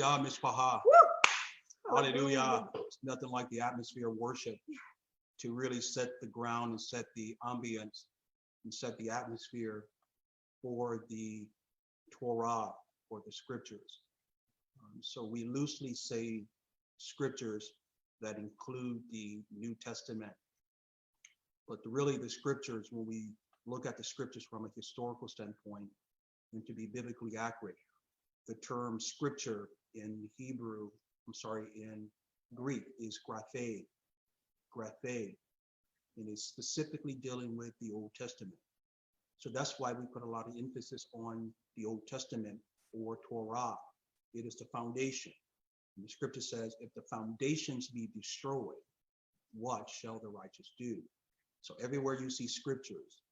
Hallelujah, Mishpaha. Hallelujah. It's nothing like the atmosphere of worship to really set the ground and set the ambience and set the atmosphere for the Torah or the scriptures. So we loosely say scriptures that include the New Testament. But really the scriptures, when we look at the scriptures from a historical standpoint and to be biblically accurate, the term scripture in in Greek is graphe, and is specifically dealing with the Old Testament. So that's why we put a lot of emphasis on the Old Testament or Torah. It is the foundation. And the scripture says, if the foundations be destroyed, what shall the righteous do? So everywhere you see scriptures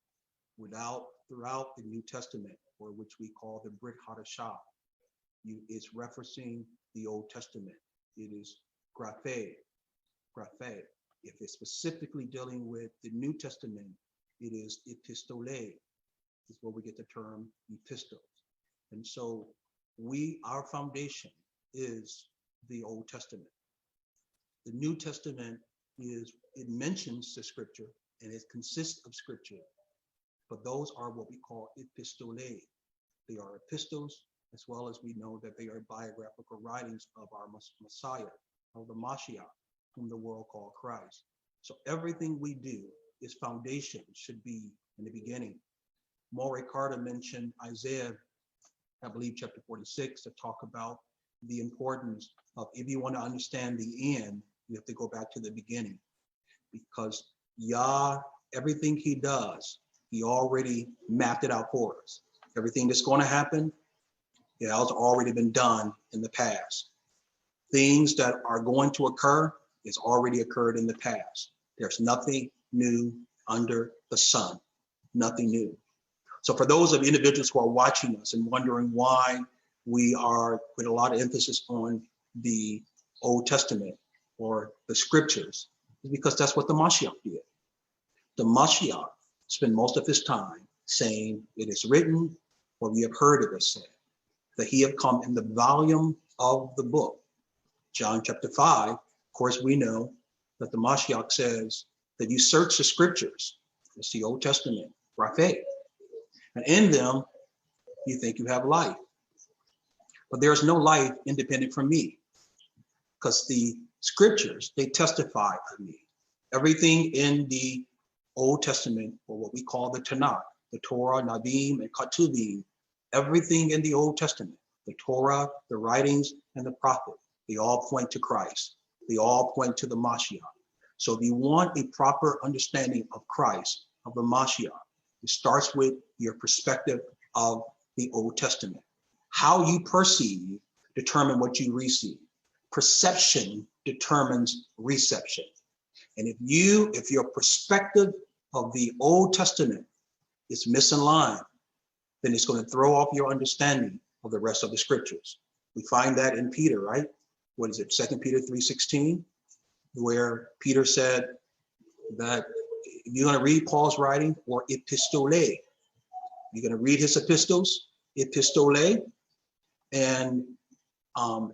throughout the New Testament, or which we call the Brit Hadashah, it's referencing the Old Testament. It is graphe. If it's specifically dealing with the New Testament, it is epistole, is where we get the term epistles. And so our foundation is the Old Testament. The New Testament it mentions the scripture and it consists of scripture, but those are what we call epistole. They are epistles, as well as we know that they are biographical writings of our Messiah, of the Mashiach, whom the world called Christ. So everything we do, its foundation should be in the beginning. Moray Carter mentioned Isaiah, I believe chapter 46, to talk about the importance of, if you want to understand the end, you have to go back to the beginning, because Yah, everything he does, he already mapped it out for us. Everything that's going to happen, it has already been done in the past. Things that are going to occur, it's already occurred in the past. There's nothing new under the sun, nothing new. So for those of individuals who are watching us and wondering why we are with a lot of emphasis on the Old Testament or the scriptures, is because that's what the Mashiach did. The Mashiach spent most of his time saying, it is written, or we have heard it said, that he have come in the volume of the book. John chapter 5, of course, we know that the Mashiach says that you search the scriptures, it's the Old Testament, Raphael, and in them, you think you have life. But there's no life independent from me, because the scriptures, they testify of me. Everything in the Old Testament, or what we call the Tanakh, the Torah, Nabim, and Ketuvim, everything in the Old Testament, the Torah, the writings, and the prophet, they all point to Christ. They all point to the Mashiach. So if you want a proper understanding of Christ, of the Mashiach, it starts with your perspective of the Old Testament. How you perceive determine what you receive. Perception determines reception. And if your perspective of the Old Testament is misaligned, then it's going to throw off your understanding of the rest of the scriptures. We find that in Peter, right? What is it, 2 Peter 3:16, where Peter said that if you're going to read Paul's writing, or epistole, you're going to read his epistles, epistole, and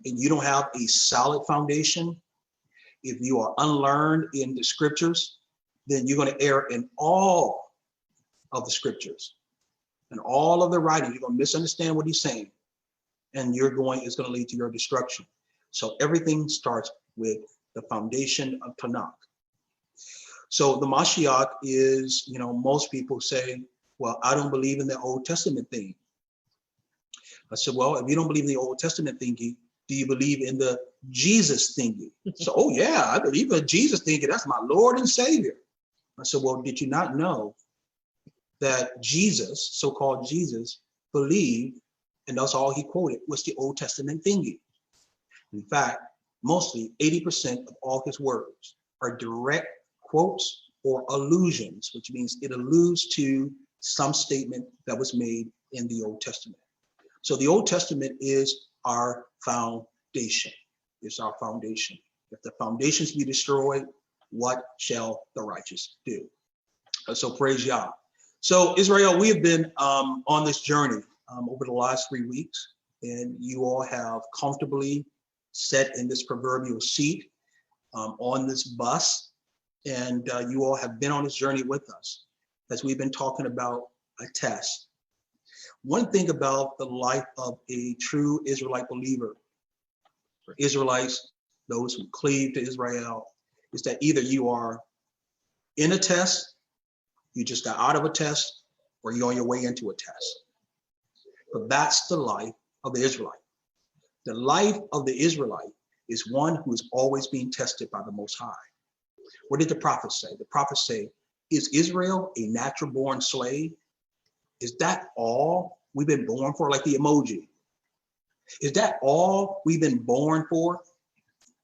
you don't have a solid foundation, if you are unlearned in the scriptures, then you're going to err in all of the scriptures and all of the writing. You're going to misunderstand what he's saying, and it's going to lead to your destruction. So everything starts with the foundation of Tanakh. So the Mashiach is, most people say, well, I don't believe in the Old Testament thing. I said, well, if you don't believe in the Old Testament thingy, do you believe in the Jesus thingy? So, oh yeah, I believe in Jesus thingy. That's my Lord and Savior. I said, well, did you not know that Jesus, so-called Jesus, believed, and that's all he quoted, was the Old Testament thingy? In fact, mostly 80% of all his words are direct quotes or allusions, which means it alludes to some statement that was made in the Old Testament. So the Old Testament is our foundation. It's our foundation. If the foundations be destroyed, what shall the righteous do? So praise Yah. So Israel, we have been on this journey over the last 3 weeks. and you all have comfortably sat in this proverbial seat on this bus, and you all have been on this journey with us as we've been talking about a test. One thing about the life of a true Israelite believer, for Israelites, those who cleave to Israel, is that either you are in a test, you just got out of a test, or you're on your way into a test. But that's the life of the Israelite. The life of the Israelite is one who is always being tested by the Most High. What did the prophet say? The prophet say, is Israel a natural born slave? Is that all we've been born for? Like the emoji. Is that all we've been born for?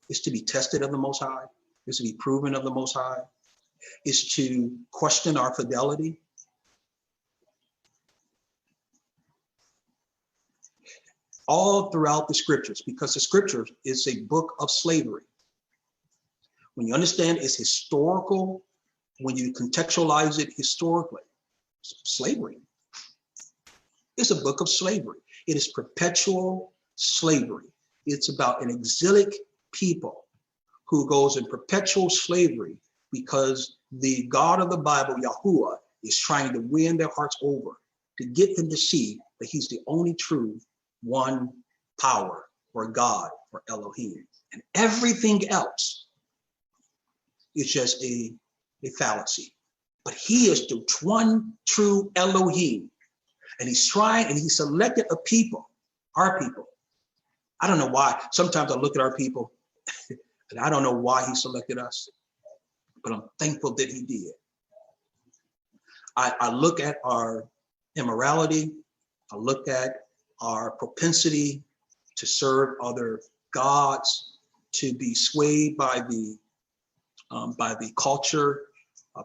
Is to be tested of the Most High? Is to be proven of the Most High? Is to question our fidelity? All throughout the scriptures, because the scriptures is a book of slavery. When you understand it's historical, when you contextualize it historically, slavery. It's a book of slavery. It is perpetual slavery. It's about an exilic people who goes in perpetual slavery because the God of the Bible, Yahuwah, is trying to win their hearts over, to get them to see that he's the only true one power, or God, or Elohim. And everything else is just a fallacy. But he is the one true Elohim. And he's trying, and he selected a people, our people. I don't know why. Sometimes I look at our people and I don't know why he selected us, but I'm thankful that he did. I look at our immorality. I look at our propensity to serve other gods, to be swayed by the culture,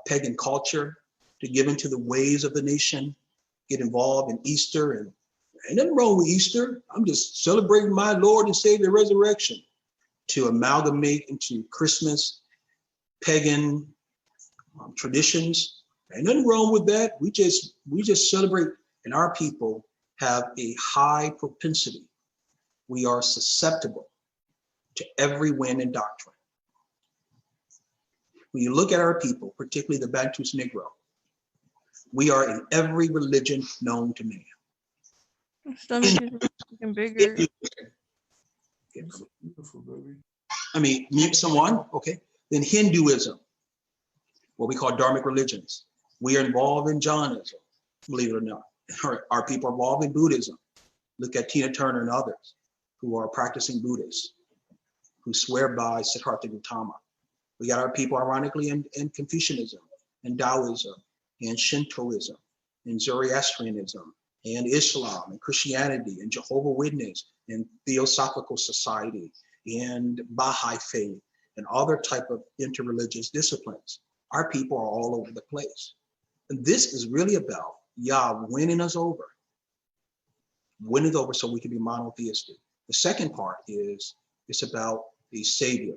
pagan culture, to give into the ways of the nation, get involved in Easter, and ain't nothing wrong with Easter. I'm just celebrating my Lord and Savior resurrection. To amalgamate into Christmas, pagan traditions, ain't nothing wrong with that. We just celebrate, and our people have a high propensity. We are susceptible to every wind and doctrine. When you look at our people, particularly the Bantus Negro, we are in every religion known to man. Stomach is getting bigger. Beautiful, baby. I mean, mute someone, okay? Then Hinduism, what we call dharmic religions. We are involved in Jainism, believe it or not. Our people are involved in Buddhism. Look at Tina Turner and others who are practicing Buddhists, who swear by Siddhartha Gautama. We got our people, ironically, in Confucianism, and Taoism, and Shintoism, and Zoroastrianism, and Islam, and Christianity, and Jehovah's Witness, and Theosophical Society, and Baha'i faith, and other type of interreligious disciplines. Our people are all over the place. And this is really about Yah winning us over so we can be monotheistic. The second part is, it's about a savior,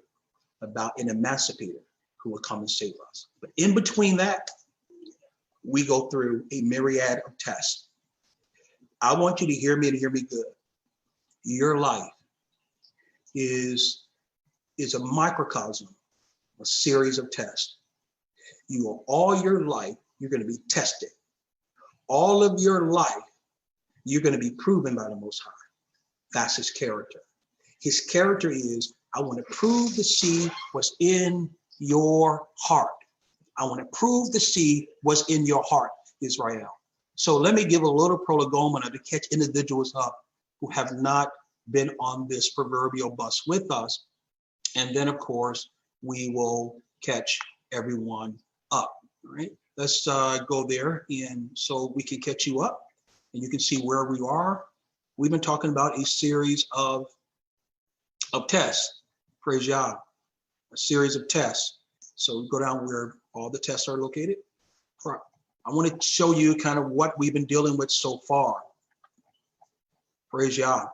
about an emancipator who will come and save us. But in between that, we go through a myriad of tests. I want you to hear me and hear me good. Your life is a microcosm, a series of tests. All your life, you're going to be tested. All of your life, you're going to be proven by the Most High. That's his character. His character is, I want to prove to see what's in your heart. I want to prove to see what's in your heart, Israel. So let me give a little prolegomena to catch individuals up who have not been on this proverbial bus with us. And then, of course, we will catch everyone up, all right? Let's go there, and so we can catch you up, and you can see where we are. We've been talking about a series of tests, praise Yah, a series of tests. So we go down where all the tests are located. I want to show you kind of what we've been dealing with so far. Praise Yah.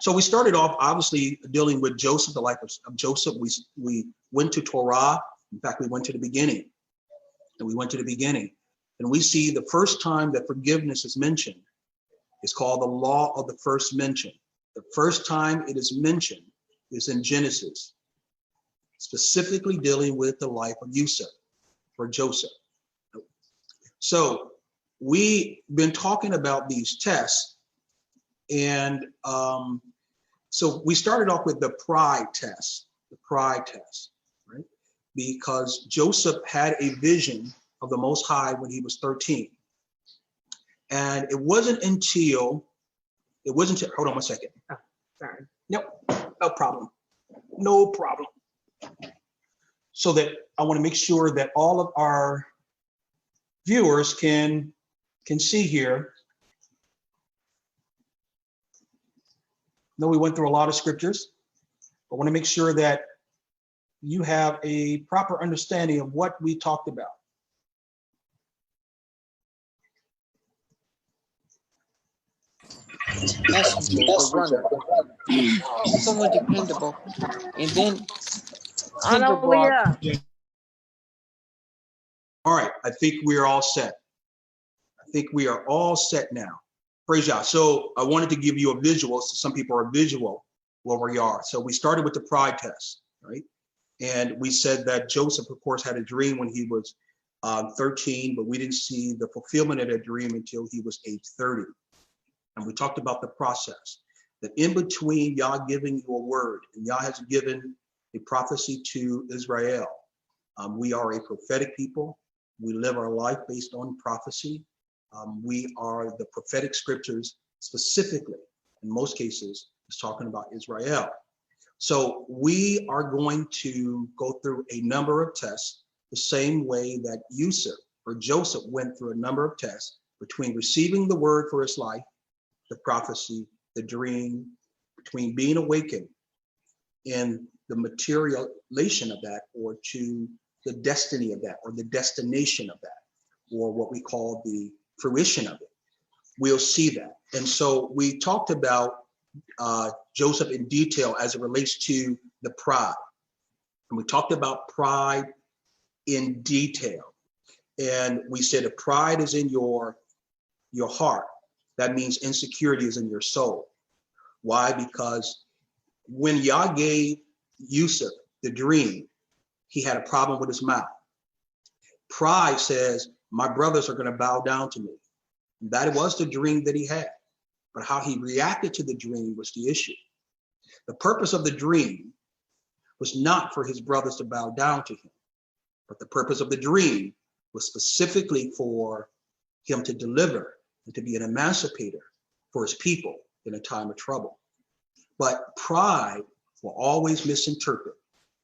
So we started off obviously dealing with Joseph, the life of Joseph. We went to Torah. In fact, we went to the beginning. And we went to the beginning. And we see the first time that forgiveness is mentioned is called the law of the first mention. The first time it is mentioned is in Genesis, specifically dealing with the life of Yusuf or Joseph. So we've been talking about these tests, and so we started off with the pride test, right? Because Joseph had a vision of the Most High when he was 13. And it wasn't until, hold on one second. Oh, sorry. Nope, no problem. No problem. So that I want to make sure that all of our viewers can see here. I know we went through a lot of scriptures. I want to make sure that you have a proper understanding of what we talked about. Messenger, the runner, someone dependable, and then Hallelujah. All right, I think we are all set. I think we are all set now. Praise God. So I wanted to give you a visual, so some people are visual where we are. So we started with the pride test, right? And we said that Joseph, of course, had a dream when he was 13, but we didn't see the fulfillment of that dream until he was age 30. And we talked about the process, that in between Yah giving you a word, and Yah has given a prophecy to Israel. We are a prophetic people. We live our life based on prophecy. We are the prophetic scriptures specifically, in most cases, is talking about Israel. So we are going to go through a number of tests the same way that Yusuf or Joseph went through a number of tests between receiving the word for his life, the prophecy, the dream, between being awakened and the materialization of that, or to the destiny of that, or the destination of that, or what we call the fruition of it. We'll see that. And so we talked about Joseph in detail as it relates to the pride. And we talked about pride in detail. And we said if pride is in your heart, that means insecurity is in your soul. Why? Because when Yah gave Yusuf the dream, he had a problem with his mouth. Pride says, my brothers are going to bow down to me. And that was the dream that he had. But how he reacted to the dream was the issue. The purpose of the dream was not for his brothers to bow down to him, but the purpose of the dream was specifically for him to deliver and to be an emancipator for his people in a time of trouble. But pride will always misinterpret.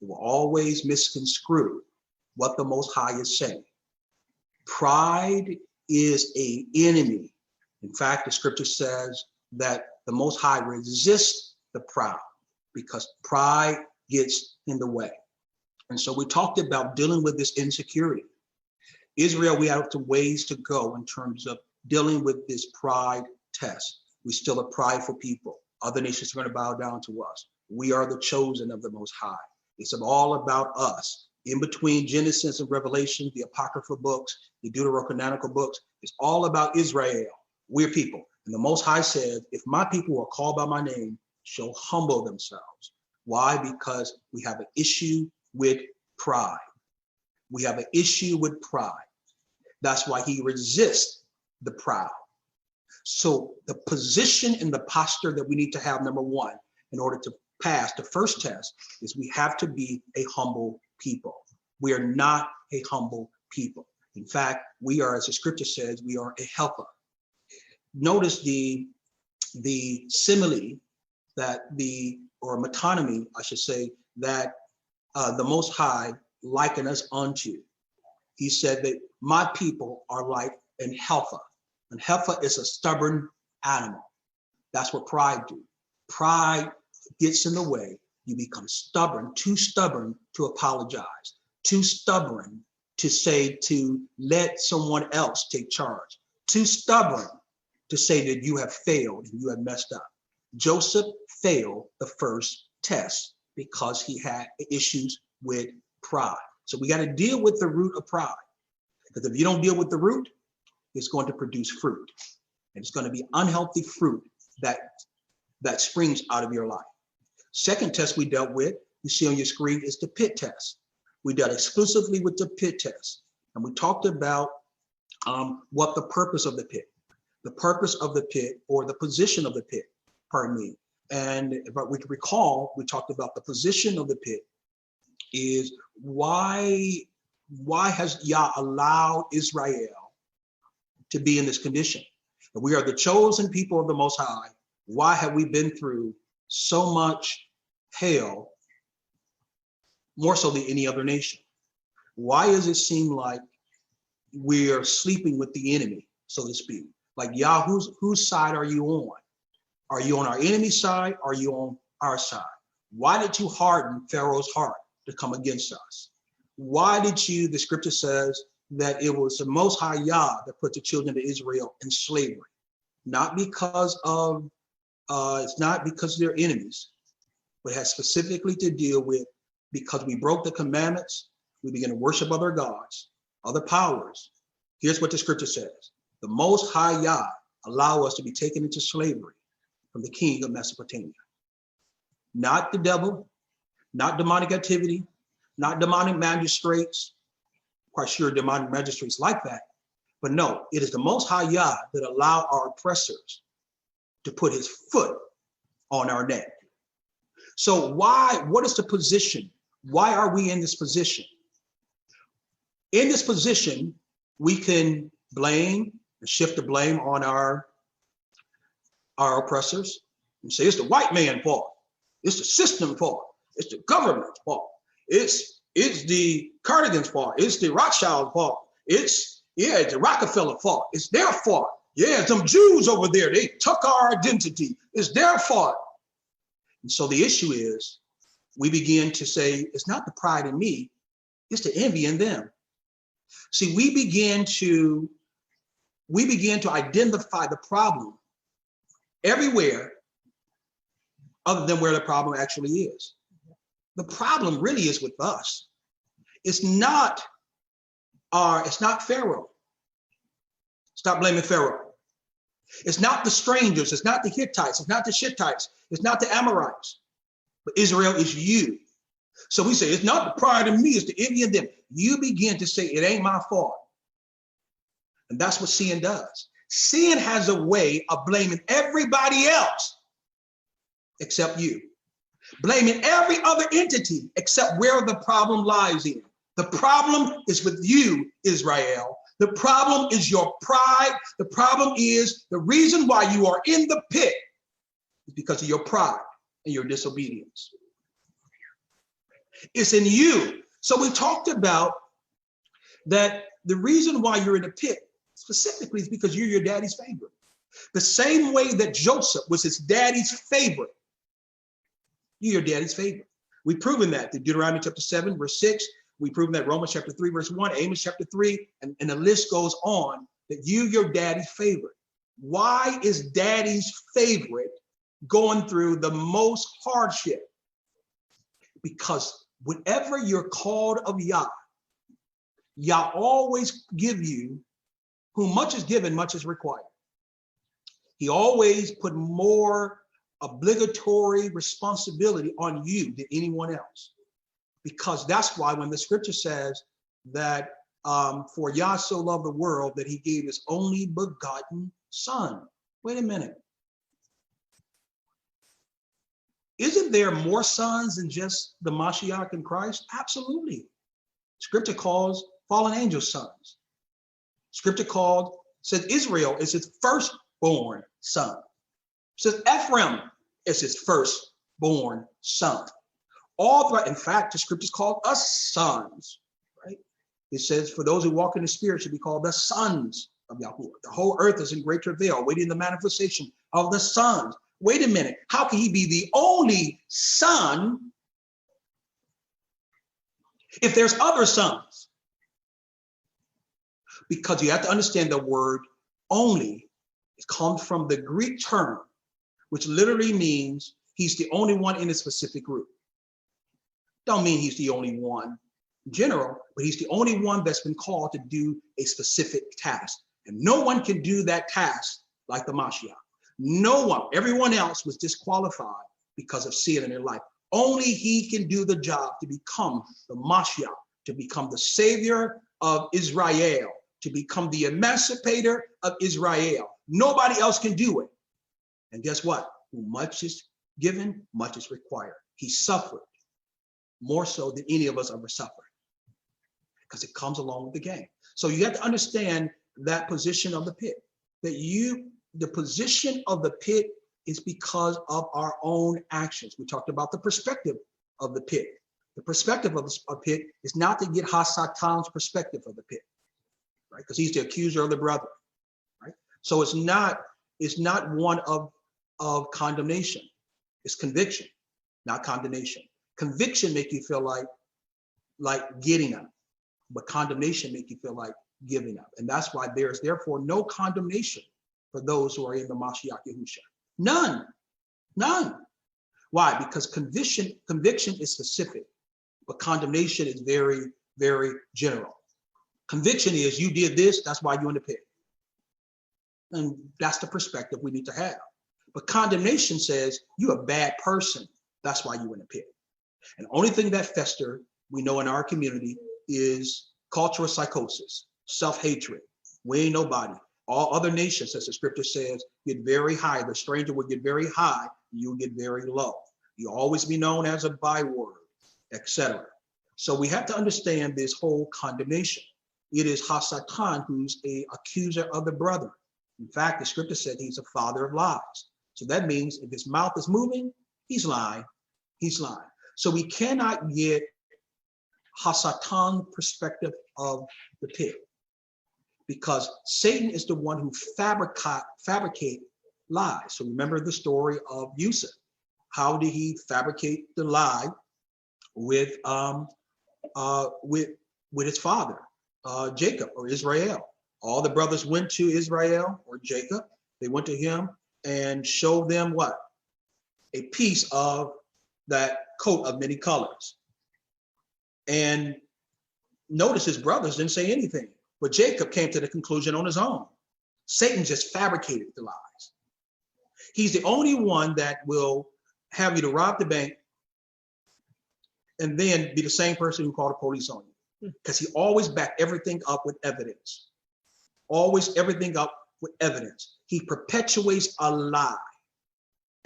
It will always misconstrue what the Most High is saying. Pride is an enemy. In fact, the scripture says that the Most High resists the proud because pride gets in the way. And so we talked about dealing with this insecurity. Israel, we have some ways to go in terms of dealing with this pride test. We still a prideful people. Other nations are going to bow down to us. We are the chosen of the Most High. It's all about us. In between Genesis and Revelation, the apocryphal books, the deuterocanonical books, it's all about Israel. We're people. And the Most High says, if my people who are called by my name shall humble themselves. Why? Because we have an issue with pride. We have an issue with pride. That's why he resists the proud. So the position and the posture that we need to have, number one, in order to pass the first test, is we have to be a humble people. We are not a humble people. In fact, we are, as the scripture says, we are a helper. Notice the simile that or metonymy, I should say, that the Most High likened us unto. He said that my people are like an heifer. An heifer is a stubborn animal. That's what pride do. Pride gets in the way. You become stubborn to apologize, too stubborn to say, to let someone else take charge, too stubborn to say that you have failed and you have messed up. Joseph failed the first test because he had issues with pride. So we got to deal with the root of pride. Because if you don't deal with the root, it's going to produce fruit. And it's going to be unhealthy fruit that springs out of your life. Second test we dealt with, you see on your screen, is the pit test. We dealt exclusively with the pit test. And we talked about what the purpose of the pit, or the position of the pit, pardon me. And if we can recall, we talked about the position of the pit is why has Yah allowed Israel to be in this condition? And we are the chosen people of the Most High. Why have we been through so much hell, more so than any other nation? Why does it seem like we're sleeping with the enemy, so to speak? Like, Yah, whose side are you on? Are you on our enemy's side? Are you on our side? Why did you harden Pharaoh's heart to come against us? Why did you, the scripture says that it was the Most High Yah that put the children of Israel in slavery, not because of, it's not because they're enemies, but it has specifically to deal with because we broke the commandments, we began to worship other gods, other powers. Here's what the scripture says. The Most High Yah allow us to be taken into slavery from the king of Mesopotamia. Not the devil, not demonic activity, not demonic magistrates. Quite sure demonic magistrates like that. But no, it is the Most High Yah that allow our oppressors to put his foot on our neck. So what is the position? Why are we in this position? In this position, we can blame and shift the blame on our oppressors and say it's the white man's fault, it's the system fault, it's the government's fault, it's the Cardigan's fault, it's the Rothschild fault, it's the Rockefeller fault, it's their fault. Yeah, some Jews over there, they took our identity, it's their fault. And so the issue is, we begin to say, it's not the pride in me, it's the envy in them. See, we begin to identify the problem everywhere other than where the problem actually is. The problem really is with us. It's not Pharaoh. Stop blaming Pharaoh. It's not the strangers. It's not the Hittites. It's not the Shittites. It's not the Amorites. But Israel is you. So we say, it's not the pride in me, it's the envy in them. You begin to say, it ain't my fault. And that's what sin does. Sin has a way of blaming everybody else except you. Blaming every other entity except where the problem lies in. The problem is with you, Israel. The problem is your pride. The problem is the reason why you are in the pit is because of your pride and your disobedience. It's in you. So we talked about that the reason why you're in the pit specifically is because you're your daddy's favorite. The same way that Joseph was his daddy's favorite, you're your daddy's favorite. We've proven that through Deuteronomy chapter 7, verse 6. We've proven that Romans chapter 3, verse 1, Amos chapter 3, and the list goes on, that your daddy's favorite. Why is daddy's favorite going through the most hardship? Because whenever you're called of Yah, Yah always give you, whom much is given, much is required. He always put more obligatory responsibility on you than anyone else. Because that's why when the scripture says that for Yah so loved the world that he gave his only begotten son. Wait a minute. Isn't there more sons than just the Mashiach in Christ? Absolutely. Scripture calls fallen angels sons. Scripture says Israel is his firstborn son. It says Ephraim is his firstborn son. All throughout, in fact, the scriptures call us sons, right? It says, for those who walk in the spirit should be called the sons of Yahuwah. The whole earth is in great travail, waiting the manifestation of the sons. Wait a minute, how can he be the only son if there's other sons? Because you have to understand the word only. It comes from the Greek term, which literally means he's the only one in a specific group. Don't mean he's the only one in general, but he's the only one that's been called to do a specific task. And no one can do that task like the Mashiach. No one, everyone else was disqualified because of sin in their life. Only he can do the job to become the Mashiach, to become the savior of Israel, to become the emancipator of Israel. Nobody else can do it. And guess what? Who much is given, much is required. He suffered more so than any of us ever suffered, because it comes along with the game. So you have to understand that position of the pit, the position of the pit is because of our own actions. We talked about the perspective of the pit. The perspective of the pit is not to get Hasatan's perspective of the pit, right? Because he's the accuser of the brother, right? So it's not one of condemnation. It's conviction, not condemnation. Conviction make you feel like getting up, but condemnation make you feel like giving up. And that's why there is therefore no condemnation for those who are in the Mashiach Yahusha. None. Why? Because conviction is specific, but condemnation is very, very general. Conviction is you did this, that's why you're in the pit. And that's the perspective we need to have. But condemnation says you're a bad person, that's why you're in the pit. And the only thing that fester, we know in our community, is cultural psychosis, self-hatred. We ain't nobody. All other nations, as the scripture says, get very high. The stranger will get very high, you'll get very low. You always be known as a byword, etc. So we have to understand this whole condemnation. It is Hasatan who's a accuser of the brother. In fact, the scripture said he's a father of lies. So that means if his mouth is moving, he's lying. He's lying. So we cannot get Hasatan perspective of the pit, because Satan is the one who fabricate lies. So remember the story of Yusuf. How did he fabricate the lie with his father, Jacob or Israel? All the brothers went to Israel or Jacob. They went to him and showed them what? A piece of that coat of many colors. And notice his brothers didn't say anything, but Jacob came to the conclusion on his own. Satan just fabricated the lies. He's the only one that will have you to rob the bank and then be the same person who called the police on you, because he always backed everything up with evidence. Always everything up with evidence. He perpetuates a lie,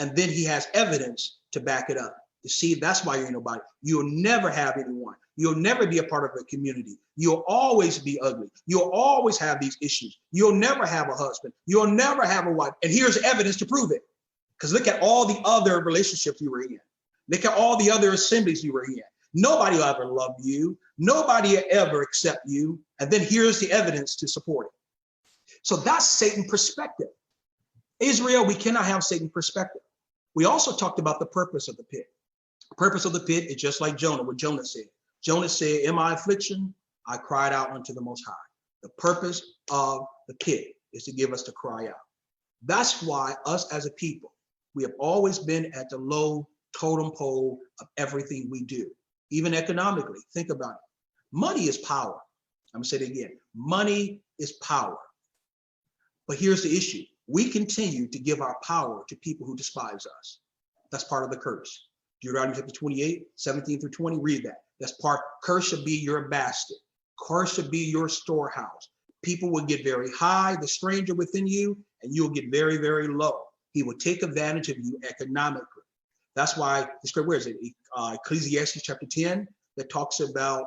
and then he has evidence to back it up. You see, that's why you're nobody. You'll never have anyone. You'll never be a part of a community. You'll always be ugly. You'll always have these issues. You'll never have a husband. You'll never have a wife. And here's evidence to prove it. Because look at all the other relationships you were in. Look at all the other assemblies you were in. Nobody will ever love you. Nobody will ever accept you. And then here's the evidence to support it. So that's Satan's perspective. Israel, we cannot have Satan's perspective. We also talked about the purpose of the pit. The purpose of the pit is just like Jonah, what Jonah said. Jonah said, in my affliction, I cried out unto the Most High. The purpose of the pit is to give us to cry out. That's why us as a people, we have always been at the low totem pole of everything we do, even economically. Think about it. Money is power. I'm gonna say it again. Money is power. But here's the issue. We continue to give our power to people who despise us. That's part of the curse. Deuteronomy chapter 28, 17 through 20, read that. That's part, curse should be your basket. Curse should be your storehouse. People will get very high, the stranger within you, and you'll get very, very low. He will take advantage of you economically. That's why the scripture, where is it? Ecclesiastes chapter 10, that talks about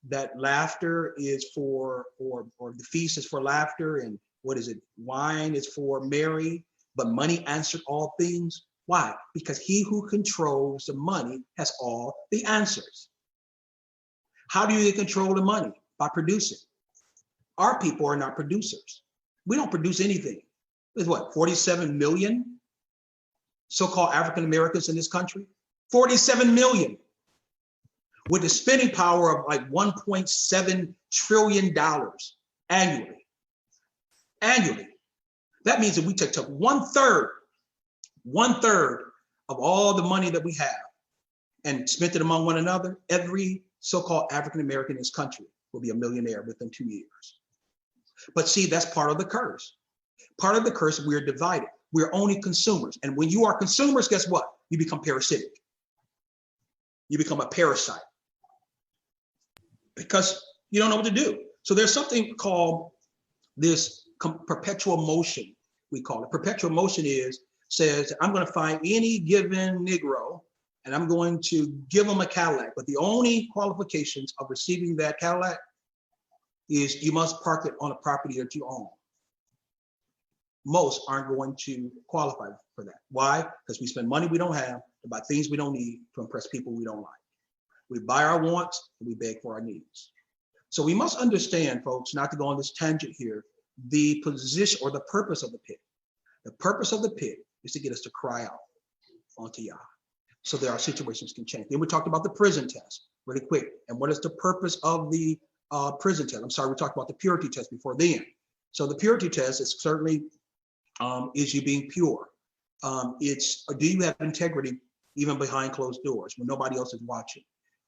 that laughter is for, or the feast is for laughter, and what is it? Wine is for merry, but money answered all things. Why? Because he who controls the money has all the answers. How do you control the money? By producing. Our people are not producers. We don't produce anything. There's what, 47 million so-called African Americans in this country? 47 million. With a spending power of like $1.7 trillion annually. Annually. That means that we took one third of all the money that we have and spent it among one another, every so-called African American in this country will be a millionaire within 2 years. But see, that's part of the curse. Part of the curse, we're divided. We're only consumers. And when you are consumers, guess what? You become parasitic. You become a parasite because you don't know what to do. So there's something called this perpetual motion, we call it. Perpetual motion says, I'm going to find any given Negro and I'm going to give them a Cadillac. But the only qualifications of receiving that Cadillac is you must park it on a property that you own. Most aren't going to qualify for that. Why? Because we spend money we don't have to buy things we don't need to impress people we don't like. We buy our wants and we beg for our needs. So we must understand, folks, not to go on this tangent here, the position or the purpose of the pit. The purpose of the pit is to get us to cry out unto Yah. So that our situations can change. Then we talked about the prison test really quick. And what is the purpose of the prison test? I'm sorry, we talked about the purity test before then. So the purity test is certainly, is you being pure? It's, do you have integrity even behind closed doors when nobody else is watching?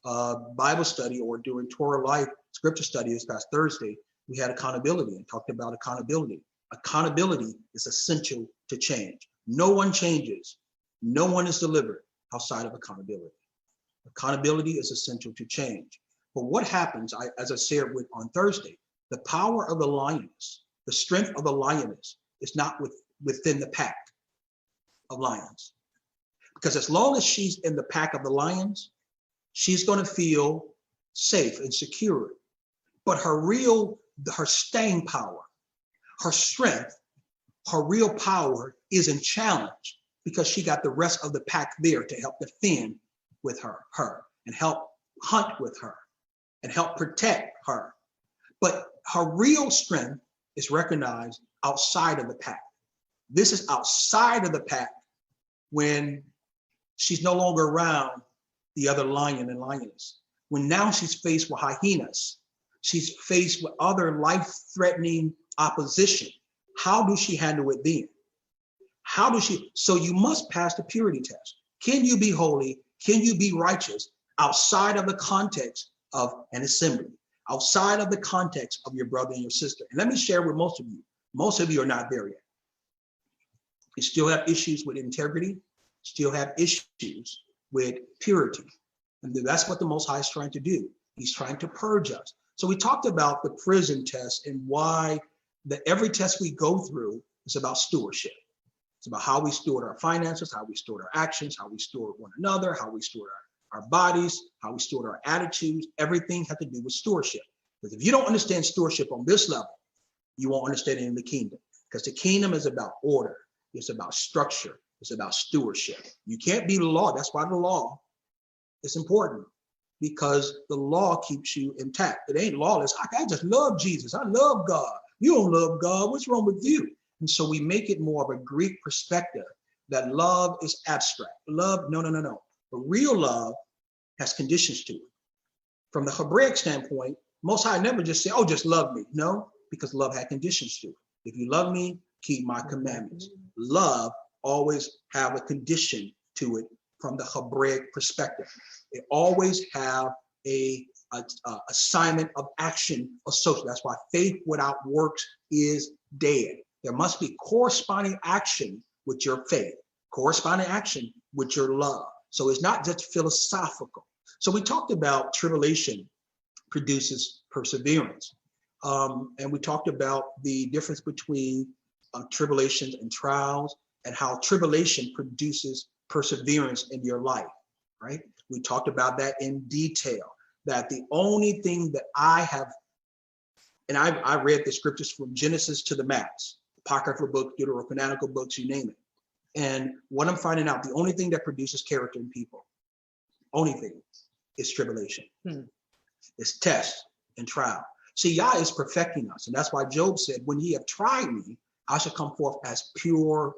Bible study or during Torah Life scripture study this past Thursday, we had accountability and talked about accountability. Accountability is essential to change. No one changes. No one is delivered outside of accountability. Accountability is essential to change. But what happens, as I shared with on Thursday, the power of the lioness, the strength of the lioness is not within the pack of lions. Because as long as she's in the pack of the lions, she's going to feel safe and secure. But her staying power, her strength, her real power is in challenge because she got the rest of the pack there to help defend with her and help hunt with her and help protect her. But her real strength is recognized outside of the pack. This is outside of the pack when she's no longer around the other lion and lioness. When now she's faced with hyenas, she's faced with other life-threatening opposition. How does she handle it then? How does she? So you must pass the purity test. Can you be holy? Can you be righteous outside of the context of an assembly, outside of the context of your brother and your sister? And let me share with most of you are not there yet. You still have issues with integrity, still have issues with purity. And that's what the Most High is trying to do. He's trying to purge us. So we talked about the prison test and why every test we go through is about stewardship. It's about how we steward our finances, how we steward our actions, how we steward one another, how we steward our bodies, how we steward our attitudes. Everything has to do with stewardship. Because if you don't understand stewardship on this level, you won't understand it in the kingdom. Because the kingdom is about order. It's about structure. It's about stewardship. You can't be the law. That's why the law is important, because the law keeps you intact. It ain't lawless. I just love Jesus. I love God. You don't love God. What's wrong with you? And so we make it more of a Greek perspective that love is abstract. Love, no. But real love has conditions to it. From the Hebraic standpoint, Most High never just say, oh, just love me. No, because love had conditions to it. If you love me, keep my commandments. Love always have a condition to it from the Hebraic perspective. It always have a assignment of action associated. That's why faith without works is dead. There must be corresponding action with your faith, corresponding action with your love. So it's not just philosophical. So we talked about tribulation produces perseverance. And we talked about the difference between tribulations and trials and how tribulation produces perseverance in your life, right? We talked about that in detail, that the only thing that I have, and I read the scriptures from Genesis to the Max, apocryphal books, deuterocanonical books, you name it. And what I'm finding out, the only thing that produces character in people, only thing is tribulation. It's test and trial. See, Yah is perfecting us. And that's why Job said, when ye have tried me, I shall come forth as pure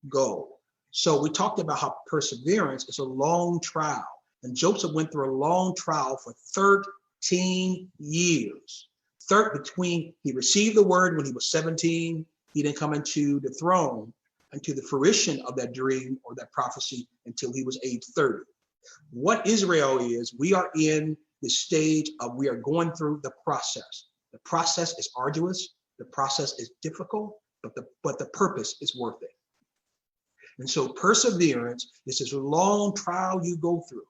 gold. So we talked about how perseverance is a long trial. And Joseph went through a long trial for 13 years. He received the word when he was 17. He didn't come into the throne, into the fruition of that dream or that prophecy until he was age 30. What Israel is, we are in the stage of, we are going through the process. The process is arduous. The process is difficult, but the purpose is worth it. And so perseverance is this long trial you go through.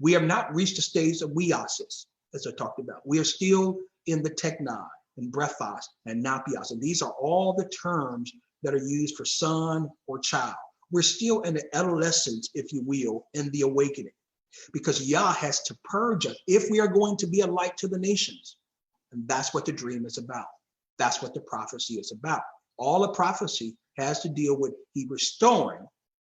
We have not reached the stage of weosis, as I talked about. We are still in the teknon and brephos and napios. And these are all the terms that are used for son or child. We're still in the adolescence, if you will, in the awakening, because Yah has to purge us if we are going to be a light to the nations. And that's what the dream is about. That's what the prophecy is about. All the prophecy has to deal with he restoring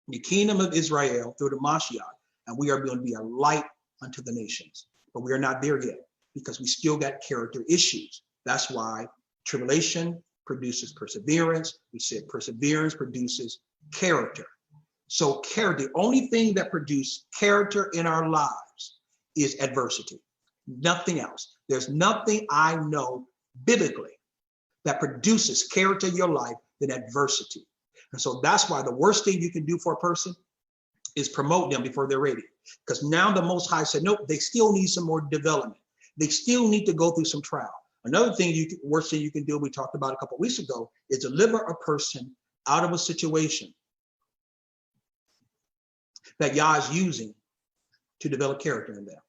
the kingdom of Israel through the Mashiach, and we are going to be a light unto the nations. But we are not there yet because we still got character issues. That's why tribulation produces perseverance. We said perseverance produces character. So character, the only thing that produces character in our lives is adversity. Nothing else. There's nothing I know biblically that produces character in your life than adversity. And so that's why the worst thing you can do for a person is promote them before they're ready. Because now the Most High said, nope, they still need some more development. They still need to go through some trial. Another thing, worst thing you can do, we talked about a couple of weeks ago, is deliver a person out of a situation that Yah is using to develop character in them.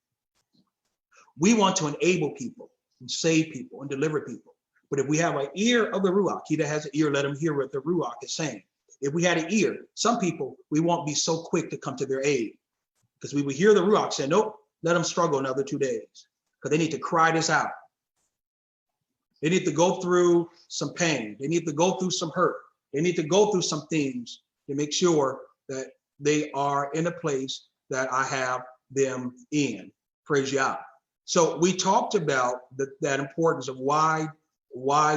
We want to enable people and save people and deliver people. But if we have an ear of the Ruach, he that has an ear, let him hear what the Ruach is saying. If we had an ear, some people, we won't be so quick to come to their aid because we would hear the Ruach say, nope, let them struggle another 2 days because they need to cry this out. They need to go through some pain. They need to go through some hurt. They need to go through some things to make sure that they are in a place that I have them in. Praise Yah. So we talked about that importance of why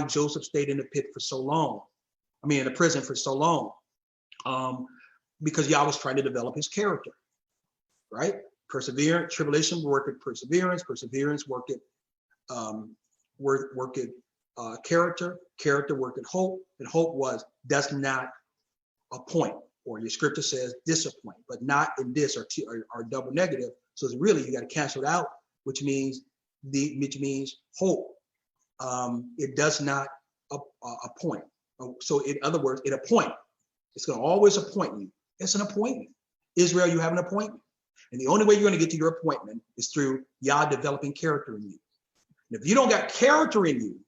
Joseph stayed in the pit for so long. I mean, in the prison for so long, because Yah was trying to develop his character, right? Perseverance, tribulation worketh perseverance, perseverance worketh character, character worketh hope, and hope does not appoint, or your scripture says disappoint, but not in this or double negative. So it's really, you got to cancel it out, which means hope. It does not appoint. So in other words, it appoint. It's going to always appoint you. It's an appointment. Israel, you have an appointment. And the only way you're going to get to your appointment is through Yah developing character in you. And if you don't got character in you,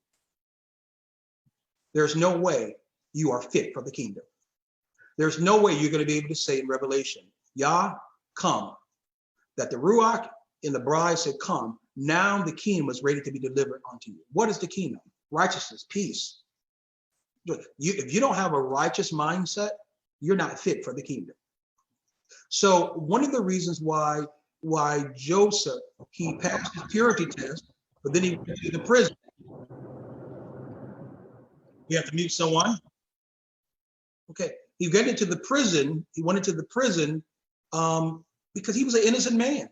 there's no way you are fit for the kingdom. There's no way you're going to be able to say in Revelation, Yah, come. That the Ruach in the bride said, come. Now the kingdom is ready to be delivered unto you. What is the kingdom? Righteousness, peace. If you don't have a righteous mindset, you're not fit for the kingdom. So one of the reasons why Joseph, he passed his purity test, but then he went to the prison. You have to mute someone. Okay, he went into the prison. He went into the prison because he was an innocent man.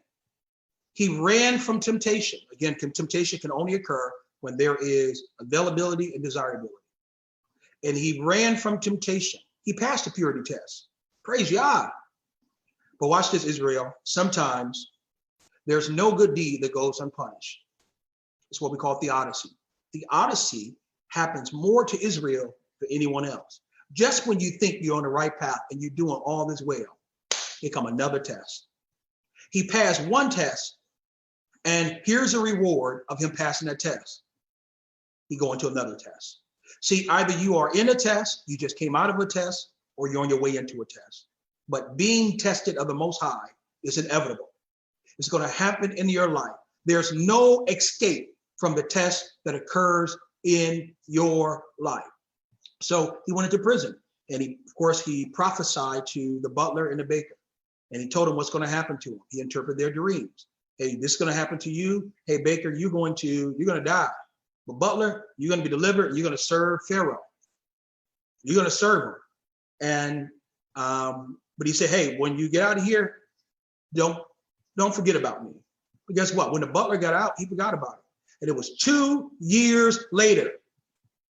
He ran from temptation. Again, temptation can only occur when there is availability and desirability. And he ran from temptation. He passed the purity test. Praise Yah. But watch this, Israel. Sometimes there's no good deed that goes unpunished. It's what we call theodicy. Theodicy happens more to Israel than anyone else. Just when you think you're on the right path and you're doing all this well, here come another test. He passed one test, and here's a reward of him passing that test. He go into another test. See, either you are in a test, you just came out of a test, or you're on your way into a test. But being tested of the Most High is inevitable. It's going to happen in your life. There's no escape from the test that occurs in your life. So he went into prison, and of course, he prophesied to the butler and the baker, and he told them what's going to happen to him. He interpreted their dreams. Hey, this is going to happen to you. Hey, baker, you're going to die. But butler, you're going to be delivered, and you're going to serve Pharaoh. You're going to serve him. And but he said, hey, when you get out of here, don't forget about me. But guess what? When the butler got out, he forgot about it. And it was 2 years later,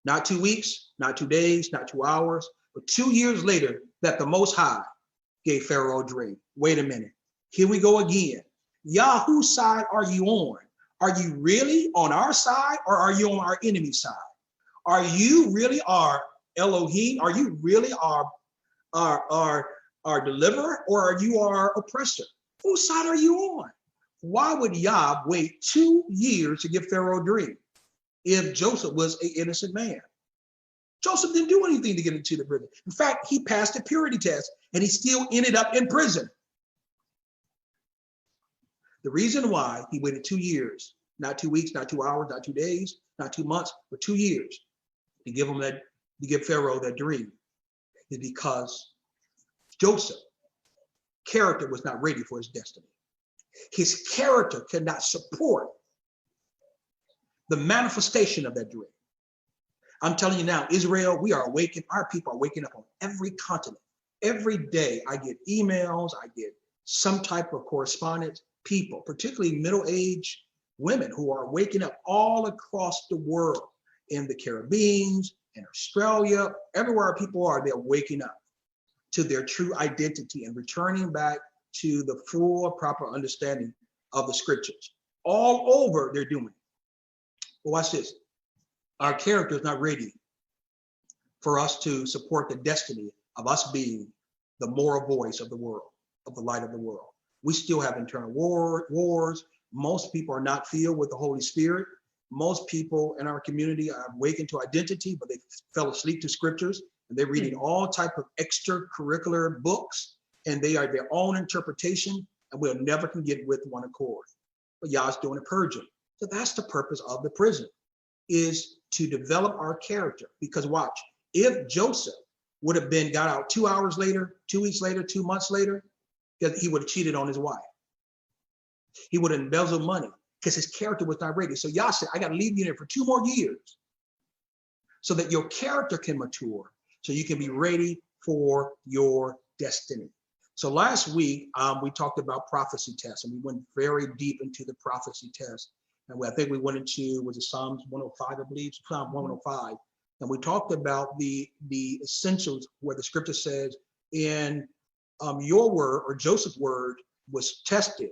not 2 weeks, not 2 days, not 2 hours, but 2 years later that the Most High gave Pharaoh a dream. Wait a minute. Here we go again. Yah, whose side are you on? Are you really on our side, or are you on our enemy side? Are you really our Elohim? Are you really our deliverer, or are you our oppressor? Whose side are you on? Why would Yah wait 2 years to give Pharaoh a dream if Joseph was an innocent man? Joseph didn't do anything to get into the prison. In fact, he passed the purity test and he still ended up in prison. The reason why he waited 2 years, not 2 weeks, not 2 hours, not 2 days, not 2 months, but 2 years to give Pharaoh that dream is because Joseph's character was not ready for his destiny. His character could not support the manifestation of that dream. I'm telling you now, Israel, we are awakened. Our people are waking up on every continent. Every day I get emails, I get some type of correspondence, people, particularly middle-aged women who are waking up all across the world, in the Caribbean, in Australia, everywhere our people are, they're waking up to their true identity and returning back to the full proper understanding of the scriptures. All over they're doing it. But watch this. Our character is not ready for us to support the destiny of us being the moral voice of the world, of the light of the world. We still have internal wars. Most people are not filled with the Holy Spirit. Most people in our community are awakened to identity, but they fell asleep to scriptures, and they're reading all type of extracurricular books, and they are their own interpretation, and we'll never can get with one accord. But Yah's doing a purging. So that's the purpose of the prison, is to develop our character. Because watch, if Joseph would have been got out 2 hours later, 2 weeks later, 2 months later, he would have cheated on his wife. He would have embezzled money because his character was not ready. So Yah said, I got to leave you there for 2 more years so that your character can mature, so you can be ready for your destiny. So last week, we talked about prophecy tests, and we went very deep into the prophecy test. And I think we went into, was it Psalms 105, I believe, Psalm 105. And we talked about the essentials where the scripture says, in your word, or Joseph's word, was tested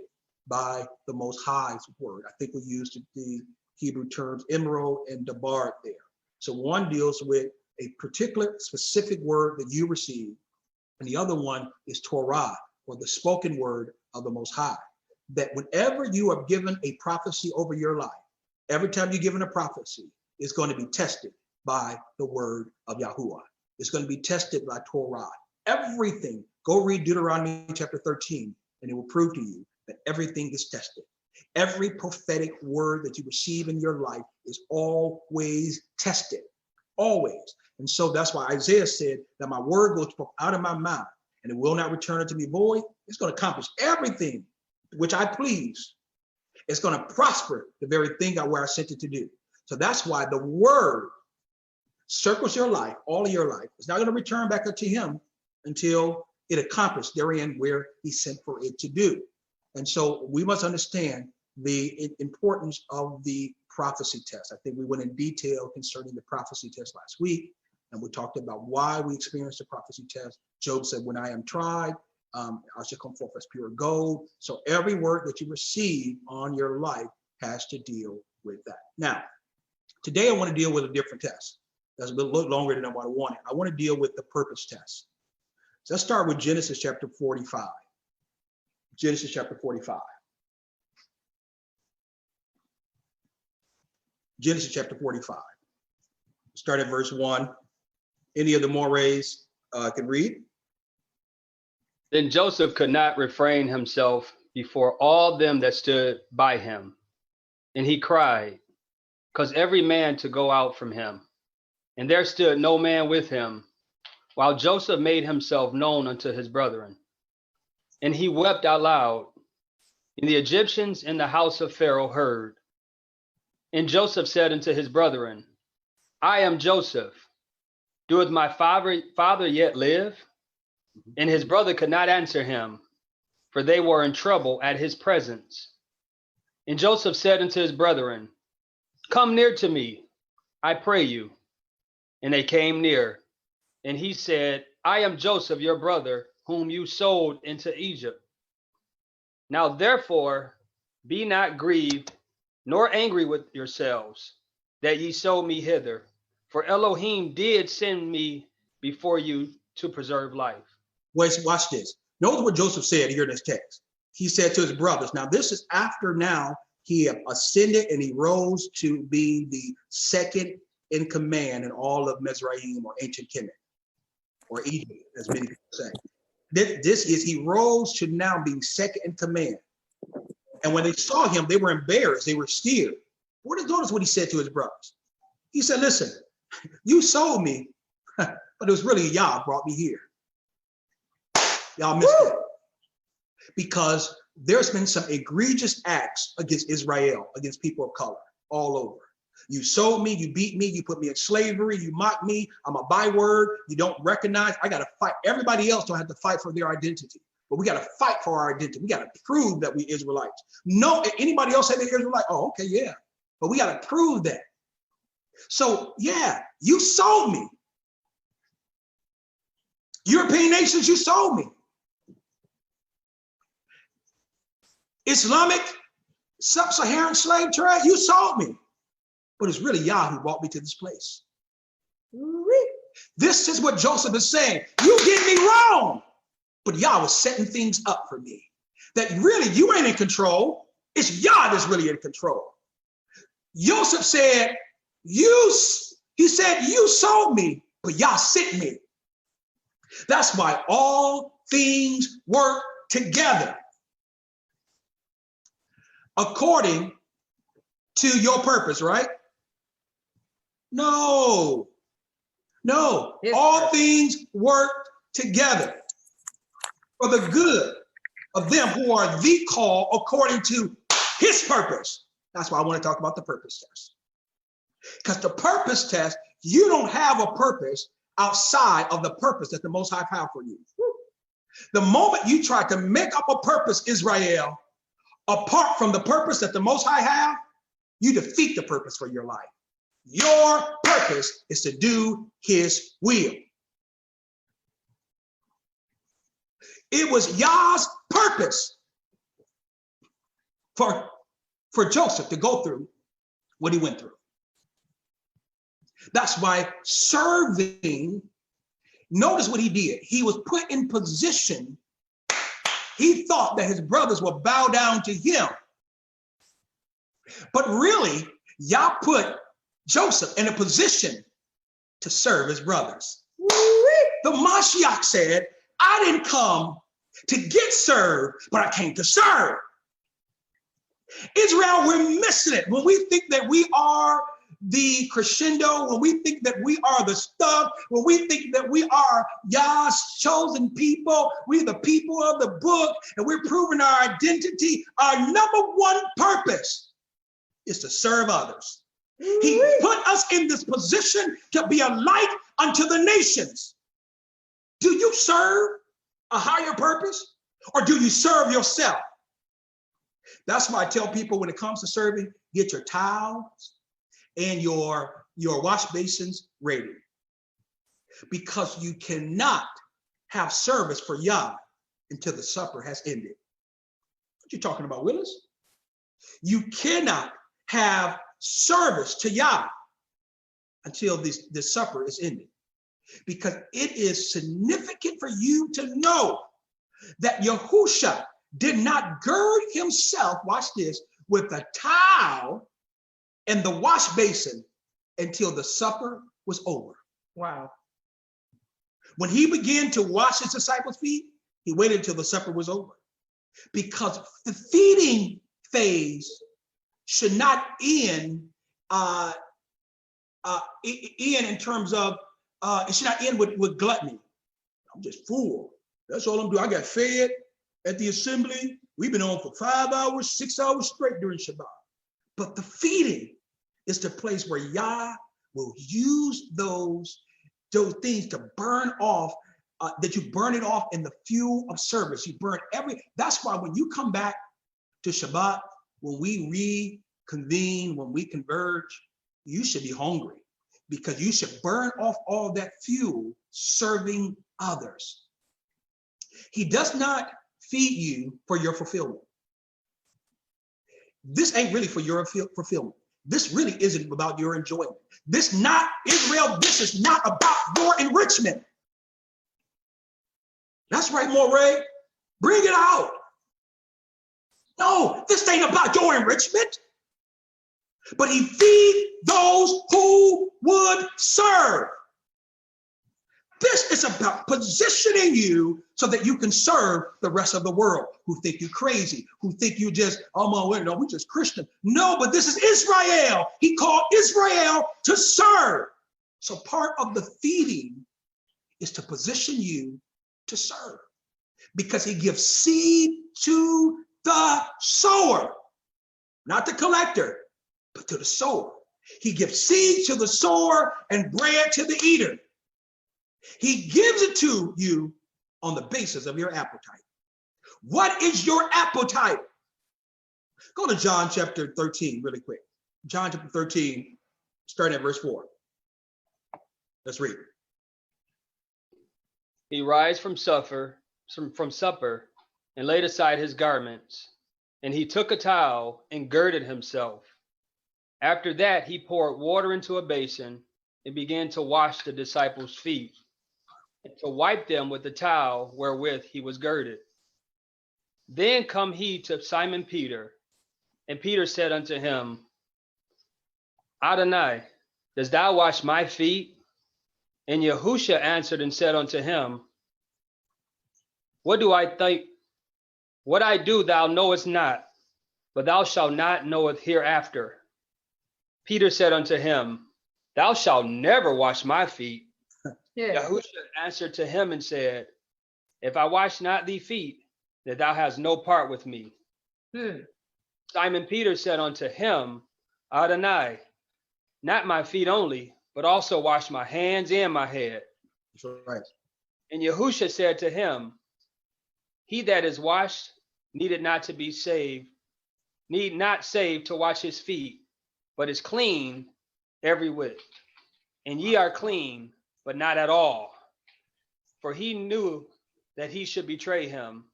by the Most High's word. I think we used the Hebrew terms emerald and dabar there. So one deals with a particular specific word that you receive, and the other one is Torah, or the spoken word of the Most High. That whenever you are given a prophecy over your life, every time you're given a prophecy, it's going to be tested by the word of Yahuwah. It's going to be tested by Torah. Everything, go read Deuteronomy chapter 13, and it will prove to you that everything is tested. Every prophetic word that you receive in your life is always tested, always. And so that's why Isaiah said that my word goes out of my mouth, and it will not return unto me void. It's going to accomplish everything which I please. It's going to prosper the very thing where I sent it to do. So that's why the word circles your life, all of your life. It's not going to return back unto him until it accomplished therein where he sent for it to do. And so we must understand the importance of the prophecy test. I think we went in detail concerning the prophecy test last week, and we talked about why we experienced the prophecy test. Job said, when I am tried, I shall come forth as pure gold. So every word that you receive on your life has to deal with that. Now, today I want to deal with a different test. That's a little longer than what I wanted. I want to deal with the purpose test. So let's start with Genesis chapter 45. Genesis chapter 45. Genesis chapter 45. Start at verse 1. Any of the Mores can read. Then Joseph could not refrain himself before all them that stood by him. And he cried, caused every man to go out from him. And there stood no man with him, while Joseph made himself known unto his brethren. And he wept out loud. And the Egyptians in the house of Pharaoh heard. And Joseph said unto his brethren, I am Joseph. Doeth my father yet live? And his brother could not answer him, for they were in trouble at his presence. And Joseph said unto his brethren, come near to me, I pray you. And they came near. And he said, I am Joseph, your brother, whom you sold into Egypt. Now therefore, be not grieved, nor angry with yourselves, that ye sold me hither. For Elohim did send me before you to preserve life. Wait, watch this. Notice what Joseph said here in this text. He said to his brothers, now this is after now he ascended and he rose to be the second in command in all of Mizraim or ancient Kemet or Egypt, as many people say. This is, he rose to now being second in command. And when they saw him, they were embarrassed. They were scared. Notice what he said to his brothers. He said, listen, you sold me, but it was really Yah brought me here. Y'all missed it. Because there's been some egregious acts against Israel, against people of color all over. You sold me, you beat me, you put me in slavery, you mock me, I'm a byword, you don't recognize, I gotta fight. Everybody else don't have to fight for their identity, but we gotta fight for our identity. We gotta prove that we Israelites. No, anybody else say they're Israelite? Oh, okay, yeah. But we gotta prove that. So yeah, you sold me. European nations, you sold me. Islamic, sub-Saharan slave trade, you sold me. But it's really Yah who brought me to this place. This is what Joseph is saying. You did me wrong, but Yah was setting things up for me. That really you ain't in control. It's Yah that's really in control. Joseph said, you sold me, but Yah sent me. That's why all things work together according to your purpose, right? No. Yes, All sir. things work together for the good of them who are the called according to his purpose. That's why I want to talk about the purpose test. Because the purpose test, you don't have a purpose outside of the purpose that the Most High have for you. The moment you try to make up a purpose, Israel, apart from the purpose that the Most High have, you defeat the purpose for your life. Your purpose is to do his will. It was Yah's purpose for Joseph to go through what he went through. That's why serving, notice what he did. He was put in position. He thought that his brothers would bow down to him. But really, Yah put Joseph in a position to serve his brothers. The Mashiach said, I didn't come to get served, but I came to serve. Israel, we're missing it. When we think that we are the crescendo, when we think that we are the stuff, when we think that we are Yah's chosen people, we're the people of the book, and we're proving our identity, our number one purpose is to serve others. He put us in this position to be a light unto the nations. Do you serve a higher purpose, or do you serve yourself? That's why I tell people when it comes to serving, get your towels and your wash basins ready. Because you cannot have service for Yah until the supper has ended. What you talking about, Willis? You cannot have service to Yah until this supper is ended. Because it is significant for you to know that Yahusha did not gird himself, watch this, with a towel and the wash basin until the supper was over. Wow. When he began to wash his disciples' feet, he waited until the supper was over. Because the feeding phase should not end in terms of, it should not end with gluttony. I'm just full. That's all I'm doing. I got fed at the assembly. We've been on for 5 hours, 6 hours straight during Shabbat. But the feeding is the place where Yah will use those things to burn off, that you burn it off in the fuel of service. You burn that's why when you come back to Shabbat, when we reconvene, when we converge, you should be hungry because you should burn off all that fuel serving others. He does not feed you for your fulfillment. This ain't really for your fulfillment. This really isn't about your enjoyment. This not, Israel, this is not about your enrichment. That's right, Moray. Bring it out. No, this ain't about your enrichment. But he feed those who would serve. This is about positioning you so that you can serve the rest of the world who think you're crazy, who think you just, oh, no, we're just Christian. No, but this is Israel. He called Israel to serve. So part of the feeding is to position you to serve, because he gives seed to the sower, not the collector, but to the sower. He gives seed to the sower and bread to the eater. He gives it to you on the basis of your appetite. What is your appetite? Go to John chapter 13 really quick. John chapter 13, starting at verse 4. Let's read. He rise from supper, and laid aside his garments, and he took a towel and girded himself. After that, he poured water into a basin and began to wash the disciples' feet, and to wipe them with the towel wherewith he was girded. Then come he to Simon Peter, and Peter said unto him, Adonai, dost thou wash my feet? And Yahusha answered and said unto him, What I do thou knowest not, but thou shalt not know it hereafter. Peter said unto him, Thou shalt never wash my feet. Yeah. Yahusha answered to him and said, If I wash not thee feet, then thou hast no part with me. Simon Peter said unto him, Adonai, not my feet only, but also wash my hands and my head. That's right. And Yahusha said to him, He that is washed need not save to wash his feet, but is clean every whit. And ye are clean, but not at all. For he knew that he should betray him.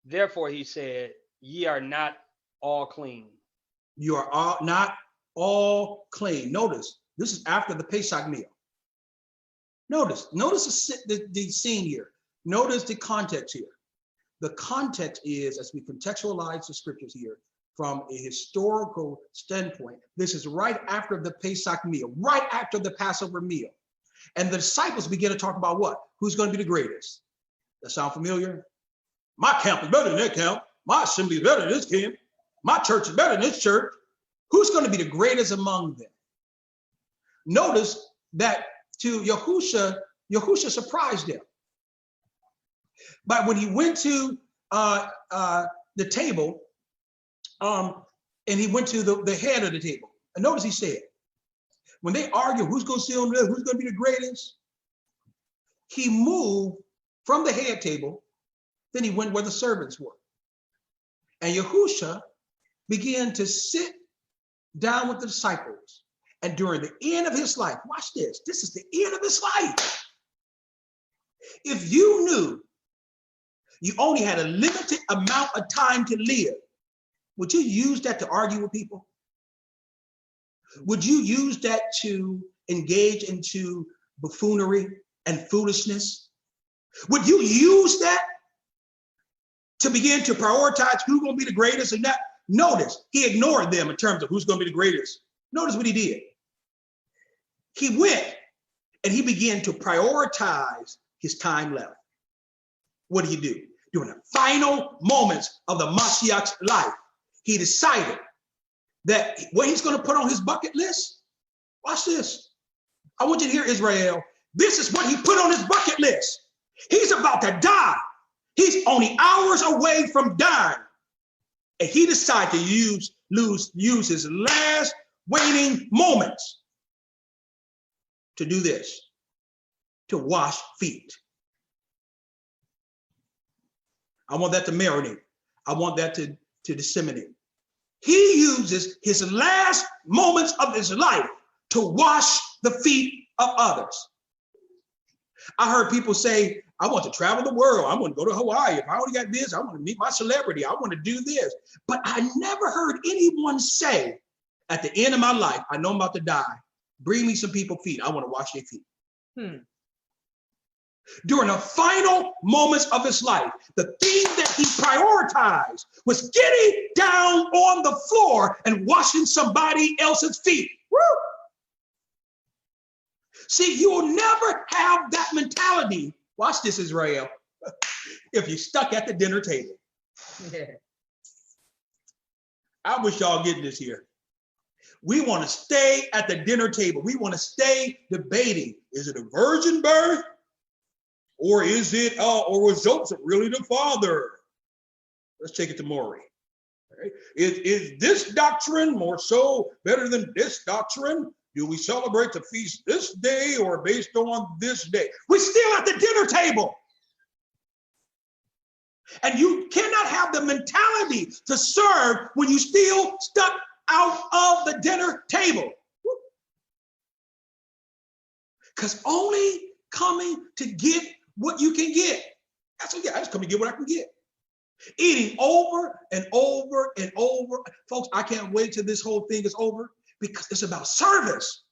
Therefore he said, Ye are not all clean. You are all, not all clean. Notice, this is after the Pesach meal. Notice the scene here. Notice the context here. The context is, as we contextualize the scriptures here, from a historical standpoint, this is right after the Pesach meal, right after the Passover meal. And the disciples begin to talk about what? Who's going to be the greatest? That sound familiar? My camp is better than that camp. My assembly is better than this camp. My church is better than this church. Who's going to be the greatest among them? Notice that to Yahusha surprised them. But when he went to the table, and he went to the head of the table, and notice he said, when they argue who's going to sit on there, who's going to be the greatest, he moved from the head table, then he went where the servants were. And Yahusha began to sit down with the disciples. And during the end of his life, watch this, this is the end of his life. If you knew you only had a limited amount of time to live, would you use that to argue with people? Would you use that to engage into buffoonery and foolishness? Would you use that to begin to prioritize who's going to be the greatest and not? Notice, he ignored them in terms of who's going to be the greatest. Notice what he did. He went and he began to prioritize his time left. What do you do? During the final moments of the Mashiach's life, he decided that what he's going to put on his bucket list, watch this. I want you to hear, Israel. This is what he put on his bucket list. He's about to die. He's only hours away from dying. And he decided to use his last waning moments to do this, to wash feet. I want that to marinate. I want that to disseminate. He uses his last moments of his life to wash the feet of others. I heard people say, I want to travel the world. I want to go to Hawaii. If I only got this, I want to meet my celebrity. I want to do this. But I never heard anyone say, at the end of my life, I know I'm about to die. Bring me some people's feet. I want to wash their feet. During the final moments of his life, the thing that he prioritized was getting down on the floor and washing somebody else's feet. Woo! See, you will never have that mentality. Watch this, Israel. If you're stuck at the dinner table. Yeah. I wish y'all getting this here. We want to stay at the dinner table. We want to stay debating. Is it a virgin birth? Or is it, or was Joseph really the father? Let's take it to Maury. Right? Is this doctrine more so better than this doctrine? Do we celebrate the feast this day or based on this day? We're still at the dinner table. And you cannot have the mentality to serve when you still stuck out of the dinner table. Because only coming to get what you can get. That's what, yeah, I just come to get what I can get. Eating over and over and over. Folks, I can't wait till this whole thing is over because it's about service.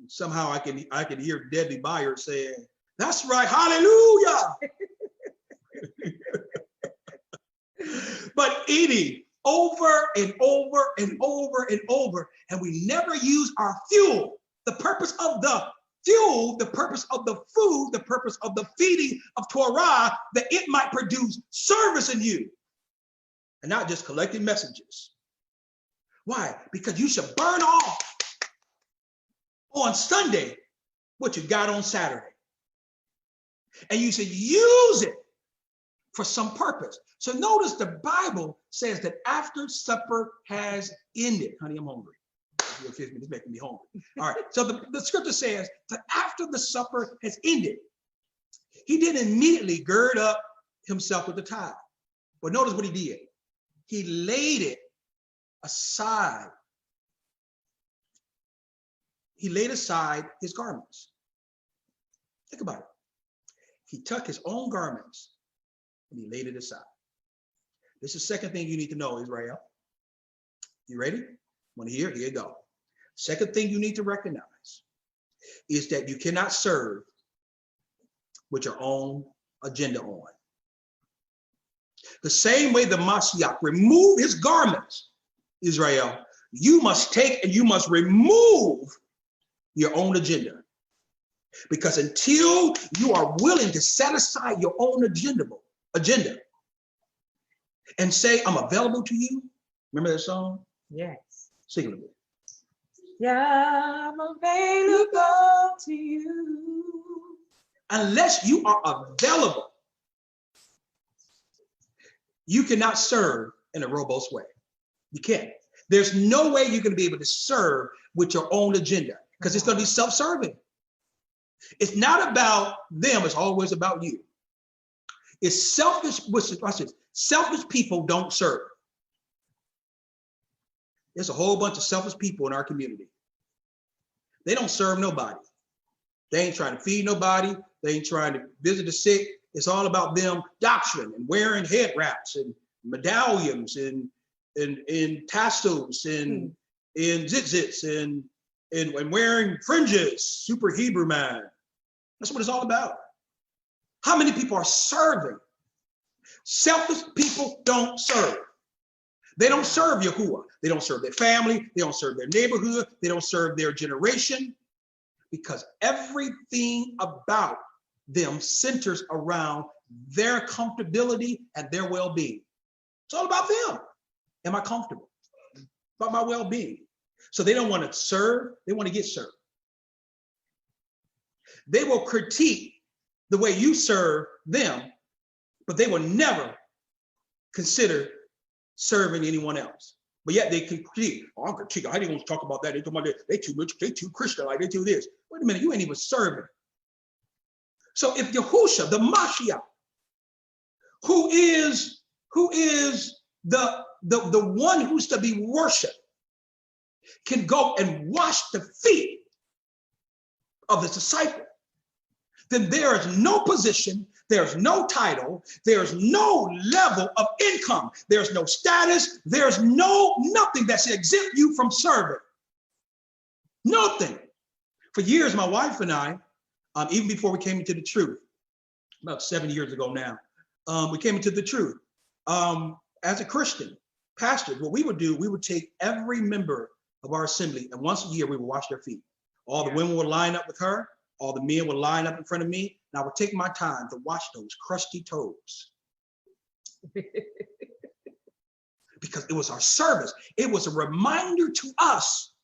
Somehow I can hear Deadly Byers saying, that's right, hallelujah. But eating over and over and over and over, and we never use our fuel. The purpose of the fuel, the purpose of the food, the purpose of the feeding of Torah, that it might produce service in you and not just collecting messages. Why? Because you should burn off on Sunday what you got on Saturday. And you should use it for some purpose. So notice the Bible says that after supper has ended, honey, I'm hungry. You'll excuse me, this is making me hungry. All right, so the scripture says that after the supper has ended, he didn't immediately gird up himself with the towel. But notice what he did. He laid it aside. He laid aside his garments. Think about it. He took his own garments and he laid it aside. This is the second thing you need to know, Israel. You ready? Want to hear? Here you go. Second thing you need to recognize is that you cannot serve with your own agenda on. The same way the Mashiach removed his garments, Israel, you must take and you must remove your own agenda. Because until you are willing to set aside your own agenda and say, I'm available to you. Remember that song? Yes. Sing it with me. Yeah, I'm available to you. Unless you are available, you cannot serve in a robust way. You can't. There's no way you're going to be able to serve with your own agenda because it's going to be self-serving. It's not about them. It's always about you. It's selfish. Watch this. Selfish people don't serve. There's a whole bunch of selfish people in our community. They don't serve nobody. They ain't trying to feed nobody. They ain't trying to visit the sick. It's all about them doctrine and wearing head wraps and medallions and tassels and zitzits and wearing fringes, super Hebrew man. That's what it's all about. How many people are serving? Selfish people don't serve. They don't serve Yahuwah. They don't serve their family. They don't serve their neighborhood. They don't serve their generation because everything about them centers around their comfortability and their well-being. It's all about them. Am I comfortable? About my well-being. So they don't want to serve. They want to get served. They will critique the way you serve them, but they will never consider serving anyone else. But yet they can critique. Oh, I'm critique. I didn't want to talk about that. They talk about that. They too much. They too Christian. Like they do this. Wait a minute. You ain't even serving. So if Yahusha, the Mashiach, who is the one who's to be worshipped, can go and wash the feet of the disciple, then there is no position, there's no title, there's no level of income, there's no status, there's nothing that should exempt you from serving. Nothing. For years, my wife and I, even before we came into the truth, about 7 years ago now, we came into the truth. As a Christian pastor, what we would do, we would take every member of our assembly, and once a year we would wash their feet. All the women would line up with her, all the men would line up in front of me, and I would take my time to wash those crusty toes. Because it was our service. It was a reminder to us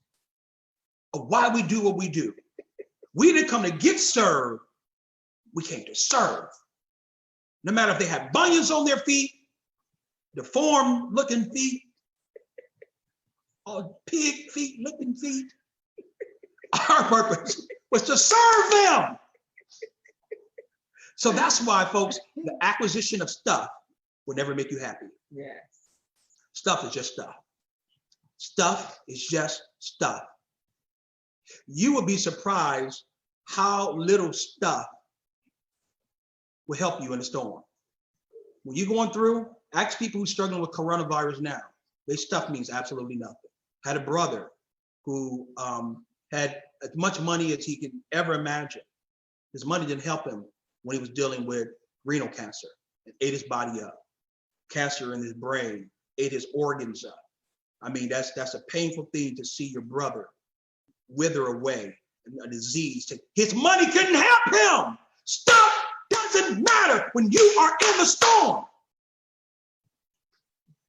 of why we do what we do. We didn't come to get served, we came to serve. No matter if they had bunions on their feet, deformed looking feet, or pig feet looking feet, our purpose was to serve them. So that's why, folks, the acquisition of stuff will never make you happy. Yes. Stuff is just stuff. Stuff is just stuff. You will be surprised how little stuff will help you in the storm. When you're going through, ask people who's struggling with coronavirus now. Their stuff means absolutely nothing. I had a brother who had as much money as he could ever imagine. His money didn't help him when he was dealing with renal cancer. It ate his body up. Cancer in his brain ate his organs up. I mean, that's a painful thing to see your brother wither away in a disease. His money couldn't help him. Stuff doesn't matter when you are in the storm.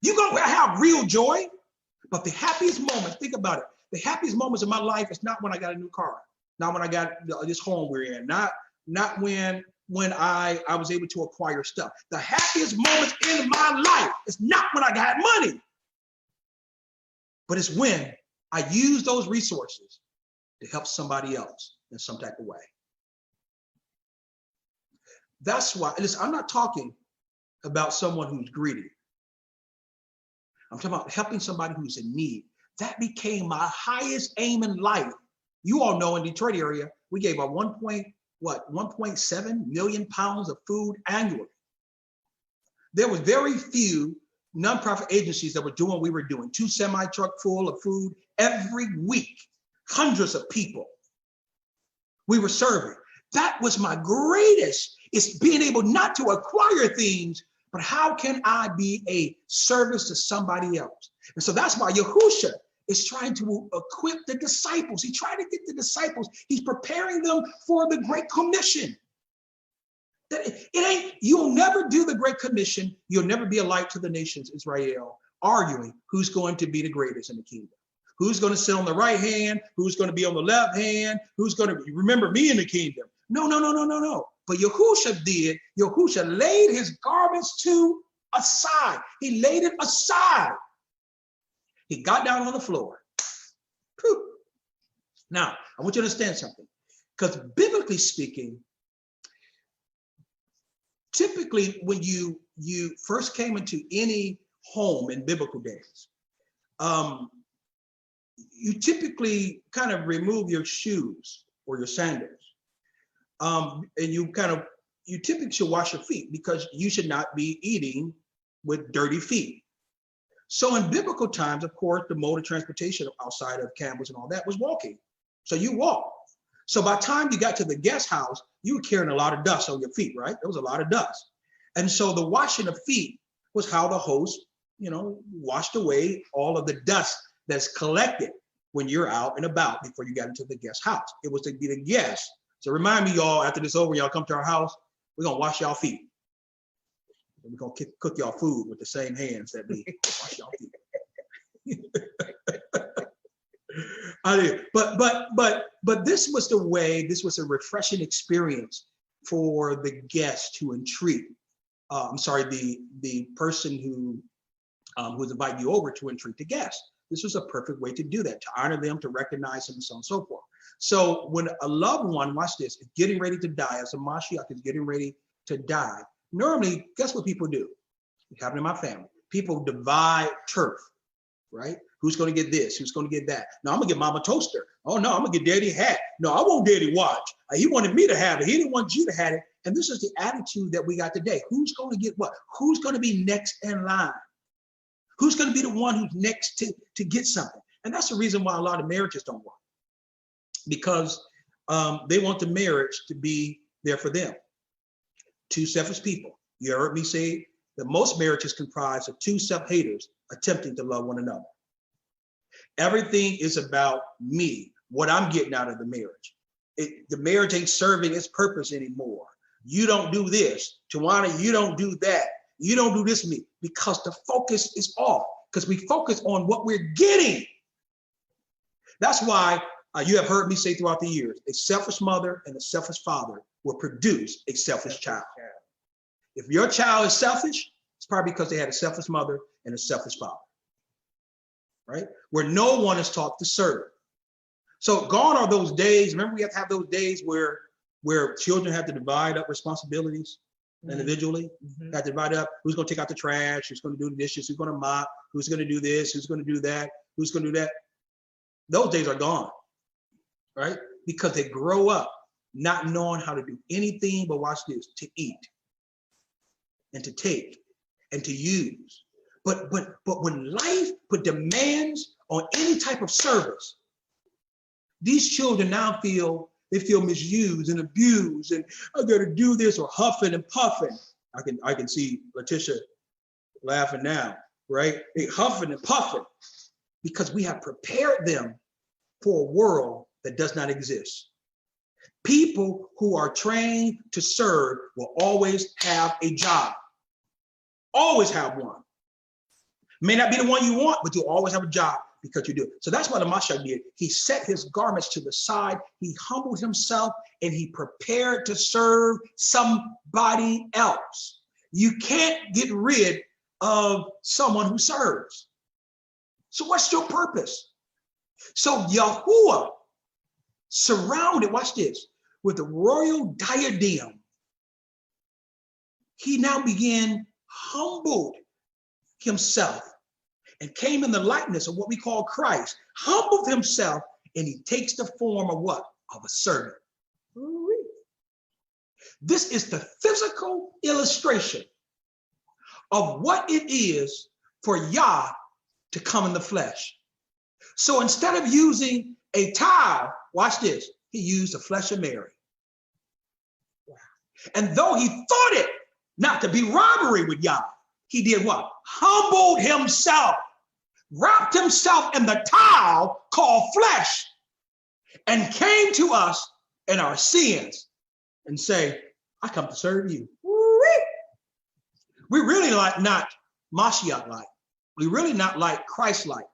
You're gonna have real joy, but the happiest moments, think about it. The happiest moments of my life is not when I got a new car, not when I got this home we're in, not when I was able to acquire stuff. The happiest moments in my life is not when I got money, but it's when I use those resources to help somebody else in some type of way. That's why, listen, I'm not talking about someone who's greedy. I'm talking about helping somebody who's in need. That became my highest aim in life. You all know in Detroit area, we gave out 1.7 million pounds of food annually. There was very few nonprofit agencies that were doing what we were doing. 2 semi-truck full of food every week, hundreds of people we were serving. That was my greatest. It's being able not to acquire things, but how can I be a service to somebody else? And so that's why Yahusha is trying to equip the disciples. He's trying to get the disciples. He's preparing them for the Great Commission. You'll never do the Great Commission. You'll never be a light to the nations, Israel, arguing who's going to be the greatest in the kingdom. Who's going to sit on the right hand? Who's going to be on the left hand? Who's going to remember me in the kingdom? No. But Yahusha did. Yahusha laid his garments aside. He laid it aside. He got down on the floor. Whew. Now, I want you to understand something. Because biblically speaking, typically when you first came into any home in biblical days, you typically kind of remove your shoes or your sandals. And you typically should wash your feet because you should not be eating with dirty feet. So in biblical times, of course, the mode of transportation outside of camels and all that was walking. So you walk. So by the time you got to the guest house, you were carrying a lot of dust on your feet, right? There was a lot of dust. And so the washing of feet was how the host, washed away all of the dust that's collected when you're out and about before you got into the guest house. It was to be the guest. So remind me, y'all, after this over, y'all come to our house, we're going to wash y'all feet. We're going to cook y'all food with the same hands that we wash y'all feet. But this was the way, this was a refreshing experience for the guest to entreat. The person who was inviting you over to entreat the guest. This was a perfect way to do that, to honor them, to recognize them, and so on and so forth. So when a loved one, watch this, is getting ready to die, as a Mashiach is getting ready to die, normally, guess what people do? It happened in my family. People divide turf, right? Who's going to get this? Who's going to get that? Now, I'm going to get Mama Toaster. Oh no, I'm gonna get daddy hat. No, I want daddy watch. He wanted me to have it. He didn't want you to have it. And this is the attitude that we got today. Who's going to get what? Who's going to be next in line? Who's going to be the one who's next to get something? And that's the reason why a lot of marriages don't work, because they want the marriage to be there for them. Two selfish people. You heard me say that most marriages comprise of two self-haters attempting to love one another. Everything is about me, what I'm getting out of the marriage. The marriage ain't serving its purpose anymore. You don't do this. Tawana, you don't do that. You don't do this to me, because the focus is off, because we focus on what we're getting. That's why you have heard me say throughout the years, a selfish mother and a selfish father will produce a selfish child. If your child is selfish, it's probably because they had a selfish mother and a selfish father, right? Where no one is taught to serve. So gone are those days. Remember, we have to have those days where children have to divide up responsibilities individually. Have to divide up who's going to take out the trash, who's going to do the dishes, who's going to mop, who's going to do this, who's going to do that, who's going to do that. Those days are gone, right? Because they grow up not knowing how to do anything but, watch this, to eat and to take and to use. But when life put demands on any type of service, these children now feel misused and abused, and I got to do this, or huffing and puffing. I can see Letitia laughing now, right? They huffing and puffing because we have prepared them for a world that does not exist. People who are trained to serve will always have a job, always have one. May not be the one you want, but you'll always have a job because you do. So that's what the Mashiach did. He set his garments to the side, he humbled himself, and he prepared to serve somebody else. You can't get rid of someone who serves. So what's your purpose? So Yahuwah, surrounded, watch this, with the royal diadem, he now humbled himself and came in the likeness of what we call Christ, humbled himself, and he takes the form of what? Of a servant. This is the physical illustration of what it is for Yah to come in the flesh. So instead of using a towel, watch this, he used the flesh of Mary. And though he thought it not to be robbery with Yah, he did what? Humbled himself, wrapped himself in the towel called flesh, and came to us in our sins and say, I come to serve you. We're really not Mashiach-like. We're really not like Christ-like,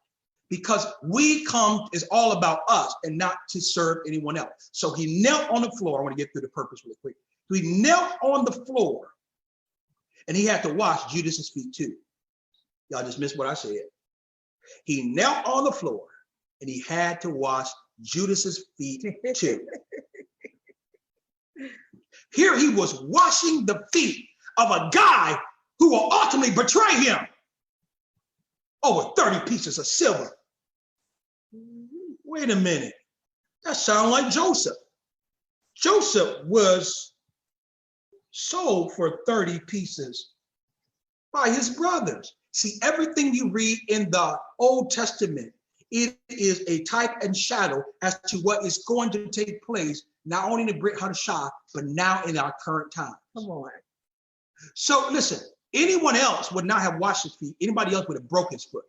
because we come is all about us and not to serve anyone else. So he knelt on the floor. I want to get through the purpose really quick. He knelt on the floor, and he had to wash Judas's feet too. Y'all just missed what I said. He knelt on the floor, and he had to wash Judas's feet too. Here he was washing the feet of a guy who will ultimately betray him over 30 pieces of silver. Wait a minute. That sounds like Joseph. Joseph was sold for 30 pieces by his brothers. See, everything you read in the Old Testament, it is a type and shadow as to what is going to take place, not only in the Brit Hadashah, but now in our current time. Come on. So listen, anyone else would not have washed his feet. Anybody else would have broke his foot.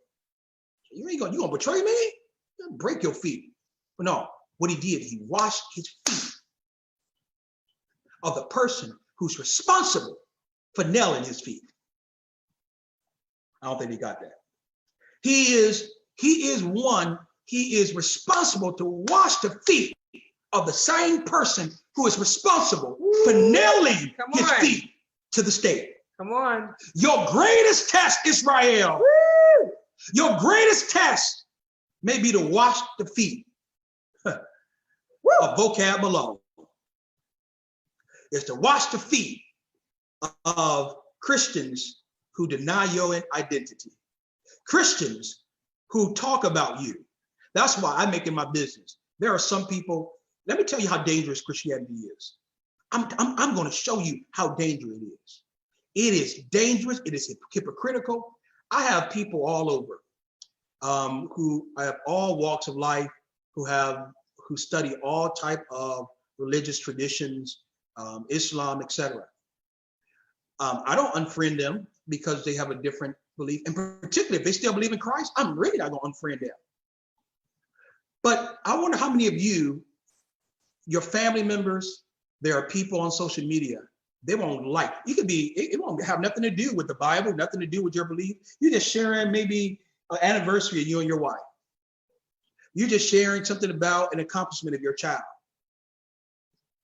You gonna betray me? You're gonna break your feet. But no, what he did, he washed his feet of the person who's responsible for nailing his feet. I don't think he got that. He is responsible to wash the feet of the same person who is responsible for nailing his feet to the stake. Come on. Your greatest test, Israel. Woo! Your greatest test may be to wash the feet of Vocab Malone. It's to wash the feet of Christians who deny your identity. Christians who talk about you. That's why I make it my business. There are some people, let me tell you how dangerous Christianity is. I'm going to show you how dangerous it is. It is dangerous. It is hypocritical. I have people all over who I have all walks of life, who study all type of religious traditions, Islam, etc. I don't unfriend them because they have a different belief, and particularly if they still believe in Christ, I'm really not going to unfriend them. But I wonder how many of you, your family members, there are people on social media, they won't like. You could be, it won't have nothing to do with the Bible, nothing to do with your belief. You're just sharing maybe an anniversary of you and your wife. You're just sharing something about an accomplishment of your child.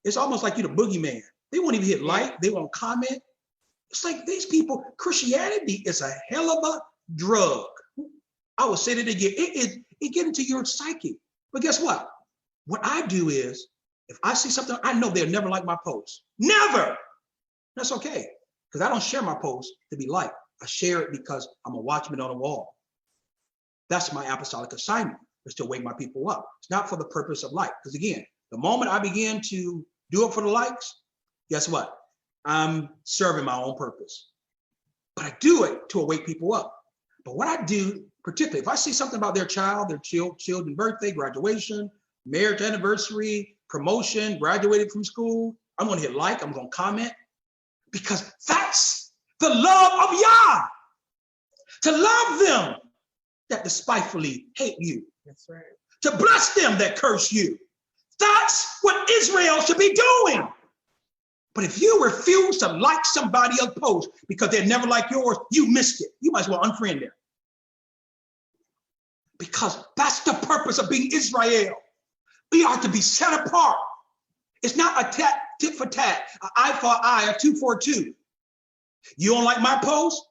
It's almost like you're the boogeyman. They won't even hit like, they won't comment. It's like these people, Christianity is a hell of a drug. I will say that again, it get into your psyche. But guess what? What I do is, if I see something, I know they'll never like my post. Never. That's okay, because I don't share my post to be liked. I share it because I'm a watchman on the wall. That's my apostolic assignment, is to wake my people up. It's not for the purpose of like, because again, the moment I begin to do it for the likes, guess what? I'm serving my own purpose. But I do it to wake people up. But what I do, particularly if I see something about their child, their children's birthday, graduation, marriage anniversary, promotion, graduated from school, I'm going to hit like, I'm going to comment, because that's the love of Yah. To love them that despitefully hate you. That's right. To bless them that curse you. That's what Israel should be doing. But if you refuse to like somebody else's post because they're never like yours, you missed it. You might as well unfriend them. Because that's the purpose of being Israel. We are to be set apart. It's not a tit for tat, an eye for eye, a 2 for 2. You don't like my post,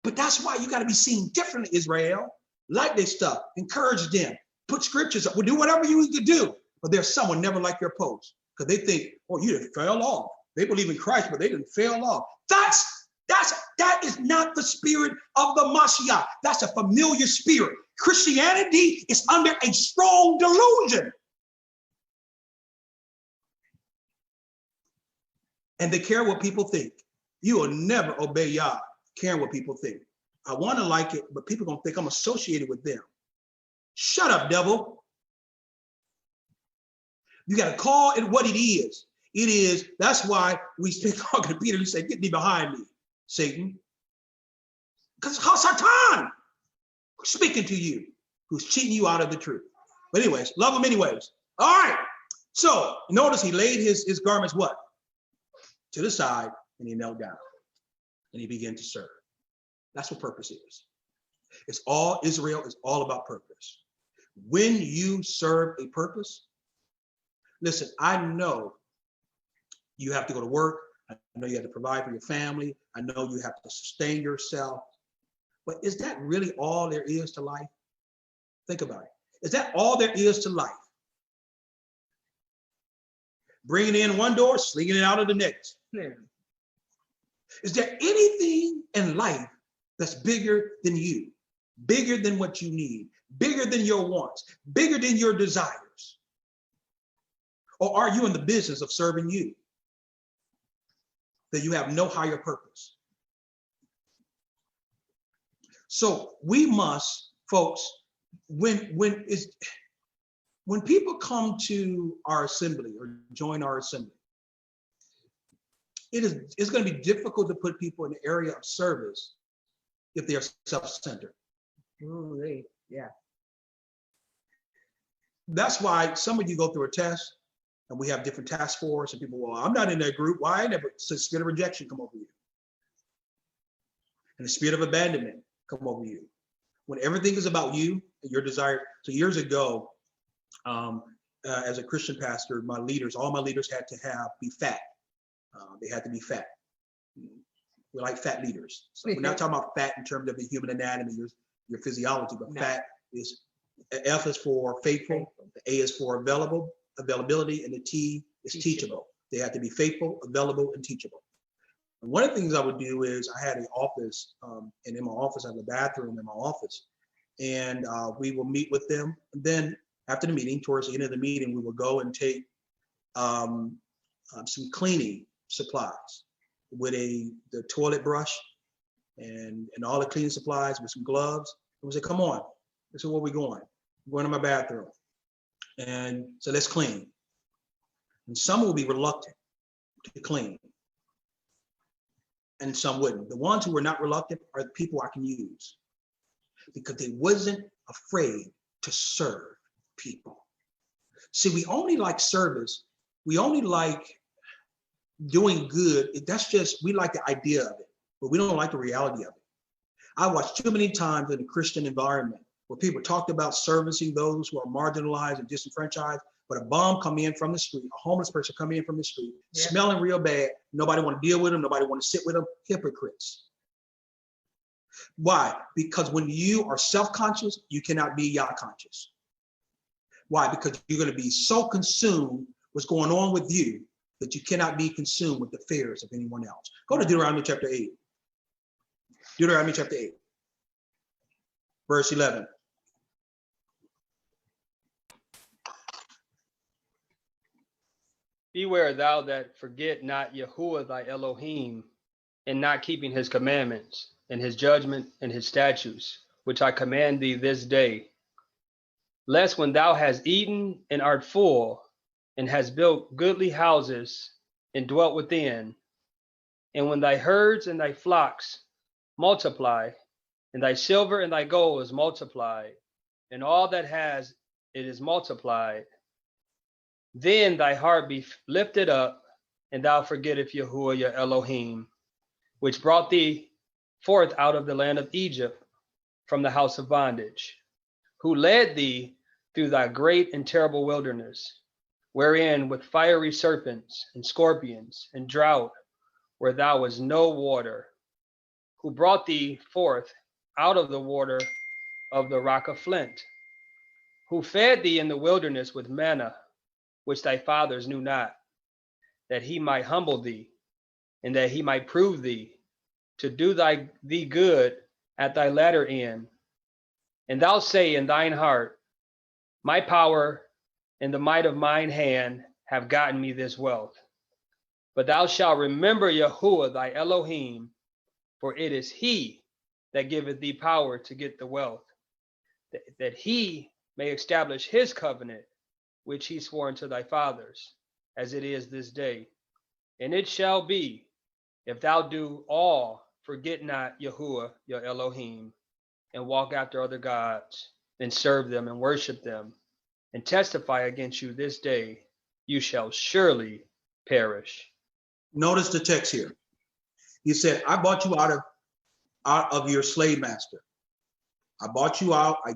but that's why you got to be seen differently, Israel. Like their stuff, encourage them, put scriptures up, do whatever you need to do. But there's someone never like your post because they think, oh, you didn't fell off. They believe in Christ, but they didn't fail off. That is not the spirit of the Mashiach. That's a familiar spirit. Christianity is under a strong delusion. And they care what people think. You will never obey Yah, caring what people think. I want to like it, but people are going to think I'm associated with them. Shut up, devil. You got to call it what it is. It is, that's why we speak talking to Peter, we say, get thee behind me, Satan. Because it's called Satan, who's speaking to you, who's cheating you out of the truth. But anyways, love him anyways. All right. So notice he laid his garments what? To the side, and he knelt down and he began to serve. That's what purpose is. It's all, Israel is all about purpose. When you serve a purpose, listen, I know you have to go to work. I know you have to provide for your family. I know you have to sustain yourself. But is that really all there is to life? Think about it. Is that all there is to life? Bringing in one door, slinging it out of the next. Yeah. Is there anything in life that's bigger than you, bigger than what you need, bigger than your wants, bigger than your desires? Or are you in the business of serving you? That you have no higher purpose. So we must, folks, when people come to our assembly or join our assembly, it's going to be difficult to put people in the area of service if they are self-centered. Ooh, yeah. That's why some of you go through a test and we have different task force and people, well, I'm not in that group. Why? Never. So the spirit of rejection come over you. And the spirit of abandonment come over you. When everything is about you and your desire. So years ago, as a Christian pastor, all my leaders had to be fat. They had to be fat. We're like fat leaders. So we're not talking about fat in terms of the human anatomy, your physiology, but fat is, F is for faithful, the A is for availability, and the T is teachable. They have to be faithful, available, and teachable. And one of the things I would do is I had an office, and in my office I have a bathroom in my office, and we will meet with them. And then after the meeting, towards the end of the meeting, we would go and take some cleaning supplies with the toilet brush and all the cleaning supplies with some gloves. And we said, come on. I said, where we going? We're going to my bathroom. And so let's clean. And some will be reluctant to clean. And some wouldn't. The ones who were not reluctant are the people I can use because they wasn't afraid to serve people. See, we only like service. We only like doing good. That's just, we like the idea of it, but we don't like the reality of it. I watched too many times in a Christian environment where people talked about servicing those who are marginalized and disenfranchised, but a bum come in from the street, a homeless person come in from the street, smelling real bad. Nobody want to deal with them. Nobody want to sit with them. Hypocrites. Why? Because when you are self-conscious, you cannot be Yah-conscious. Why? Because you're going to be so consumed what's going on with you that you cannot be consumed with the fears of anyone else. Go to Deuteronomy chapter 8. Deuteronomy chapter 8, verse 11. Beware thou that forget not Yahuwah thy Elohim, in not keeping his commandments, and his judgment, and his statutes, which I command thee this day. Lest when thou hast eaten and art full, and hast built goodly houses, and dwelt within, and when thy herds and thy flocks multiply, and thy silver and thy gold is multiplied, and all that has it is multiplied, then thy heart be lifted up, and thou forgettest Yahuwah your Elohim, which brought thee forth out of the land of Egypt from the house of bondage, who led thee through thy great and terrible wilderness, wherein with fiery serpents and scorpions and drought, where thou was no water, who brought thee forth out of the water of the rock of flint, who fed thee in the wilderness with manna, which thy fathers knew not, that he might humble thee, and that he might prove thee, to do thee good at thy latter end. And thou say in thine heart, my power and the might of mine hand have gotten me this wealth. But thou shalt remember Yahuwah thy Elohim, for it is he that giveth thee power to get the wealth, that he may establish his covenant, which he swore unto thy fathers, as it is this day. And it shall be, if thou do all, forget not Yahuwah your Elohim, and walk after other gods, and serve them and worship them, and testify against you this day, you shall surely perish. Notice the text here. He said, I bought you out of your slave master. I bought you out. I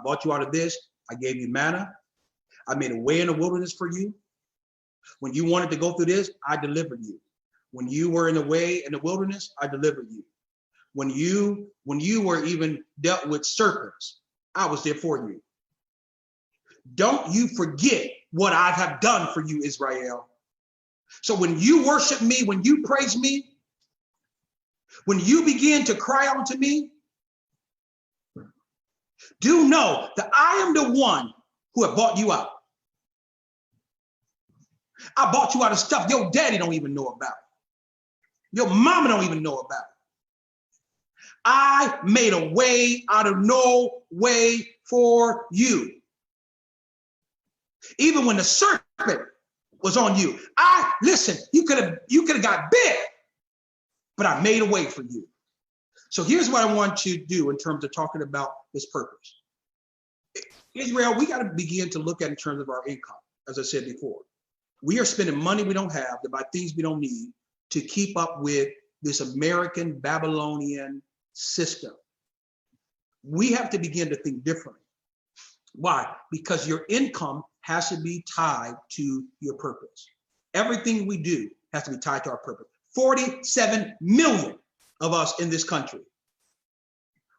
bought you out of this. I gave you manna. I made a way in the wilderness for you. When you wanted to go through this, I delivered you. When you were in the way in the wilderness, I delivered you. When you were even dealt with serpents, I was there for you. Don't you forget what I have done for you, Israel. So when you worship me, when you praise me, when you begin to cry out to me, do know that I am the one who have bought you out. I bought you out of stuff your daddy don't even know about. Your mama don't even know about. I made a way out of no way for you. Even when the serpent was on you, listen, you could have got bit, but I made a way for you. So here's what I want you to do in terms of talking about this purpose. Israel, we got to begin to look at in terms of our income, as I said before. We are spending money we don't have to buy things we don't need to keep up with this American Babylonian system. We have to begin to think differently. Why? Because your income has to be tied to your purpose. Everything we do has to be tied to our purpose. 47 million of us in this country.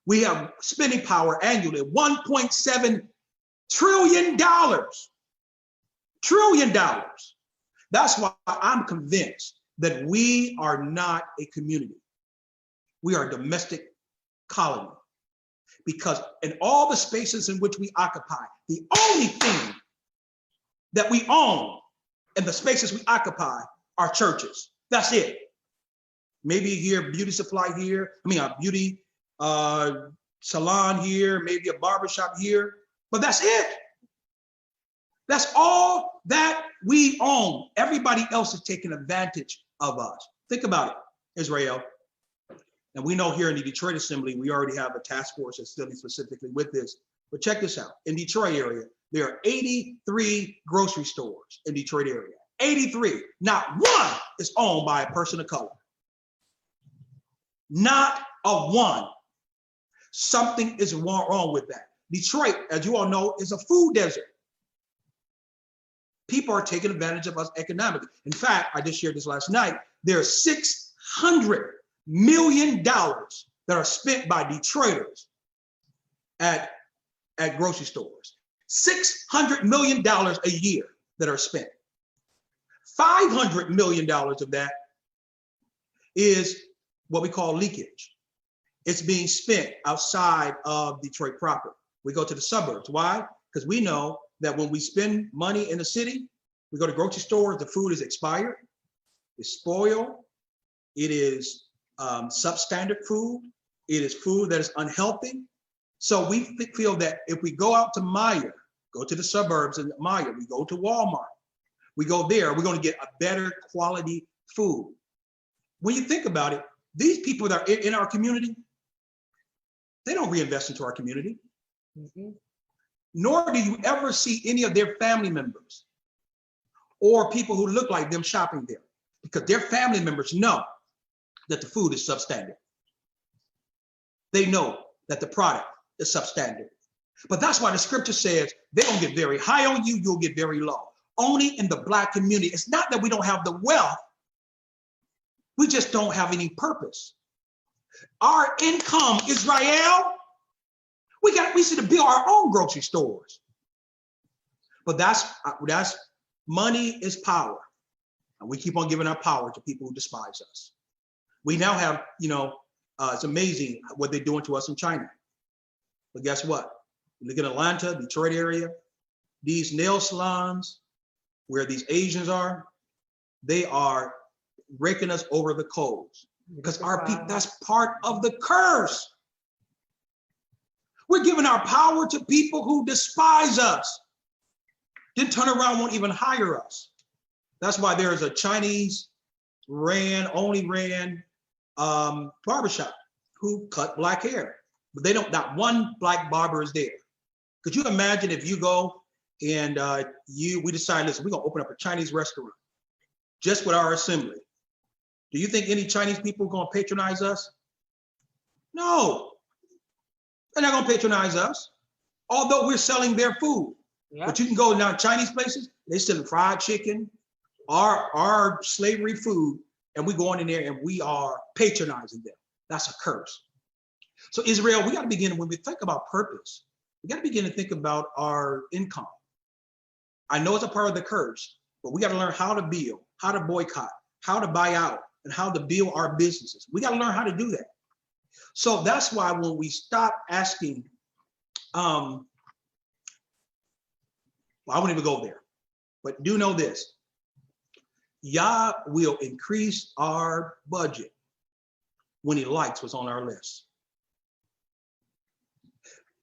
We have spending power annually, $1.7 trillion. Trillion dollars. That's why I'm convinced that we are not a community. We are a domestic colony. Because in all the spaces in which we occupy, the only thing that we own in the spaces we occupy are churches. That's it. Maybe here, beauty supply here. I mean, a beauty salon here, maybe a barbershop here, but that's it. That's all that we own. Everybody else is taking advantage of us. Think about it, Israel. And we know here in the Detroit Assembly, we already have a task force that's dealing specifically with this. But check this out. In Detroit area, there are 83 grocery stores in Detroit area. 83. Not one is owned by a person of color. Not a one. Something is wrong with that. Detroit, as you all know, is a food desert. People are taking advantage of us economically. In fact, I just shared this last night. There are $600 million that are spent by Detroiters at grocery stores. $600 million a year that are spent. $500 million of that is what we call leakage. It's being spent outside of Detroit proper. We go to the suburbs. Why? Because we know that when we spend money in the city, we go to grocery stores, the food is expired, it's spoiled, it is substandard food, it is food that is unhealthy. So we feel that if we go out to Meijer, go to the suburbs in Meijer, we go to Walmart, we go there, we're going to get a better quality food. When you think about it, these people that are in our community, they don't reinvest into our community. Nor do you ever see any of their family members or people who look like them shopping there, because their family members know that the food is substandard. They know that the product is substandard. But that's why the scripture says they don't get very high on you, you'll get very low. Only in the Black community. It's not that we don't have the wealth, we just don't have any purpose. Our income, Israel, we should build our own grocery stores. But that's money is power. And we keep on giving our power to people who despise us. We now have, it's amazing what they're doing to us in China. But guess what? You look at Atlanta, Detroit area, these nail salons where these Asians are, they are raking us over the coals. Because our people, that's part of the curse. We're giving our power to people who despise us, then turn around, won't even hire us. That's why there's a Chinese only ran barbershop who cut black hair, but they don't, not one black barber is there. Could you imagine if you go and we decide, listen, we're gonna open up a Chinese restaurant just with our assembly. Do you think any Chinese people are gonna patronize us? No, they're not gonna patronize us, although we're selling their food. Yep. But you can go now Chinese places, they selling fried chicken, our slavery food, and we go in there and we are patronizing them. That's a curse. So Israel, we gotta begin, when we think about purpose, we gotta begin to think about our income. I know it's a part of the curse, but we gotta learn how to build, how to boycott, how to buy out, and how to build our businesses. We gotta learn how to do that. So that's why when we stop asking, well, I won't even go there, but do know this. Yah will increase our budget when he likes what's on our list.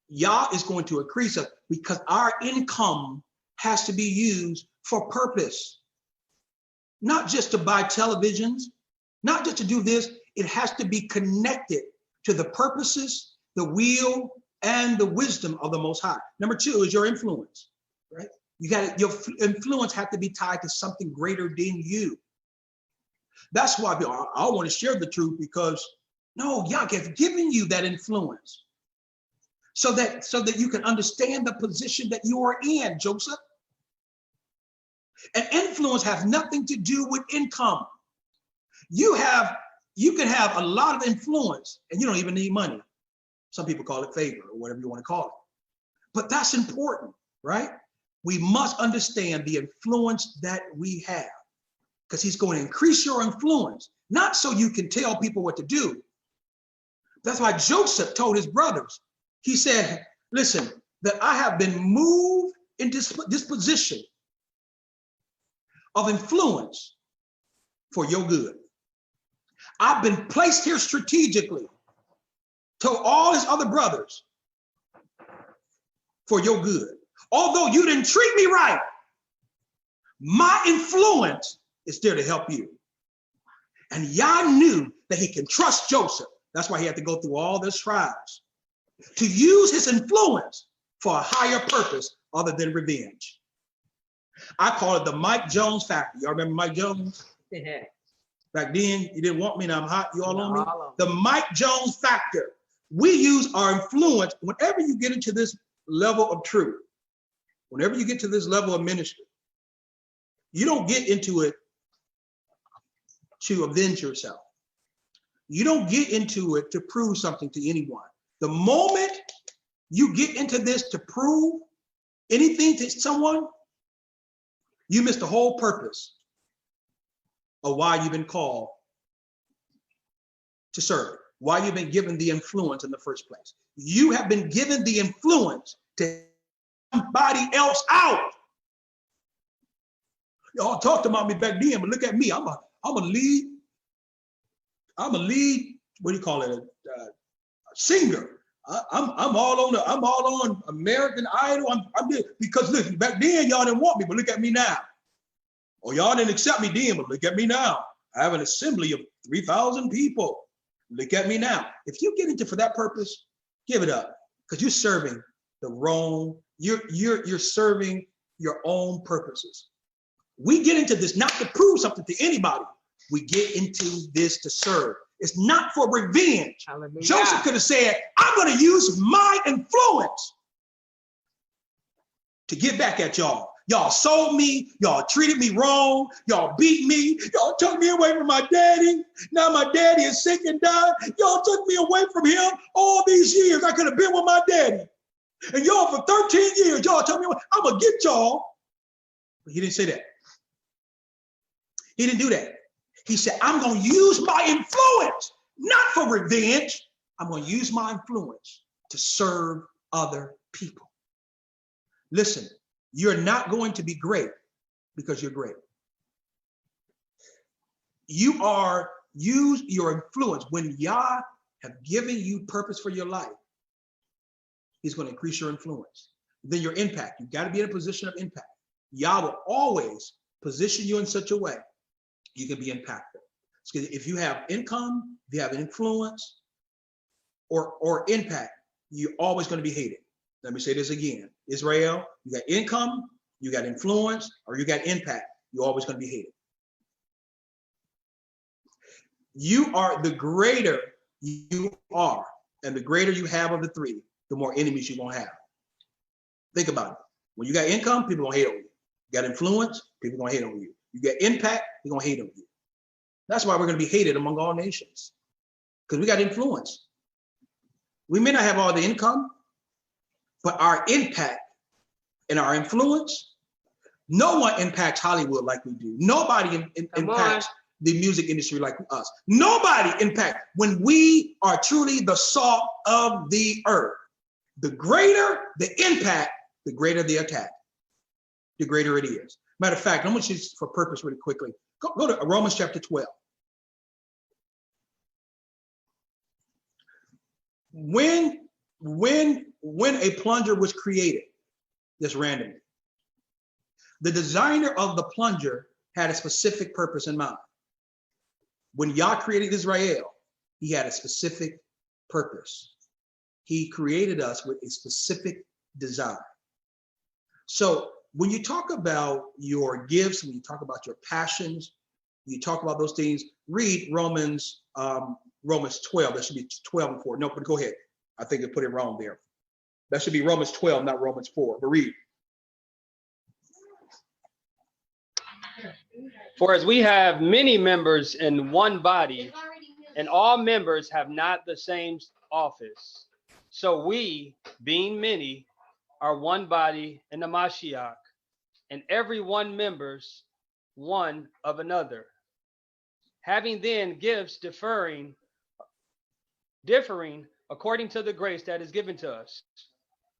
Yah is going to increase us because our income has to be used for purpose. Not just to buy televisions, not just to do this, it has to be connected to the purposes, the will, and the wisdom of the Most High. Number two is your influence, right? Your influence has to be tied to something greater than you. That's why I want to share the truth, because no, Yah has given you that influence so that you can understand the position that you are in, Joseph. And influence has nothing to do with income. You can have a lot of influence and you don't even need money. Some people call it favor or whatever you want to call it. But that's important, right? We must understand the influence that we have, because he's going to increase your influence, not so you can tell people what to do. That's why Joseph told his brothers, He said, listen, that I have been moved in this position of influence for your good. I've been placed here strategically to all his other brothers for your good. Although you didn't treat me right, my influence is there to help you. And Yah knew that he can trust Joseph. That's why he had to go through all this trials, to use his influence for a higher purpose other than revenge. I call it the Mike Jones factor. Y'all remember Mike Jones? Yeah. Back then, you didn't want me, now I'm hot. You all on me? All on The Mike Jones factor. We use our influence whenever you get into this level of truth, whenever you get to this level of ministry, you don't get into it to avenge yourself. You don't get into it to prove something to anyone. The moment you get into this to prove anything to someone, you miss the whole purpose of why you've been called to serve, why you've been given the influence in the first place. You have been given the influence to somebody else out. Y'all talked about me back then, but look at me. I'm a lead. I'm a lead. What do you call it? A singer. I'm all on American Idol. I'm because listen, back then y'all didn't want me, but look at me now. Or y'all didn't accept me then, but look at me now. I have an assembly of 3,000 people. Look at me now. If you get into for that purpose, give it up, because you're serving the wrong. You're serving your own purposes. We get into this not to prove something to anybody. We get into this to serve. It's not for revenge. Hallelujah. Joseph could have said, I'm going to use my influence to get back at y'all. Y'all sold me. Y'all treated me wrong. Y'all beat me. Y'all took me away from my daddy. Now my daddy is sick and died. Y'all took me away from him all these years. I could have been with my daddy. And y'all for 13 years, y'all told me, I'm going to get y'all. But he didn't say that. He didn't do that. He said, I'm going to use my influence, not for revenge. I'm going to use my influence to serve other people. Listen, you're not going to be great because you're great. Use your influence. When Yah have given you purpose for your life, he's going to increase your influence. Then your impact. You've got to be in a position of impact. Yah will always position you in such a way you can be impactful. So if you have income, if you have influence or impact, you're always going to be hated. Let me say this again. Israel, you got income, you got influence, or you got impact, you're always going to be hated. You are the greater you are, and the greater you have of the three, the more enemies you're going to have. Think about it. When you got income, people are going to hate on you. You got influence, people are going to hate on you. You get impact, they're going to hate on you. That's why we're going to be hated among all nations, because we got influence. We may not have all the income, but our impact and our influence, no one impacts Hollywood like we do. Nobody impacts the music industry like us. Nobody impacts when we are truly the salt of the earth. The greater the impact, the greater the attack, the greater it is. Matter of fact, I'm going to just for purpose really quickly. Go to Romans chapter 12. When a plunger was created, just randomly, the designer of the plunger had a specific purpose in mind. When Yah created Israel, he had a specific purpose. He created us with a specific design. So when you talk about your gifts, when you talk about your passions, you talk about those things, read Romans 12. That should be 12 and 4. No, but go ahead. I think I put it wrong there. That should be Romans 12, not Romans 4. But read. For as we have many members in one body, and all members have not the same office, so we, being many, are one body in the Mashiach, and every one members one of another. Having then gifts differing according to the grace that is given to us.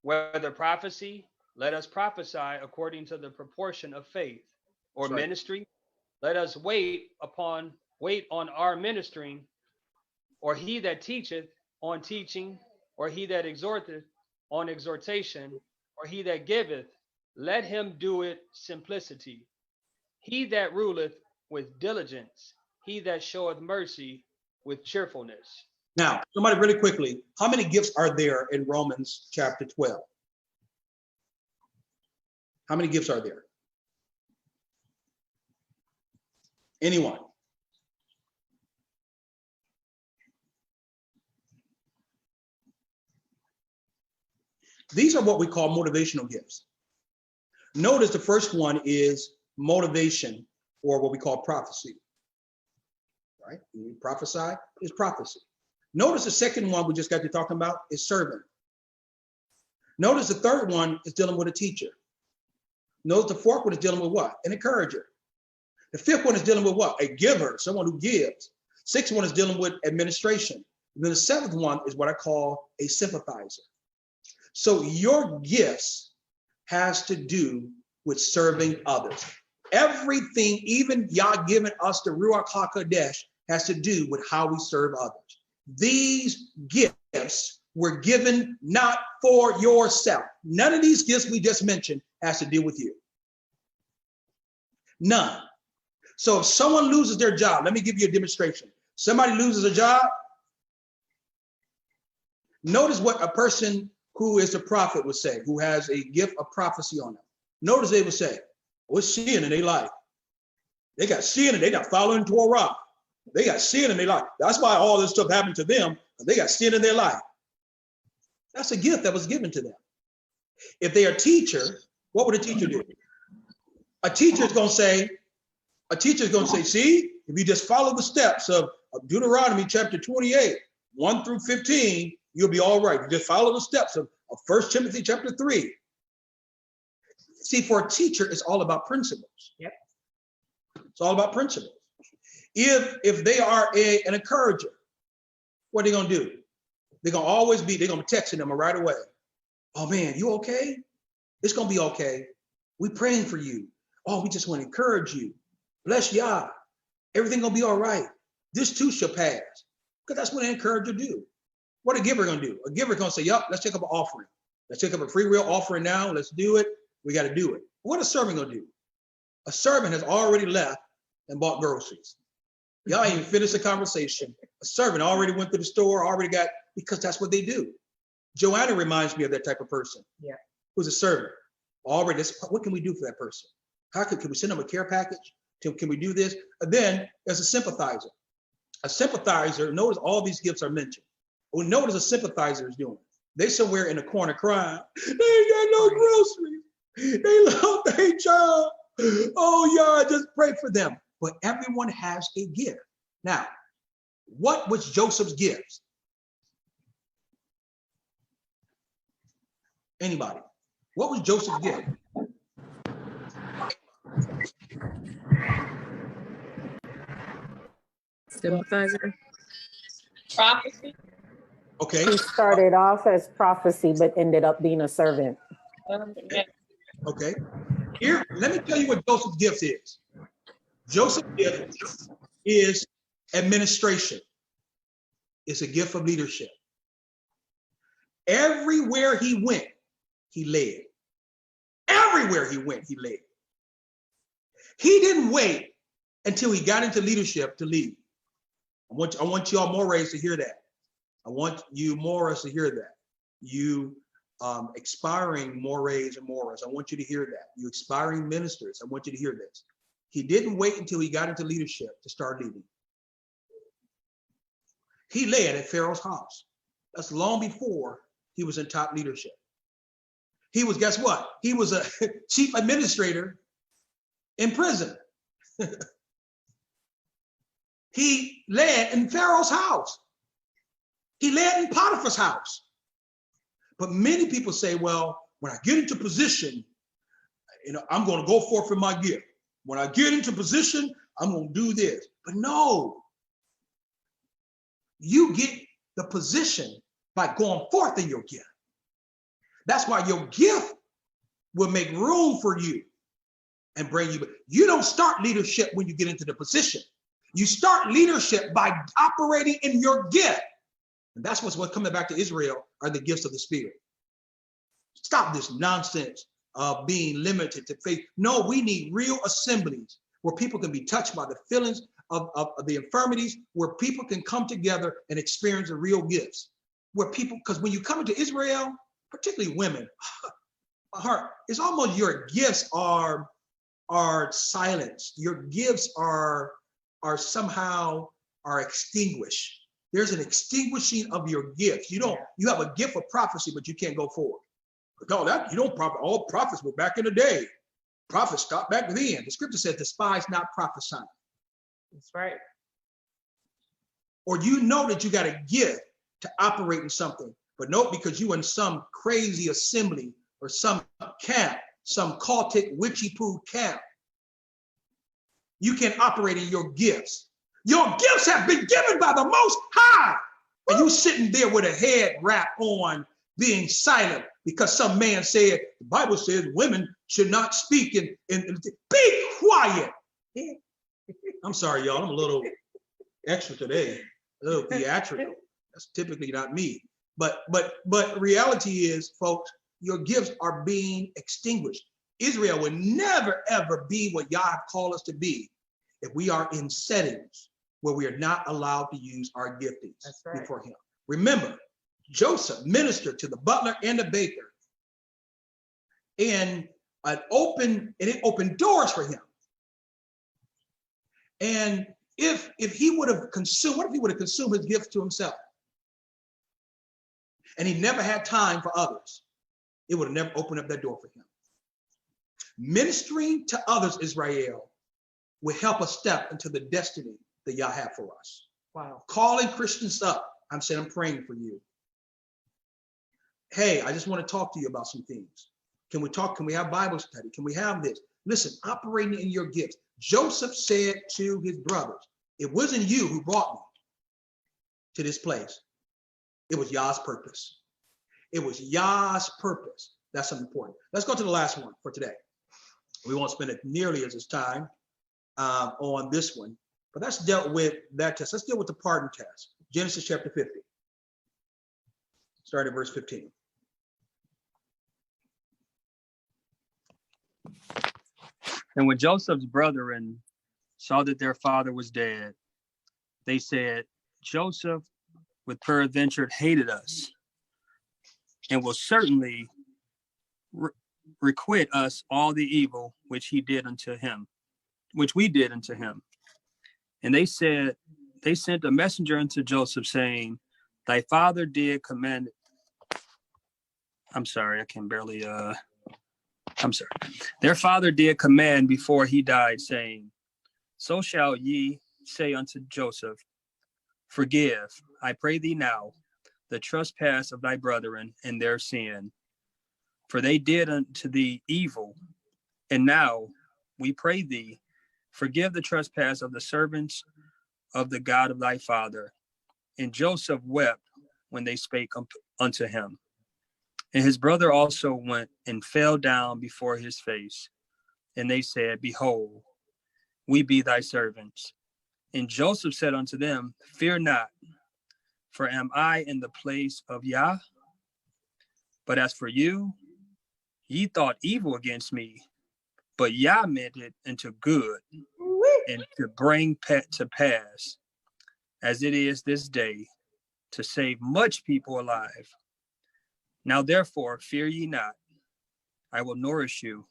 Whether prophecy, let us prophesy according to the proportion of faith, or That's right. ministry, let us wait on our ministering, or he that teacheth on teaching, or he that exhorteth on exhortation, or he that giveth, let him do it simplicity. He that ruleth with diligence, he that showeth mercy with cheerfulness. Now, somebody really quickly, how many gifts are there in Romans chapter 12? How many gifts are there? Anyone? These are what we call motivational gifts. Notice the first one is motivation, or what we call prophecy. Right? When you prophesy, is prophecy. Notice the second one we just got to talking about is servant. Notice the third one is dealing with a teacher. Notice the fourth one is dealing with what? An encourager. The fifth one is dealing with what? A giver, someone who gives. Sixth one is dealing with administration. And then the seventh one is what I call a sympathizer. So your gifts has to do with serving others. Everything, even Yah giving us the Ruach HaKodesh, has to do with how we serve others. These gifts were given not for yourself. None of these gifts we just mentioned has to do with you. None. So if someone loses their job, let me give you a demonstration. Somebody loses a job. Notice what a person who is a prophet would say, who has a gift of prophecy on them. Notice they would say, what's sin in their life? They got sin and they not following Torah. They got sin in their life. That's why all this stuff happened to them. They got sin in their life. That's a gift that was given to them. If they are a teacher, what would a teacher do? A teacher is going to say, see, if you just follow the steps of Deuteronomy chapter 28, 1 through 15, you'll be all right. You just follow the steps of 1 Timothy chapter 3. See, for a teacher, it's all about principles. Yep. It's all about principles. If they are an encourager, what are they going to do? They're going to always be, they're going to be texting them right away. Oh man, you okay? It's going to be okay. We're praying for you. Oh, we just want to encourage you. Bless Yah. Everything going to be all right. This too shall pass. Because that's what an encourager do. What a giver going to do? A giver going to say, yup, let's take up an offering. Let's take up a free will offering now. Let's do it. We got to do it. What a servant going to do? A servant has already left and bought groceries. Y'all ain't even finished the conversation. A servant already went to the store, already got, because that's what they do. Joanna reminds me of that type of person. Yeah. Who's a servant. Already, what can we do for that person? Can we send them a care package? Can we do this? And then there's a sympathizer. A sympathizer, notice all these gifts are mentioned. Well, notice a sympathizer is doing. They somewhere in the corner crying. They ain't got no groceries. They love their job. Oh, yeah, just pray for them. But everyone has a gift. Now, what was Joseph's gift? Anybody? What was Joseph's gift? Sympathizer. Prophecy. Okay. He started off as prophecy, but ended up being a servant. Okay. Here, let me tell you what Joseph's gift is. Joseph's gift is administration. It's a gift of leadership. Everywhere he went, he led. Everywhere he went, he led. He didn't wait until he got into leadership to lead. I want y'all Mores to hear that. I want you Mores to hear that. You expiring Mores and Mores, I want you to hear that. You expiring ministers, I want you to hear this. He didn't wait until he got into leadership to start leading. He led at Pharaoh's house. That's long before he was in top leadership. He was, guess what? He was a chief administrator in prison. He led in Pharaoh's house. He led in Potiphar's house. But many people say, well, when I get into position, I'm going to go forth in my gift. When I get into position, I'm going to do this. But no, you get the position by going forth in your gift. That's why your gift will make room for you and bring you. You don't start leadership when you get into the position. You start leadership by operating in your gift. And that's what's coming back to Israel are the gifts of the Spirit. Stop this nonsense of being limited to faith. No, we need real assemblies where people can be touched by the feelings of the infirmities, where people can come together and experience the real gifts. Where people, because when you come into Israel, particularly women, my heart, it's almost your gifts are silenced. Your gifts are somehow extinguished. There's an extinguishing of your gifts. You have a gift of prophecy, but you can't go forward. No, that you don't prophet. All prophets were back in the day. Prophets stopped back then. The scripture says, despise not prophesying. That's right. Or you know that you got a gift to operate in something, but no, because you in some crazy assembly or some camp, some cultic witchy poo camp, you can operate in your gifts. Your gifts have been given by the Most High. And you sitting there with a head wrap on, being silent because some man said, the Bible says women should not speak and be quiet. I'm sorry, y'all, I'm a little extra today, a little theatrical. That's typically not me. But reality is, folks, your gifts are being extinguished. Israel will never, ever be what Yah called us to be if we are in settings where we are not allowed to use our giftings before him. Remember, Joseph ministered to the butler and the baker, and it opened doors for him. And if he would have consumed, what if he would have consumed his gifts to himself? And he never had time for others. It would have never opened up that door for him. Ministering to others, Israel, will help us step into the destiny that Yah had for us. Wow. Calling Christians up. I'm saying I'm praying for you. Hey, I just want to talk to you about some things. Can we talk? Can we have Bible study? Can we have this? Listen, operating in your gifts. Joseph said to his brothers, it wasn't you who brought me to this place. It was Yah's purpose. It was Yah's purpose. That's important. Let's go to the last one for today. We won't spend it nearly as much time on this one, but that's dealt with that test. Let's deal with the pardon test. Genesis chapter 50. Start at verse 15. And when Joseph's brethren saw that their father was dead, they said, Joseph with peradventure hated us, and will certainly requite us all the evil which we did unto him. And they said, they sent a messenger unto Joseph, saying, thy father did command. Their father did command before he died, saying, so shall ye say unto Joseph, forgive, I pray thee now, the trespass of thy brethren and their sin. For they did unto thee evil. And now we pray thee, forgive the trespass of the servants of the God of thy father. And Joseph wept when they spake unto him. And his brother also went and fell down before his face. And they said, behold, we be thy servants. And Joseph said unto them, fear not, for am I in the place of Yah? But as for you, ye thought evil against me, but Yah meant it into good, and to bring to pass, as it is this day, to save much people alive. Now therefore fear ye not, I will nourish you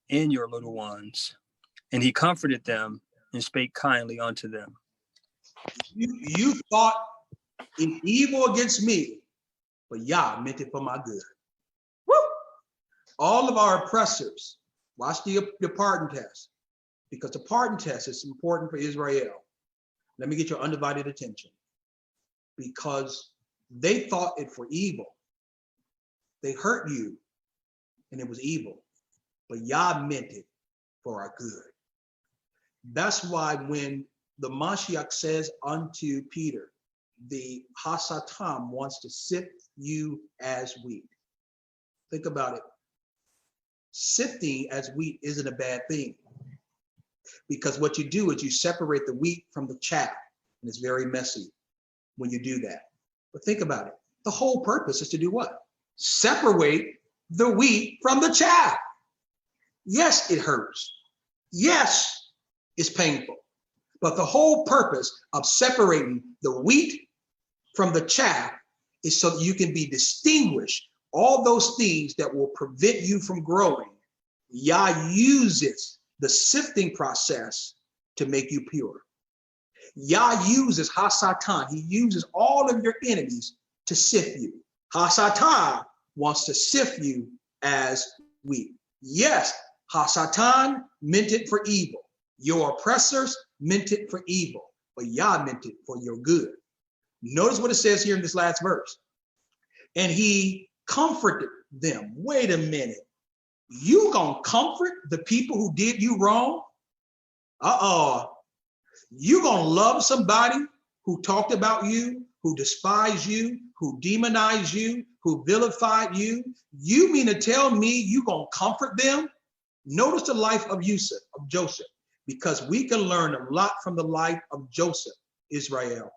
and your little ones. And he comforted them and spake kindly unto them. You thought it evil against me, but Yah meant it for my good. Woo! All of our oppressors, watch the pardon test, because the pardon test is important for Israel. Let me get your undivided attention, because they thought it for evil. They hurt you, and it was evil, but Yah meant it for our good. That's why when the Mashiach says unto Peter, the Hasatan wants to sift you as wheat. Think about it. Sifting as wheat isn't a bad thing, because what you do is you separate the wheat from the chaff, and it's very messy when you do that. But think about it. The whole purpose is to do what? Separate the wheat from the chaff. Yes, it hurts. Yes, it's painful. But the whole purpose of separating the wheat from the chaff is so that you can be distinguished. All those things that will prevent you from growing, Yah uses the sifting process to make you pure. Yah uses Hasatan. He uses all of your enemies to sift you. Hasatan wants to sift you as wheat. Yes, Hasatan meant it for evil. Your oppressors meant it for evil, but Yah meant it for your good. Notice what it says here in this last verse. And he comforted them. Wait a minute. You gonna comfort the people who did you wrong? You gonna love somebody who talked about you, who despised you, who demonized you, who vilified you? You mean to tell me you gonna comfort them? Notice the life of Joseph, because we can learn a lot from the life of Joseph, Israel.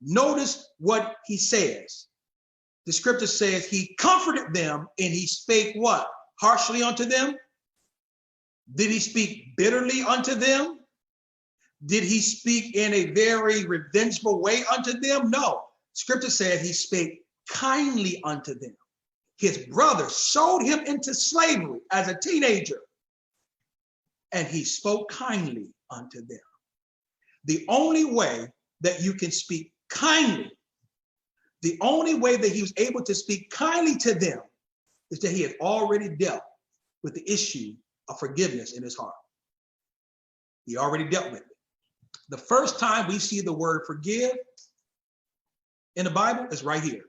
Notice what he says. The scripture says he comforted them and he spake what? Harshly unto them? Did he speak bitterly unto them? Did he speak in a very revengeful way unto them? No. Scripture said he spake kindly unto them. His brother sold him into slavery as a teenager, and he spoke kindly unto them. The only way that you can speak kindly, the only way that he was able to speak kindly to them is that he had already dealt with the issue of forgiveness in his heart. He already dealt with it. The first time we see the word forgive in the Bible is right here.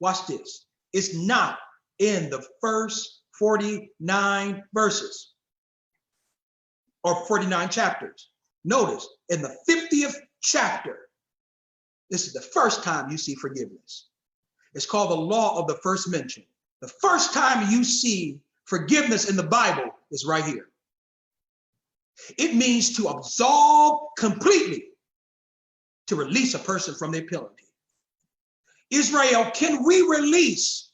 Watch this. It's not in the first 49 verses or 49 chapters. Notice in the 50th chapter, this is the first time you see forgiveness. It's called the law of the first mention. The first time you see forgiveness in the Bible is right here. It means to absolve completely, to release a person from their penalty. Israel, can we release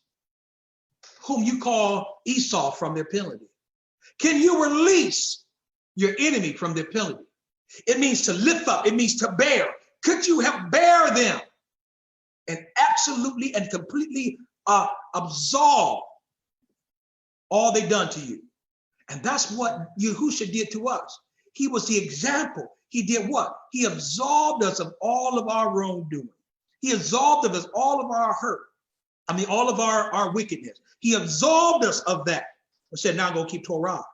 whom you call Esau from their penalty? Can you release your enemy from their penalty? It means to lift up. It means to bear. Could you help bear them and absolutely and completely absolve all they done to you? And that's what Yahusha did to us. He was the example. He did what? He absolved us of all of our wrongdoing. He absolved of us all of our hurt. All of our wickedness. He absolved us of that and said, now I'm going to keep Torah.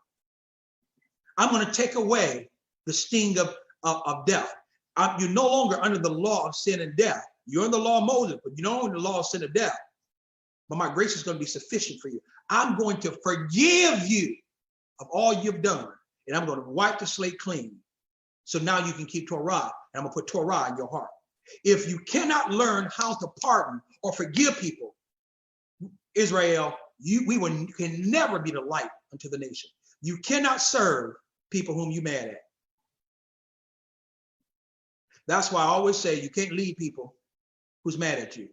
I'm going to take away the sting of death. You're no longer under the law of sin and death. You're in the law of Moses, but you're not under the law of sin and death. But my grace is going to be sufficient for you. I'm going to forgive you of all you've done, and I'm going to wipe the slate clean. So now you can keep Torah, and I'm going to put Torah in your heart. If you cannot learn how to pardon or forgive people, Israel, you can never be the light unto the nation. You cannot serve people whom you mad at. That's why I always say you can't lead people who's mad at you.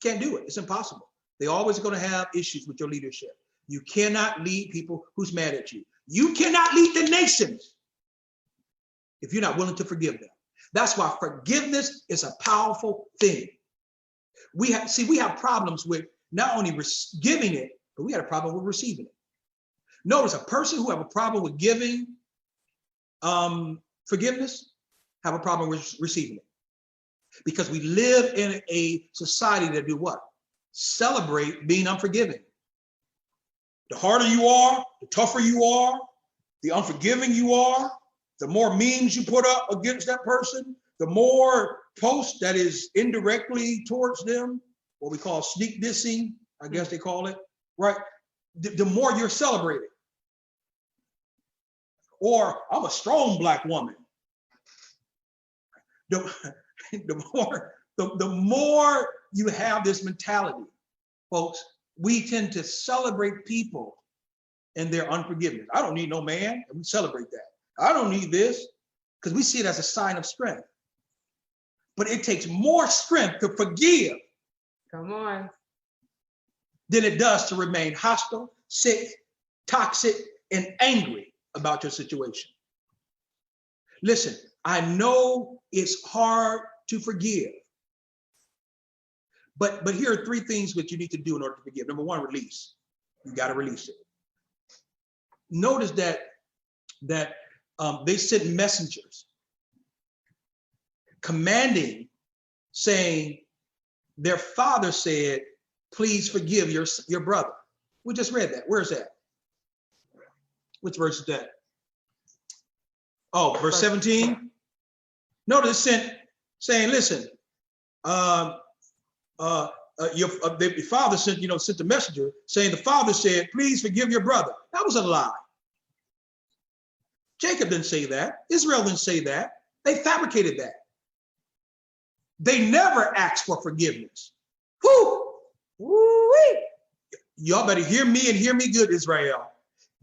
Can't do it. It's impossible. They're always going to have issues with your leadership. You cannot lead people who's mad at you. You cannot lead the nations if you're not willing to forgive them. That's why forgiveness is a powerful thing. We have problems with not only giving it, but we had a problem with receiving it. Notice a person who have a problem with giving forgiveness have a problem with receiving it. Because we live in a society that do what? Celebrate being unforgiving. The harder you are, the tougher you are, the unforgiving you are, the more memes you put up against that person, the more posts that is indirectly towards them, what we call sneak dissing, I guess they call it, right? The more you're celebrated. Or I'm a strong Black woman. the more you have this mentality, folks, we tend to celebrate people and their unforgiveness. I don't need no man, and we celebrate that. I don't need this, because we see it as a sign of strength. But it takes more strength to forgive Come on. than it does to remain hostile, sick, toxic, and angry about your situation. Listen, I know it's hard to forgive, but here are 3 things that you need to do in order to forgive. Number 1, release. You got to release it. Notice that they sent messengers commanding, saying, their father said, please forgive your brother. We just read that. Where's that? Which verse is that? Oh, verse 17. Notice it sent saying, listen, your father sent the messenger saying the father said, please forgive your brother. That was a lie. Jacob didn't say that. Israel didn't say that. They fabricated that. They never asked for forgiveness. Whoo! Woo-wee. Y'all better hear me and hear me good, Israel.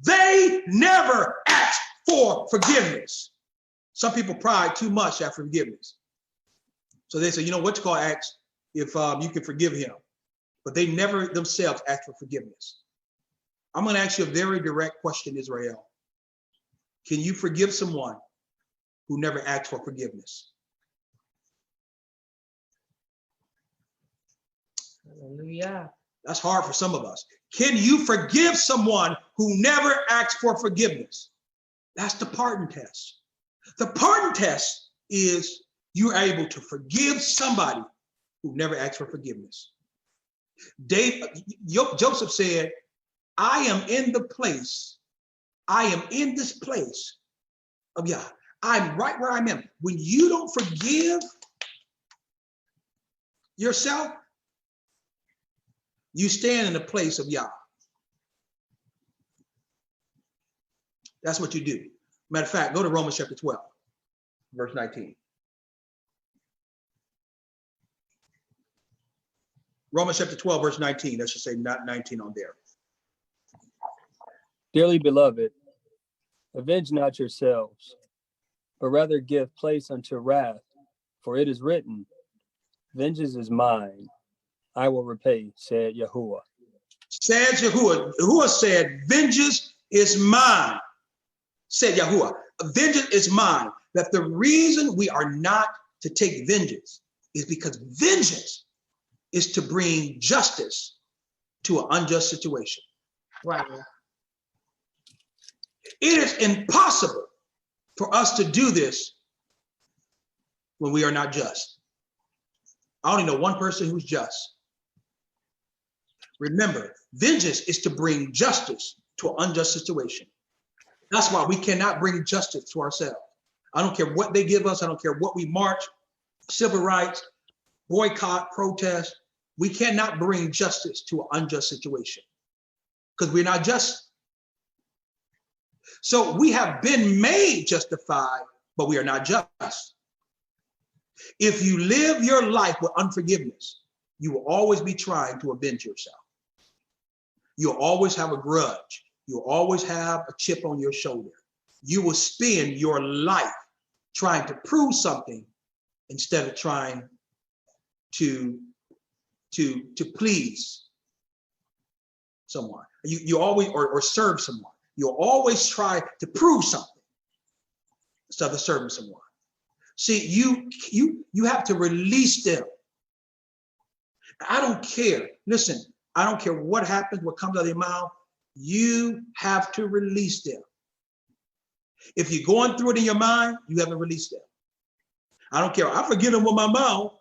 They never asked for forgiveness. Some people pride too much after forgiveness. So they say, you know what you call ask if you can forgive him. But they never themselves asked for forgiveness. I'm going to ask you a very direct question, Israel. Can you forgive someone who never asked for forgiveness? Hallelujah. That's hard for some of us. Can you forgive someone who never asked for forgiveness? That's the pardon test. The pardon test is you're able to forgive somebody who never asked for forgiveness. Joseph said, I am in this place of Yah. I'm right where I am. When you don't forgive yourself, you stand in the place of Yah. That's what you do. Matter of fact, go to Romans chapter 12, verse 19. Romans chapter 12, verse 19. That should say not 19 on there. Dearly beloved, avenge not yourselves, but rather give place unto wrath, for it is written, vengeance is mine, I will repay, said Yahuwah. Said Yahuwah. Yahuwah said, vengeance is mine, said Yahuwah. Vengeance is mine. That the reason we are not to take vengeance is because vengeance is to bring justice to an unjust situation. Right. It is impossible for us to do this when we are not just. I only know one person who's just. Remember, vengeance is to bring justice to an unjust situation. That's why we cannot bring justice to ourselves. I don't care what they give us. I don't care what we march, civil rights, boycott, protest. We cannot bring justice to an unjust situation because we're not just. So we have been made justified, but we are not just. If you live your life with unforgiveness, you will always be trying to avenge yourself. You'll always have a grudge. You'll always have a chip on your shoulder. You will spend your life trying to prove something instead of trying to please someone. You always or serve someone. You'll always try to prove something instead of serving someone. See, you have to release them. I don't care. Listen, I don't care what happens, what comes out of your mouth. You have to release them. If you're going through it in your mind, you haven't released them. I don't care. I forgive them with my mouth.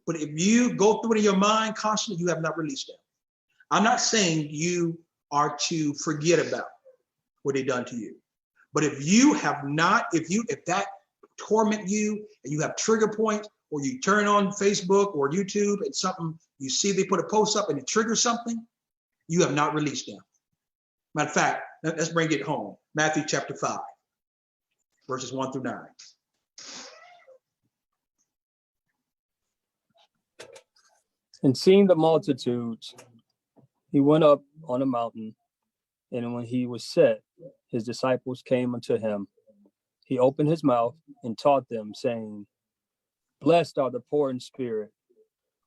But if you go through it in your mind constantly, you have not released them. I'm not saying you are to forget about what they've done to you. But if you have not, if that torment you and you have trigger points, or you turn on Facebook or YouTube and something, you see they put a post up and it triggers something, you have not released them. Matter of fact, let's bring it home. Matthew chapter 5, verses 1 through 9. And seeing the multitudes, he went up on a mountain, and when he was set, his disciples came unto him. He opened his mouth and taught them, saying, Blessed are the poor in spirit,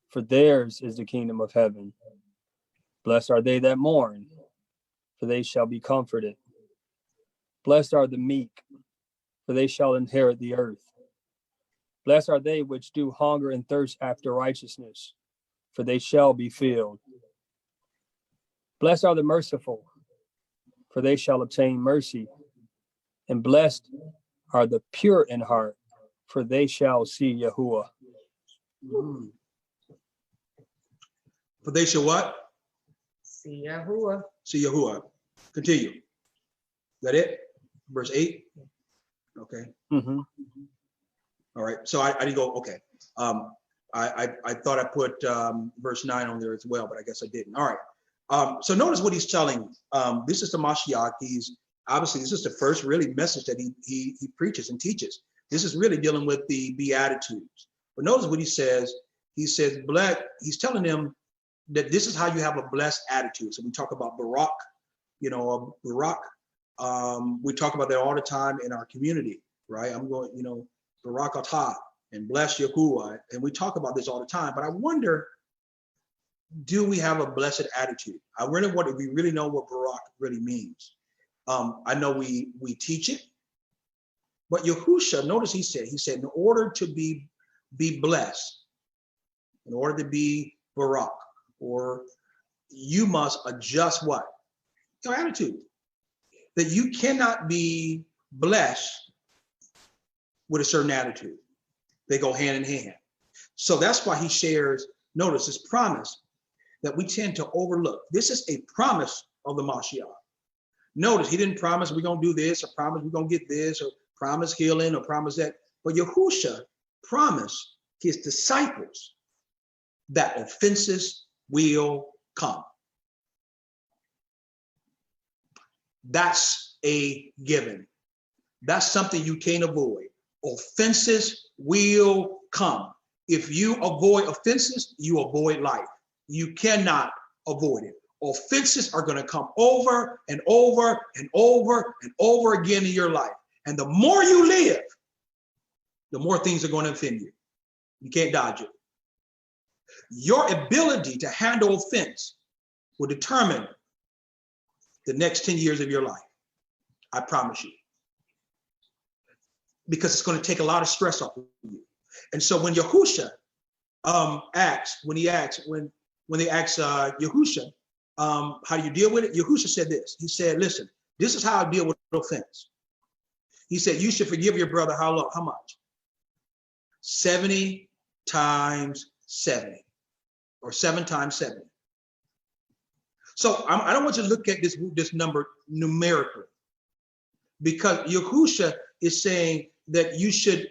for theirs is the kingdom of heaven. Blessed are they that mourn, for they shall be comforted. Blessed are the meek, for they shall inherit the earth. Blessed are they which do hunger and thirst after righteousness, for they shall be filled. Blessed are the merciful, for they shall obtain mercy. And blessed are the pure in heart, for they shall see Yahuwah. Mhm. For they shall what? See Yahuwah. See Yahuwah. Continue. Is that it? Verse 8? Okay. Mm-hmm. All right. So I didn't go, okay. I thought I put verse 9 on there as well, but I guess I didn't. All right. So notice what he's telling. This is the Mashiach. He's obviously, this is the first really message that he preaches and teaches. This is really dealing with the Beatitudes. But notice what he says. He says, he's telling them that this is how you have a blessed attitude. So we talk about Barak, Barak. We talk about that all the time in our community, right? I'm going, Barak atah and bless Yahuwah. And we talk about this all the time, but I wonder, do we have a blessed attitude? I wonder if we really know what Barak really means. I know we teach it, but Yahusha, notice he said, in order to be blessed, in order to be Barak, or you must adjust what? Your attitude. That you cannot be blessed with a certain attitude. They go hand in hand. So that's why he shares, notice this promise that we tend to overlook. This is a promise of the Mashiach. Notice he didn't promise we're going to do this, or promise we're going to get this, or promise healing, or promise that. But Yahusha promised his disciples that offenses will come. That's a given. That's something you can't avoid. Offenses will come. If you avoid offenses, you avoid life. You cannot avoid it. Offenses are going to come over and over and over and over again in your life. And the more you live, the more things are going to offend you. You can't dodge it. Your ability to handle offense will determine the next 10 years of your life. I promise you. Because it's going to take a lot of stress off of you. And so when Yahusha when they ask Yahusha, how do you deal with it? Yahusha said this. He said, listen, this is how I deal with offense. He said, you should forgive your brother how much? 70 times 70, or 7 times 70. So I don't want you to look at this number numerically, because Yahusha is saying that you should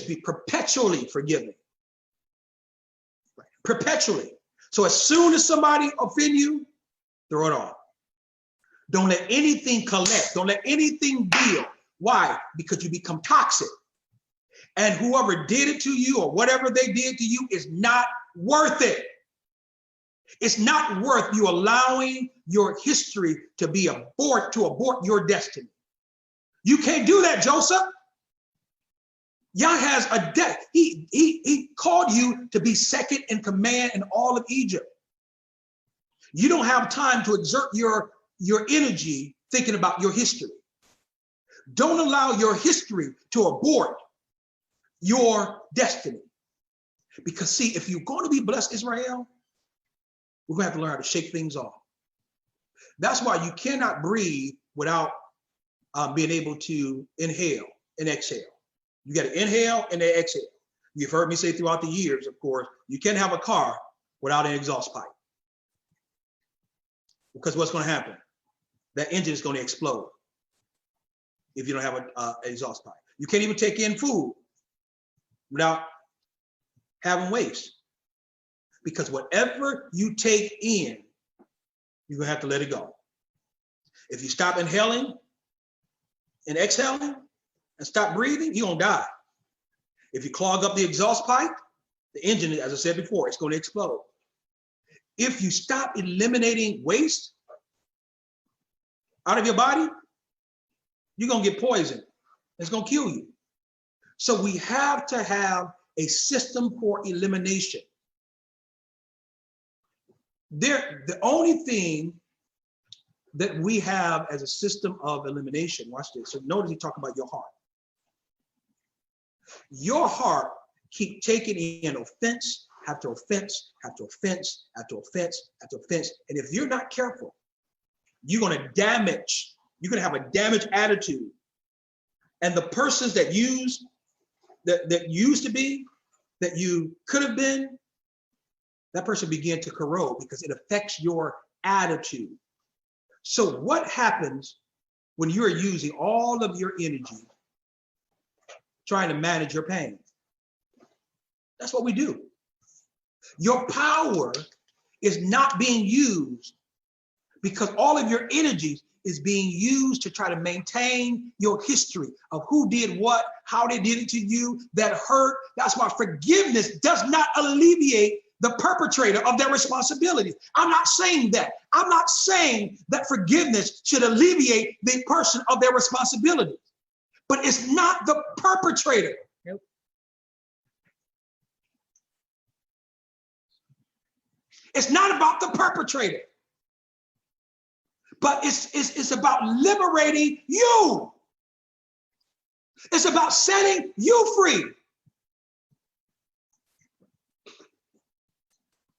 be perpetually forgiving. Right. Perpetually. So as soon as somebody offend you, throw it off. Don't let anything collect. Don't let anything build. Why? Because you become toxic. And whoever did it to you or whatever they did to you is not worth it. It's not worth you allowing your history to abort your destiny. You can't do that, Joseph. Yah has a debt. He called you to be second in command in all of Egypt. You don't have time to exert your energy thinking about your history. Don't allow your history to abort your destiny. Because see, if you're going to be blessed, Israel, we're going to have to learn how to shake things off. That's why you cannot breathe without being able to inhale and exhale. You got to inhale and then exhale. You've heard me say throughout the years, of course, you can't have a car without an exhaust pipe. Because what's going to happen? That engine is going to explode if you don't have an exhaust pipe. You can't even take in food without having waste. Because whatever you take in, you're going to have to let it go. If you stop inhaling and exhaling and stop breathing, you're going to die. If you clog up the exhaust pipe, the engine, as I said before, it's going to explode. if you stop eliminating waste out of your body, you're going to get poisoned. It's going to kill you. So we have to have a system for elimination. The only thing that we have as a system of elimination, watch this. So notice he talking about your heart. Your heart keep taking in offense after offense after offense after offense after offense. And if you're not careful, you're going to damage, you're going to have a damaged attitude. And the persons that used to be, that you could have been, that person began to corrode because it affects your attitude. So what happens when you're using all of your energy trying to manage your pain? That's what we do. Your power is not being used because all of your energy is being used to try to maintain your history of who did what, how they did it to you, that hurt. That's why forgiveness does not alleviate the perpetrator of their responsibility. I'm not saying that. I'm not saying that forgiveness should alleviate the person of their responsibility, but it's not the perpetrator. Nope. It's not about the perpetrator, but it's about liberating you. It's about setting you free.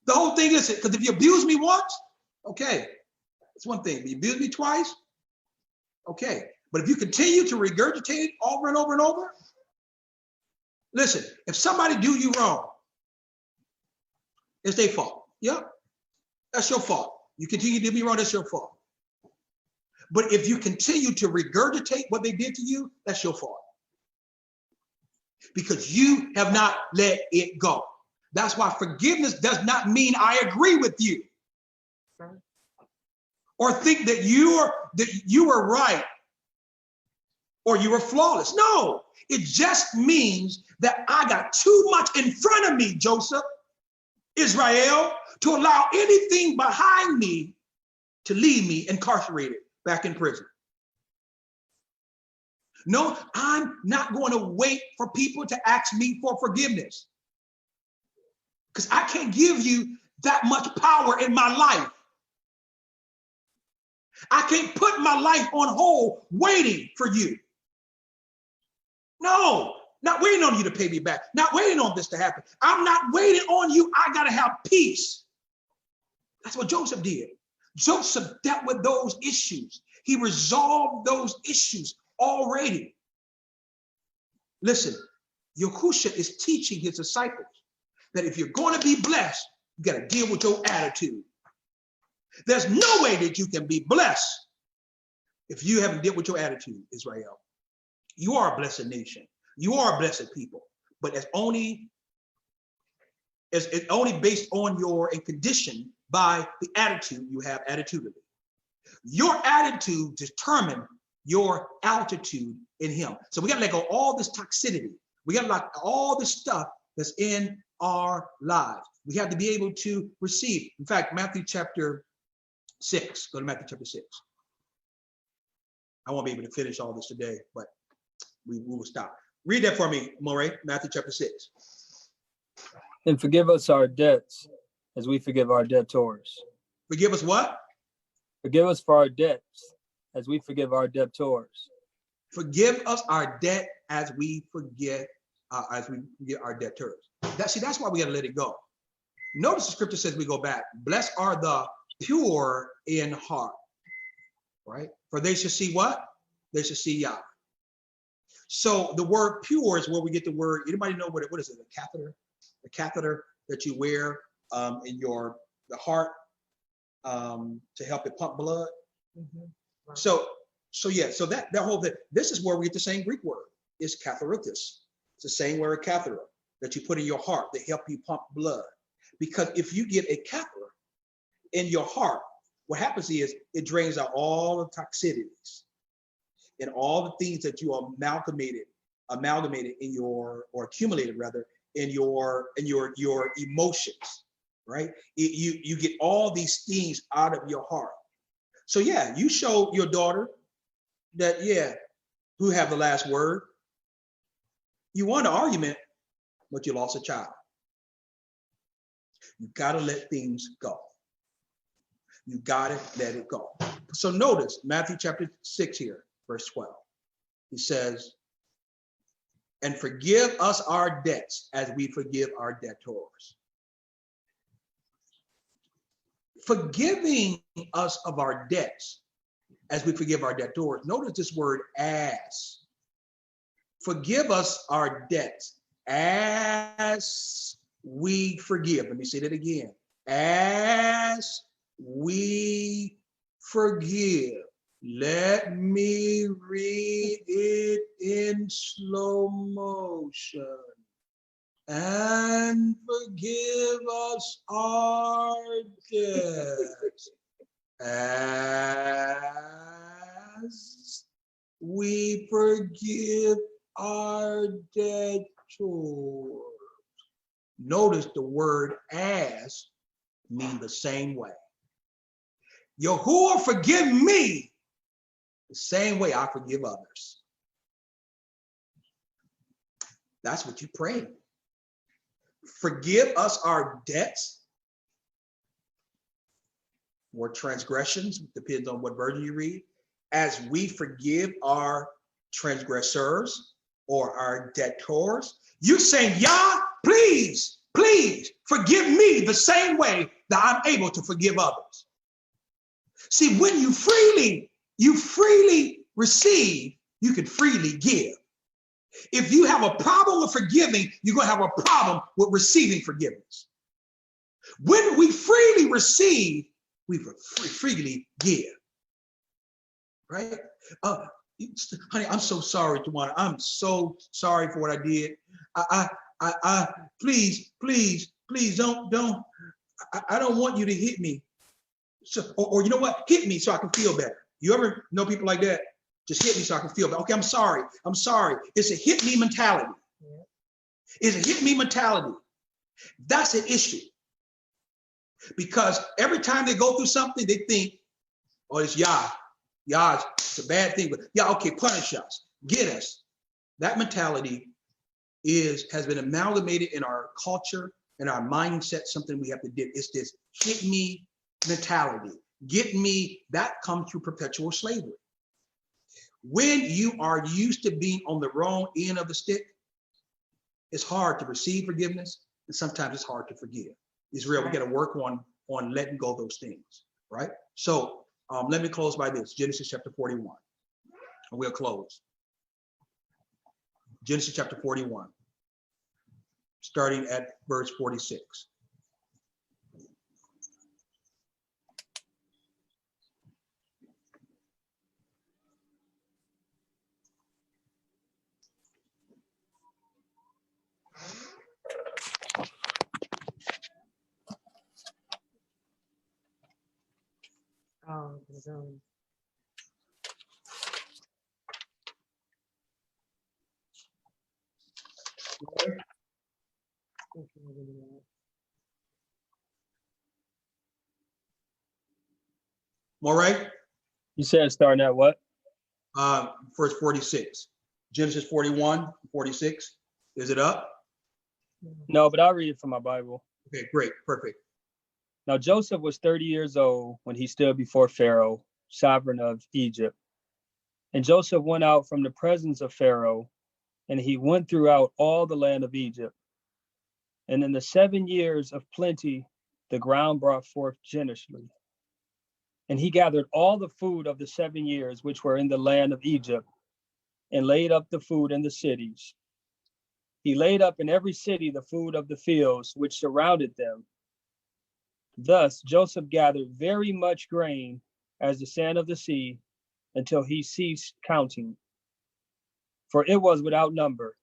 The whole thing is, because if you abuse me once, okay, it's one thing. If you abuse me twice, okay. But if you continue to regurgitate it over and over and over, listen, if somebody do you wrong, it's their fault. Yep, that's your fault. You continue to do me wrong, that's your fault. But if you continue to regurgitate what they did to you, that's your fault. Because you have not let it go. That's why forgiveness does not mean I agree with you or think that you were right or you were flawless. No, it just means that I got too much in front of me, Joseph, Israel, to allow anything behind me to leave me incarcerated back in prison. No, I'm not going to wait for people to ask me for forgiveness, because I can't give you that much power in my life. I can't put my life on hold waiting for you. No, not waiting on you to pay me back. Not waiting on this to happen. I'm not waiting on you. I got to have peace. That's what Joseph did. Joseph dealt with those issues. He resolved those issues already. Listen, Yahushua is teaching his disciples that if you're going to be blessed, you got to deal with your attitude. There's no way that you can be blessed if you haven't dealt with your attitude, Israel. You are a blessed nation. You are a blessed people, but it's only based on your and conditioned by the attitude you have attitudinally. Your attitude determines your altitude in him. So we got to let go of all this toxicity. We got to let all this stuff that's in our lives. We have to be able to receive. In fact, Matthew chapter 6. Go to Matthew chapter 6. I won't be able to finish all this today, but we will stop. Read that for me, Moray. Matthew chapter 6. And forgive us our debts as we forgive our debtors. Forgive us what? Forgive us for our debts as we forgive our debtors. Forgive us our debt as we forget our debtors. That's why we got to let it go. Notice the scripture says we go back. Blessed are the pure in heart, right? For they shall see what? They shall see Yah. So the word pure is where we get the word. Anybody know what is it? A catheter? The catheter that you wear in the heart to help it pump blood. Mhm. Wow. So that whole thing. This is where we get the same Greek word. It's catheteritis. It's the same word, catheter, that you put in your heart to help you pump blood. Because if you get a catheter in your heart, what happens is it drains out all the toxicities and all the things that you amalgamated in your, or accumulated rather, in your emotions, right? You get all these things out of your heart. So yeah, you show your daughter that, yeah, who have the last word. You won the argument, but you lost a child. You got to let things go. You got to let it go. So notice Matthew chapter 6 here, verse 12. He says, and forgive us our debts as we forgive our debtors. Forgiving us of our debts as we forgive our debtors. Notice this word as. Forgive us our debts as we forgive. Let me say that again. As we forgive. Let me read it in slow motion. And forgive us our debts as we forgive our debtors. Notice the word as means the same way. Yahuwah, forgive me the same way I forgive others. That's what you pray. Forgive us our debts or transgressions, depends on what version you read, as we forgive our transgressors or our debtors. You're saying, Yah, please, please forgive me the same way that I'm able to forgive others. See, when you freely receive, you can freely give. If you have a problem with forgiving, you're going to have a problem with receiving forgiveness. When we freely receive, we freely give. Right? Honey, I'm so sorry, Tawana. I'm so sorry for what I did. Please don't. I don't want you to hit me. So, or you know what? Hit me so I can feel better. You ever know people like that? Just hit me so I can feel better. Okay, I'm sorry. It's a hit me mentality. It's a hit me mentality. That's an issue. Because every time they go through something, they think, oh, it's Yah. Yah, it's a bad thing. But yeah, okay, punish us. Get us. That mentality has been amalgamated in our culture and our mindset, something we have to do. It's this hit me mentality. Get me, that comes through perpetual slavery. When you are used to being on the wrong end of the stick, it's hard to receive forgiveness, and sometimes it's hard to forgive. It's real. We got to work on letting go of those things, right? So let me close by this. Genesis chapter 41. And we'll close. Genesis chapter 41, starting at verse 46. Oh, Zoom. All right. You said starting at what? Verse 46. Genesis 41, 46. Is it up? No, but I'll read it from my Bible. Okay, great. Perfect. Now Joseph was 30 years old when he stood before Pharaoh, sovereign of Egypt. And Joseph went out from the presence of Pharaoh, and he went throughout all the land of Egypt. And in the 7 years of plenty, the ground brought forth generously. And he gathered all the food of the 7 years which were in the land of Egypt, and laid up the food in the cities. He laid up in every city the food of the fields which surrounded them. Thus Joseph gathered very much grain as the sand of the sea, until he ceased counting, for it was without number.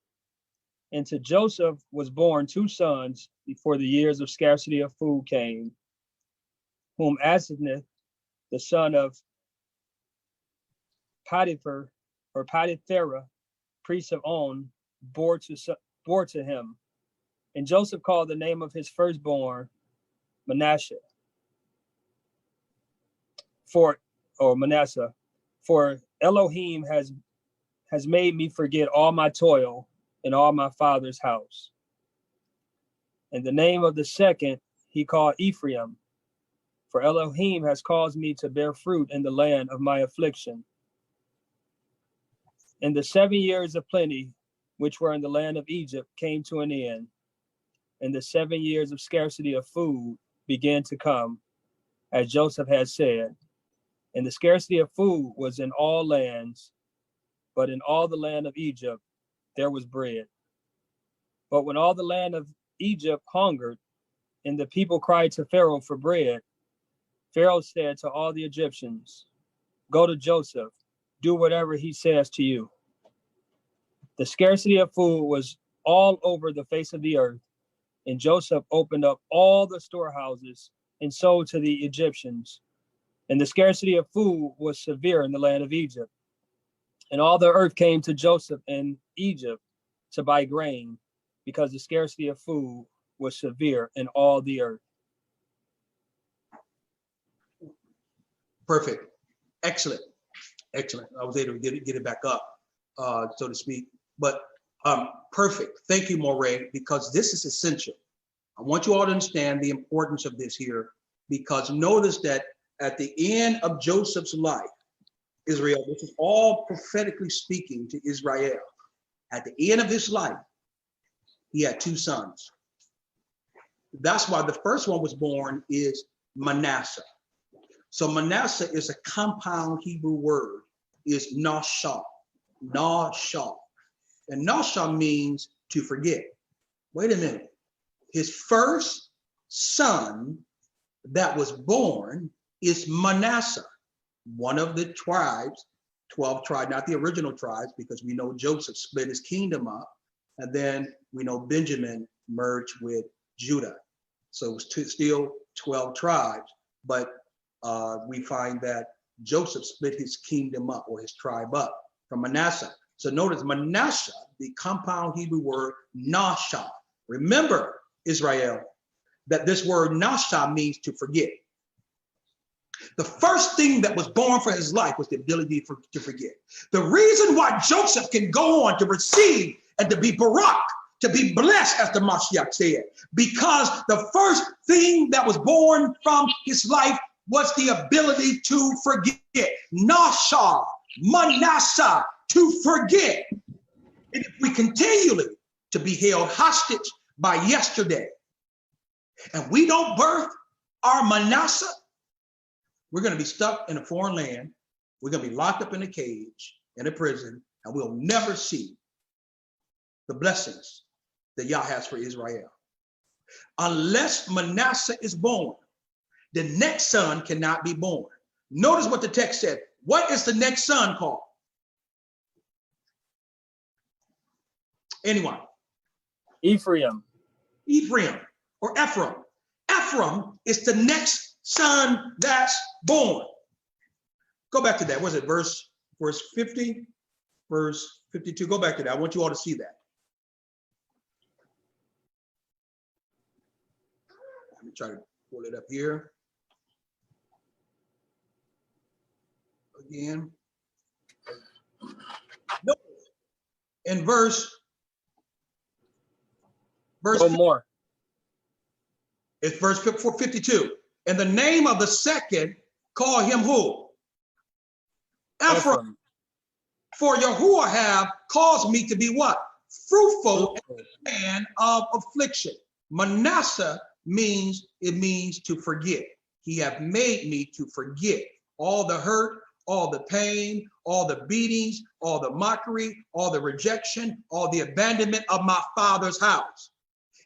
And to Joseph was born 2 sons before the years of scarcity of food came, whom Asenath, the son of Potiphar, or Potipharah, priest of On, bore to him. And Joseph called the name of his firstborn Manasseh. Manasseh, for Elohim has made me forget all my toil in all my father's house. And the name of the second he called Ephraim, for Elohim has caused me to bear fruit in the land of my affliction. And the 7 years of plenty, which were in the land of Egypt, came to an end, and the 7 years of scarcity of food began to come, as Joseph had said. And the scarcity of food was in all lands, but in all the land of Egypt there was bread. But when all the land of Egypt hungered, and the people cried to Pharaoh for bread, Pharaoh said to all the Egyptians, "Go to Joseph, do whatever he says to you." The scarcity of food was all over the face of the earth, and Joseph opened up all the storehouses and sold to the Egyptians. And the scarcity of food was severe in the land of Egypt. And all the earth came to Joseph in Egypt to buy grain, because the scarcity of food was severe in all the earth. Perfect. Excellent. Excellent. I was able to get it back up, so to speak. But perfect. Thank you, Moray, because this is essential. I want you all to understand the importance of this here, because notice that at the end of Joseph's life, Israel, this is all prophetically speaking to Israel. At the end of his life, he had 2 sons. That's why the first one was born is Manasseh. So Manasseh is a compound Hebrew word, is Nashah. Nashah. And Nashah means to forget. Wait a minute. His first son that was born is Manasseh, one of the tribes, 12 tribes, not the original tribes, because we know Joseph split his kingdom up, and then we know Benjamin merged with Judah. So it was still 12 tribes, but we find that Joseph split his kingdom up, or his tribe up, from Manasseh. So notice Manasseh, the compound Hebrew word Nashah. Remember, Israel, that this word Nashah means to forget. The first thing that was born for his life was the ability to forget. The reason why Joseph can go on to receive and to be Barak, to be blessed, as the Mashiach said, because the first thing that was born from his life was the ability to forget. Nashah, Manasseh, to forget. And if we continually to be held hostage by yesterday, and we don't birth our Manasseh, we're going to be stuck in a foreign land. We're going to be locked up in a cage, in a prison, and we'll never see the blessings that Yah has for Israel. Unless Manasseh is born, the next son cannot be born. Notice what the text said. What is the next son called? Anyone? Ephraim. Ephraim or Ephraim. Ephraim is the next son that's born. Go back to that. Was it verse 50? Verse 52. Go back to that. I want you all to see that. Let me try to pull it up here. Again. Notice in verse One more. It's verse 52. And the name of the second, call him who? Ephraim. For Yahuwah have caused me to be what? Fruitful in the land of affliction. Manasseh means to forget. He have made me to forget all the hurt, all the pain, all the beatings, all the mockery, all the rejection, all the abandonment of my father's house.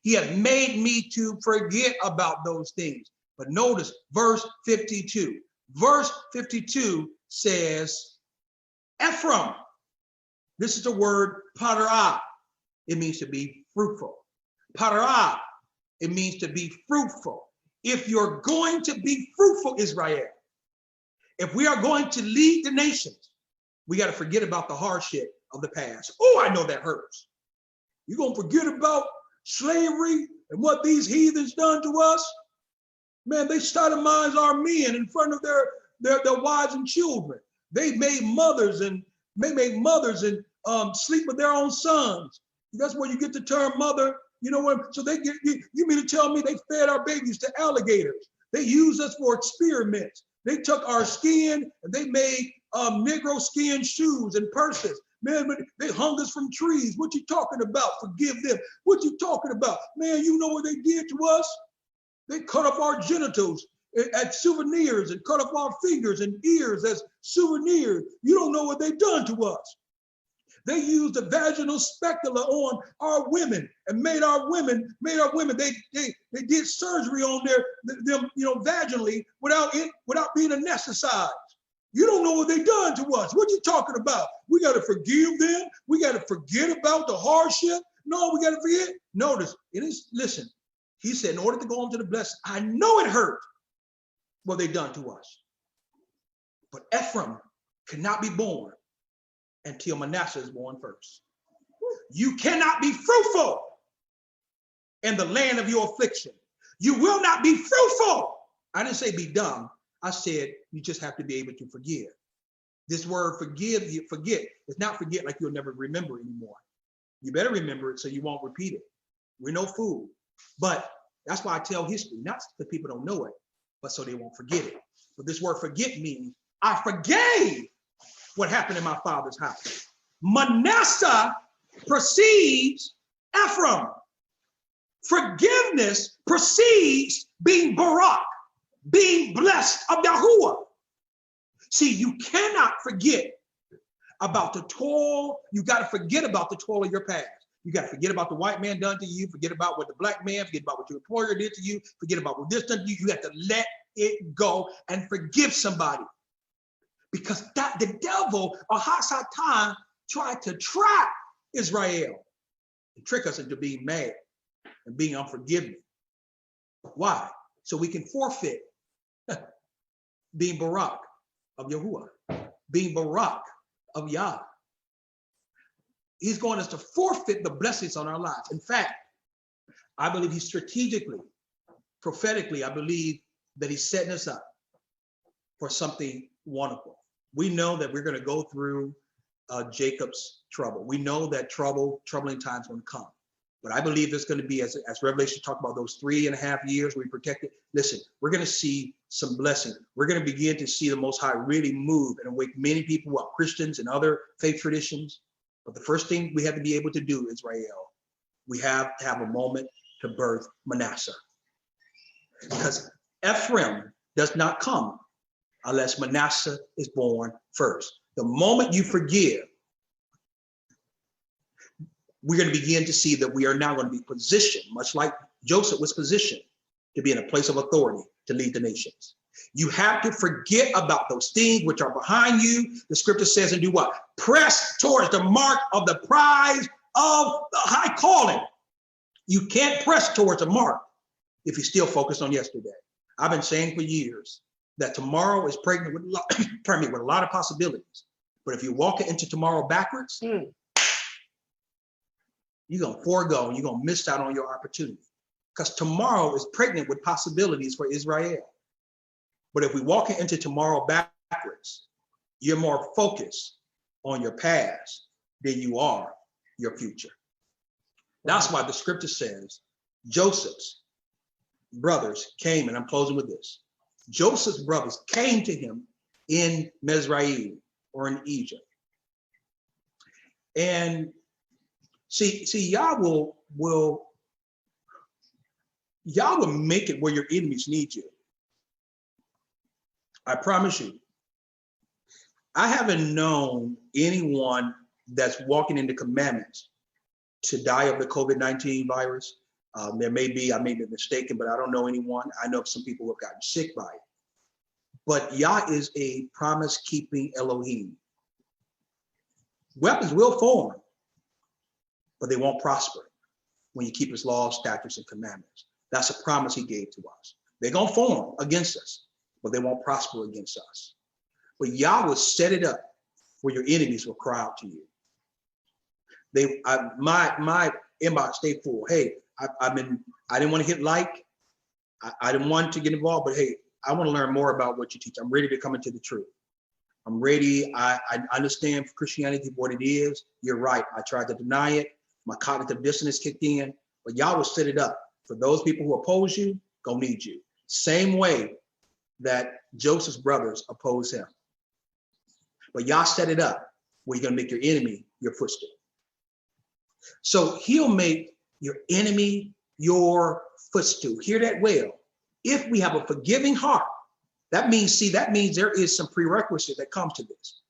He had made me to forget about those things. But notice verse 52. Verse 52 says, Ephraim. This is the word parah. It means to be fruitful. Parah, it means to be fruitful. If you're going to be fruitful, Israel, if we are going to lead the nations, we got to forget about the hardship of the past. Oh, I know that hurts. You're going to forget about slavery and what these heathens done to us? Man, they sodomized our men in front of their wives and children. They made mothers and sleep with their own sons. That's where you get the term mother. You know what? So they get you mean to tell me they fed our babies to alligators? They used us for experiments. They took our skin and they made Negro skin shoes and purses. Man, they hung us from trees. What you talking about? Forgive them. What you talking about? Man, you know what they did to us? They cut off our genitals as souvenirs and cut off our fingers and ears as souvenirs. You don't know what they've done to us. They used the vaginal specula on our women and made our women. They did surgery on them, vaginally without being anesthetized. You don't know what they done to us. What you talking about? We got to forgive them. We got to forget about the hardship. No, we got to forget. Notice it is. Listen, he said, in order to go on to the blessing, I know it hurt what they done to us. But Ephraim cannot be born until Manasseh is born first. You cannot be fruitful in the land of your affliction. You will not be fruitful. I didn't say be dumb. I said you just have to be able to forgive. This word forgive, you forget. It's not forget like you'll never remember anymore. You better remember it so you won't repeat it. We're no fool. But that's why I tell history, not that people don't know it, but so they won't forget it. But this word forget means I forgave what happened in my father's house. Manasseh precedes Ephraim. Forgiveness precedes being Barak, being blessed of Yahuwah. See, you cannot forget about the toil. You got to forget about the toil of your past. You got to forget about the white man done to you, forget about what the black man, forget about what your employer did to you, forget about what this done to you. You have to let it go and forgive somebody. Because that the devil, Ahasatan, tried to trap Israel and trick us into being mad and being unforgiving. Why? So we can forfeit being Barak of Yahuwah, being Barak of Yah. He's going us to forfeit the blessings on our lives. In fact, I believe he's strategically, prophetically, I believe that he's setting us up for something wonderful. We know that we're going to go through Jacob's trouble. We know that troubling times will come. But I believe it's going to be, as Revelation talked about those 3.5 years we protected. Listen, we're going to see some blessing. We're going to begin to see the Most High really move and wake many people up, Christians and other faith traditions. But the first thing we have to be able to do, Israel, we have to have a moment to birth Manasseh. Because Ephraim does not come unless Manasseh is born first. The moment you forgive, we're going to begin to see that we are now going to be positioned, much like Joseph was positioned to be in a place of authority to lead the nations. You have to forget about those things which are behind you. The scripture says, and do what? Press towards the mark of the prize of the high calling. You can't press towards a mark if you're still focused on yesterday. I've been saying for years that tomorrow is pregnant with, with a lot of possibilities. But if you walk into tomorrow backwards, you're going to forego, you're going to miss out on your opportunity. Because tomorrow is pregnant with possibilities for Israel. But if we walk into tomorrow backwards, you're more focused on your past than you are your future. That's why the scripture says Joseph's brothers came, and I'm closing with this. Joseph's brothers came to him in Mizraim, or in Egypt. And see, Yah will make it where your enemies need you. I promise you. I haven't known anyone that's walking in the commandments to die of the COVID-19 virus. There may be, I may be mistaken, but I don't know anyone. I know some people who have gotten sick by it. But Yah is a promise-keeping Elohim. Weapons will form, but they won't prosper when you keep his laws, statutes, and commandments. That's a promise he gave to us. They're going to form against us, but they won't prosper against us. But Yah will set it up where your enemies will cry out to you. My inbox stay full. Hey, I didn't want to hit like. I didn't want to get involved, but hey, I want to learn more about what you teach. I'm ready to come into the truth. I'm ready. I understand Christianity what it is. You're right. I tried to deny it. My cognitive dissonance kicked in, but y'all will set it up. For those people who oppose you, gonna need you. Same way that Joseph's brothers oppose him. But y'all set it up where you're gonna make your enemy your footstool. So he'll make your enemy your footstool. Hear that well. If we have a forgiving heart, that means there is some prerequisite that comes to this.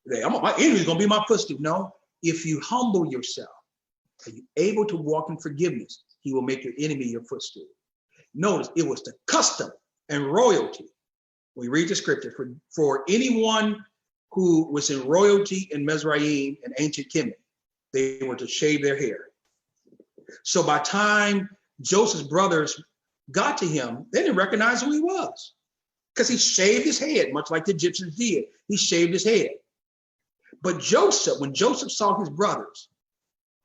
My enemy's gonna be my footstool. No, if you humble yourself, are you able to walk in forgiveness? He will make your enemy your footstool. Notice it was the custom and royalty. We read the scripture for anyone who was in royalty in Mizraim and ancient Kemet, they were to shave their hair. So by time Joseph's brothers got to him, they didn't recognize who he was because he shaved his head, much like the Egyptians did. He shaved his head. But Joseph, when Joseph saw his brothers,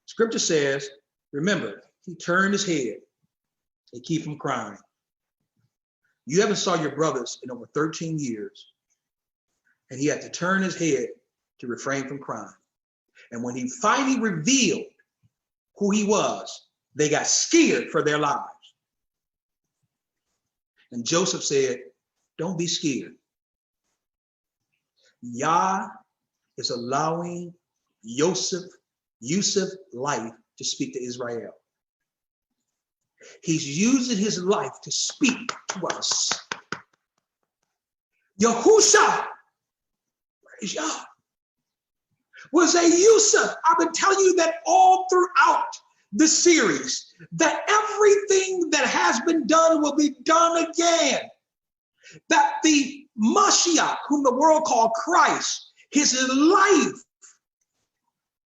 scripture says, remember, he turned his head and keep from crying. You haven't saw your brothers in over 13 years, and he had to turn his head to refrain from crying. And when he finally revealed who he was, they got scared for their lives. And Joseph said, don't be scared. Yah is allowing Yusuf's life to speak to Israel. He's using his life to speak to us. Yahusha, praise Yah, was a Yusuf. I've been telling you that all throughout the series, that everything that has been done will be done again. That the Mashiach, whom the world called Christ, his life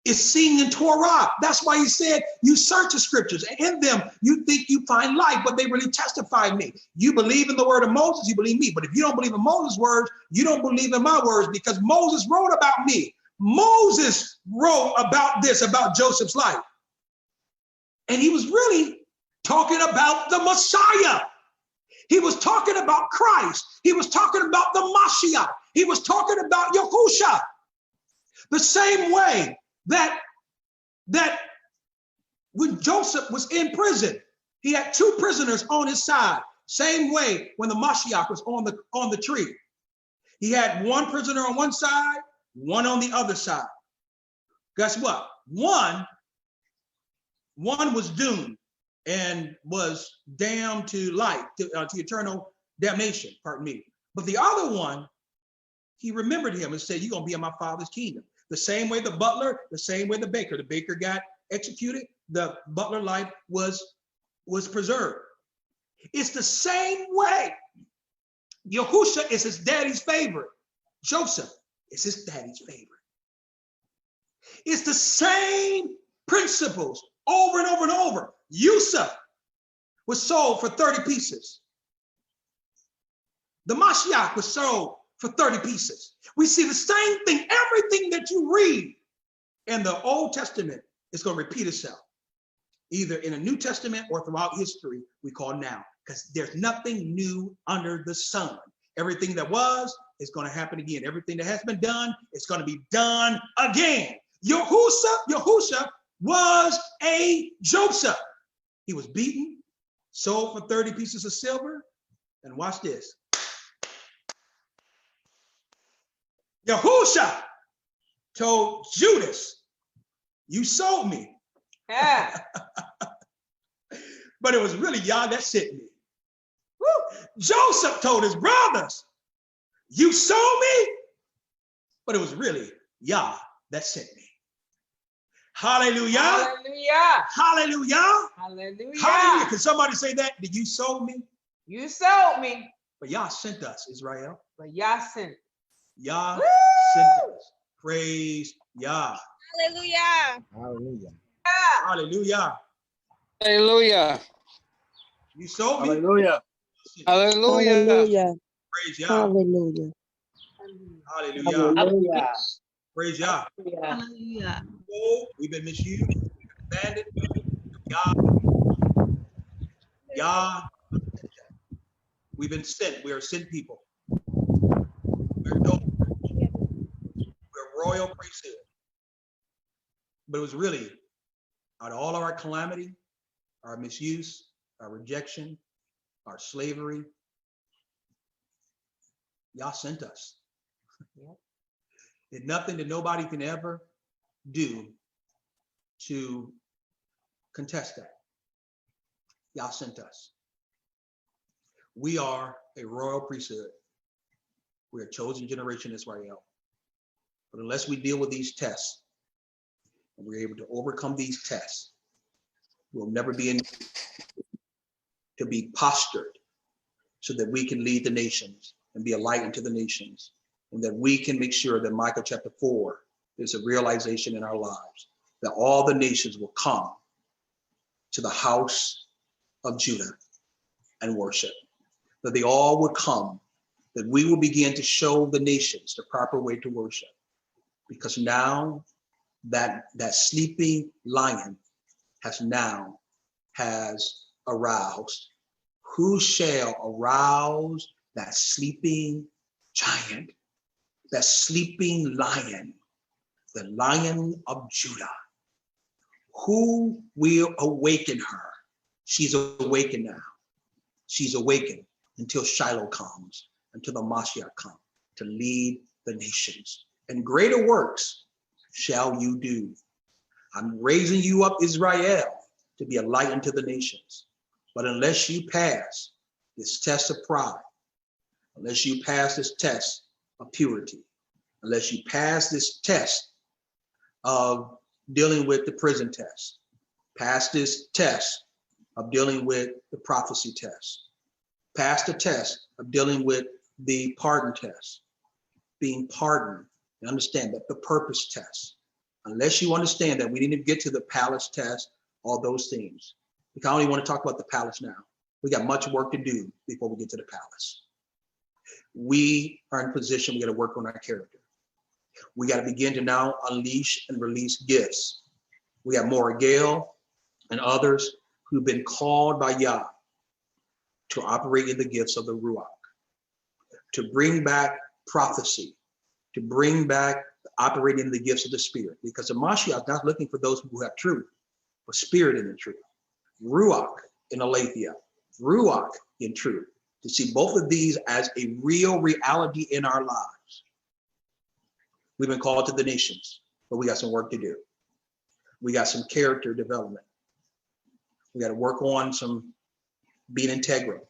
is seen in Torah. That's why he said, you search the scriptures, and in them you think you find life, but they really testify me. You believe in the word of Moses, you believe me. But if you don't believe in Moses' words, you don't believe in my words, because Moses wrote about me. Moses wrote about this, about Joseph's life. And he was really talking about the Messiah. He was talking about Christ. He was talking about the Mashiach. He was talking about Yahusha. The same way that when Joseph was in prison, he had two prisoners on his side. Same way when the Mashiach was on the tree. He had one prisoner on one side, one on the other side. Guess what? One was doomed and was damned to life, to eternal damnation, pardon me. But the other one, he remembered him and said, you're going to be in my father's kingdom. The same way the butler, the same way the baker. The baker got executed, the butler life was preserved. It's the same way. Yahusha is his daddy's favorite. Joseph is his daddy's favorite. It's the same principles over and over and over. Yusuf was sold for 30 pieces. The Mashiach was sold for 30 pieces. We see the same thing. Everything that you read in the Old Testament is going to repeat itself, either in a New Testament or throughout history we call now, because there's nothing new under the sun. Everything that was is going to happen again. Everything that has been done is going to be done again. Yahusha was a Joseph. He was beaten, sold for 30 pieces of silver, and watch this. Yahusha told Judas, you sold me. Yeah. But it was really Yah that sent me. Woo. Joseph told his brothers, you sold me. But it was really Yah that sent me. Hallelujah. Hallelujah. Hallelujah. Hallelujah. Hallelujah. Can somebody say that? Did you sold me? You sold me, But Yah sent us, Israel. but Yah sent. Yah Woo! sent us. Praise Yah. Hallelujah. Hallelujah. Hallelujah. Hallelujah. You sold me. Hallelujah. Hallelujah. Hallelujah. Praise Yah. Hallelujah. Hallelujah. Hallelujah. Praise Yah. Hallelujah. Oh, we've been misused, abandoned. Yah. Yah. We've been sent. We are sent people. We're chosen. We're royal priesthood. But it was really out of all of our calamity, our misuse, our rejection, our slavery, y'all sent us. It's nothing that nobody can ever do to contest that. Y'all sent us. We are a royal priesthood. We're a chosen generation, Israel. But unless we deal with these tests, and we're able to overcome these tests, we'll never be in to be postured so that we can lead the nations and be a light unto the nations, and that we can make sure that Micah chapter 4 is a realization in our lives, that all the nations will come to the house of Judah and worship, that they all would come, that we will begin to show the nations the proper way to worship, because now that sleeping lion has aroused. Who shall arouse that sleeping giant, that sleeping lion, the Lion of Judah? Who will awaken her? She's awakened now. She's awakened until Shiloh comes, until the Mashiach comes to lead the nations. And greater works shall you do. I'm raising you up, Israel, to be a light unto the nations. But unless you pass this test of pride, unless you pass this test of purity, unless you pass this test of dealing with the prison test, pass this test of dealing with the prophecy test, pass the test of dealing with the pardon test, being pardoned, and understand that the purpose test. Unless you understand that we didn't get to the palace test, all those things. I only want to talk about the palace now. We got much work to do before we get to the palace. We are in position, we got to work on our character. We got to begin to now unleash and release gifts. We have Maura Gale and others who've been called by Yah to operate in the gifts of the Ruach, to bring back prophecy, to bring back operating in the gifts of the Spirit, because the Mashiach is not looking for those who have truth, but spirit in the truth. Ruach in aletheia, Ruach in truth, to see both of these as a real reality in our lives. We've been called to the nations, but we got some work to do. We got some character development. We got to work on some being integral.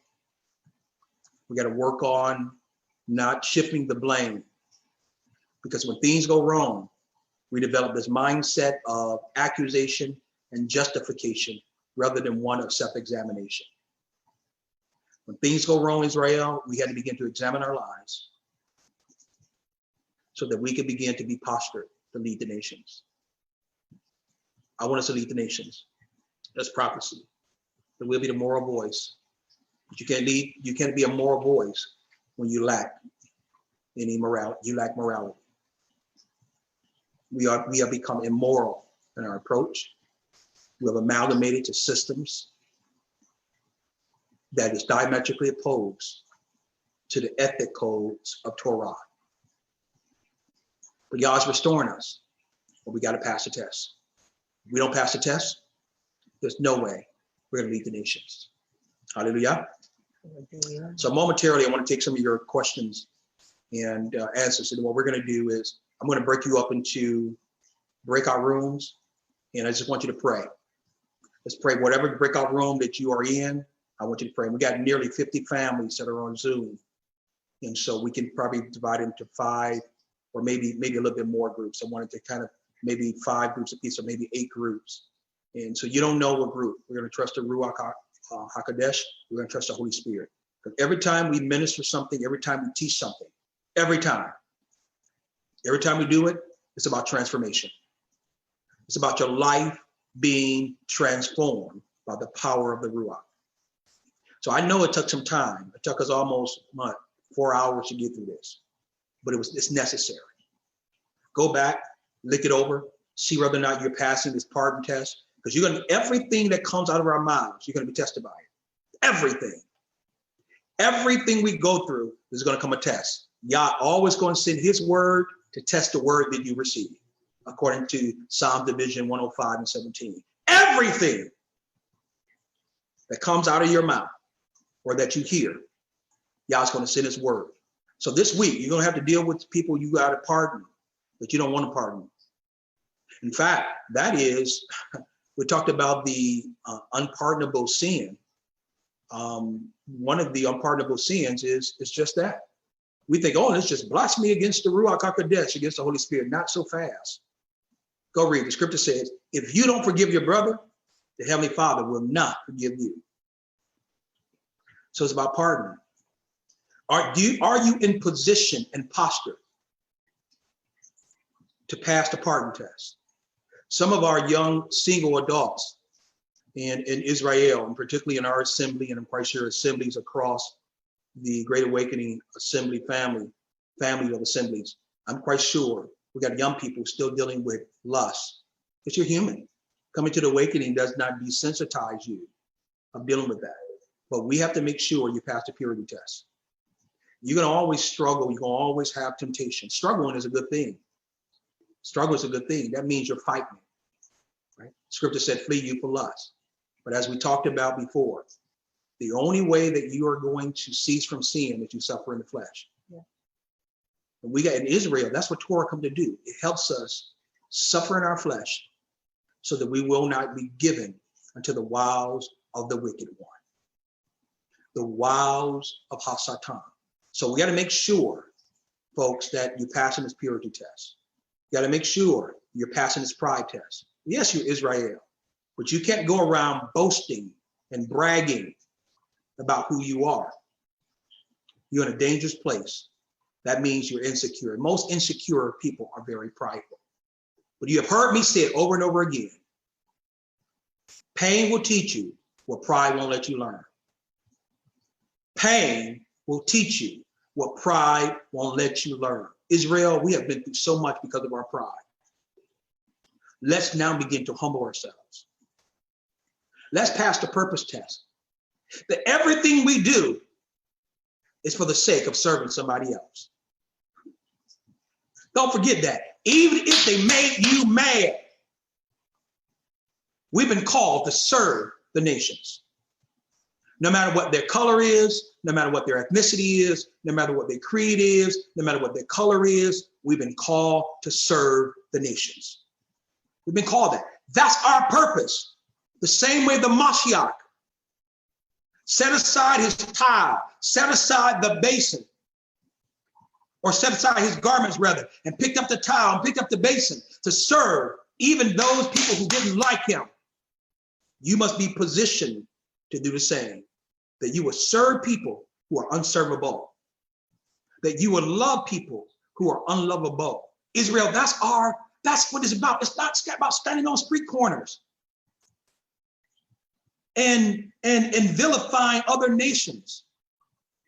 We got to work on not shifting the blame, because when things go wrong, we develop this mindset of accusation and justification rather than one of self-examination. When things go wrong, Israel, we had to begin to examine our lives so that we could begin to be postured to lead the nations. I want us to lead the nations. That's prophecy. That we'll be the moral voice. But you can't be a moral voice when you lack any morality. You lack morality. We have become immoral in our approach. We have amalgamated to systems that is diametrically opposed to the ethic codes of Torah. But Yah's restoring us, but we got to pass the test. If we don't pass the test, there's no way we're going to lead the nations. Hallelujah. So momentarily, I want to take some of your questions and answers. And what we're going to do is I'm going to break you up into breakout rooms, and I just want you to pray. Let's pray. Whatever breakout room that you are in, I want you to pray. We got nearly 50 families that are on Zoom, and so we can probably divide into 5 or maybe a little bit more groups. I wanted to kind of maybe 5 groups apiece or maybe 8 groups. And so you don't know what group. We're going to trust the Ruach HaKodesh. We're going to trust the Holy Spirit. Because every time we minister something, every time we teach something, every time we do it, it's about transformation. It's about your life being transformed by the power of the Ruach. So I know it took some time. It took us almost 4 hours to get through this, but it's necessary. Go back, look it over, see whether or not you're passing this pardon test, because everything that comes out of our mouths, you're going to be tested by it. Everything. Everything we go through is going to come a test. Yah always going to send his word to test the word that you receive, according to Psalm Division 105 and 17. Everything that comes out of your mouth or that you hear, Yah's going to send his word. So this week, you're going to have to deal with people you got to pardon, but you don't want to pardon. In fact, that is, we talked about the unpardonable sin. One of the unpardonable sins is just that. We think, oh, it's just blasphemy against the Ruach HaKodesh, against the Holy Spirit. Not so fast. Go read. The scripture says, if you don't forgive your brother, the Heavenly Father will not forgive you. So it's about pardoning. Are you in position and posture to pass the pardon test? Some of our young single adults in Israel, and particularly in our assembly, and I'm quite sure assemblies across the Great Awakening assembly family of assemblies, I'm quite sure we got young people still dealing with lust. Because you're human. Coming to the awakening does not desensitize you of dealing with that. But we have to make sure you pass the purity test. You're going to always struggle. You're going to always have temptation. Struggling is a good thing. Struggle is a good thing. That means you're fighting. Right? Scripture said, flee you for lust. But as we talked about before, the only way that you are going to cease from sin is you suffer in the flesh. Yeah. And we got in Israel, that's what Torah come to do. It helps us suffer in our flesh so that we will not be given unto the wiles of the wicked one. The wiles of Hasatan. So we got to make sure, folks, that you're passing this purity test. You got to make sure you're passing this pride test. Yes, you're Israel, but you can't go around boasting and bragging about who you are. You're in a dangerous place. That means you're insecure. Most insecure people are very prideful. But you have heard me say it over and over again. Pain will teach you what pride won't let you learn. Pain will teach you what pride won't let you learn. Israel, we have been through so much because of our pride. Let's now begin to humble ourselves. Let's pass the purpose test. That everything we do is for the sake of serving somebody else. Don't forget that. Even if they made you mad, we've been called to serve the nations. No matter what their color is, no matter what their ethnicity is, no matter what their creed is, no matter what their color is, we've been called to serve the nations. We've been called that. That's our purpose. The same way the Mashiach set aside his towel, set aside the basin, or set aside his garments rather, and picked up the towel and picked up the basin to serve even those people who didn't like him. You must be positioned to do the same. That you will serve people who are unservable. That you will love people who are unlovable. Israel, that's what it's about. It's not about standing on street corners and vilifying other nations.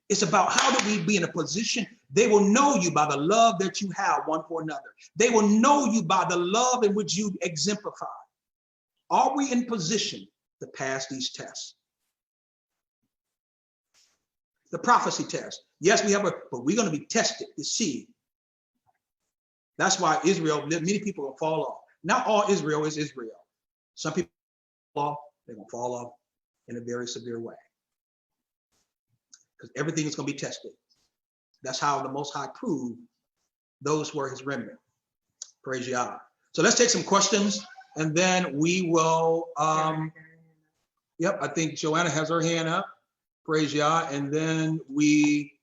It's about how do we be in a position, they will know you by the love that you have one for another. They will know you by the love in which you exemplify. Are we in position to pass these tests? The prophecy test. Yes, we have but we're going to be tested to see. That's why Israel, many people will fall off. Not all Israel is Israel. Some people fall off, they're going to fall off in a very severe way. Because everything is going to be tested. That's how the Most High proved those who are his remnant. Praise Yah. So let's take some questions and then we will, yep, I think Joanna has her hand up. Praise Yah. And then we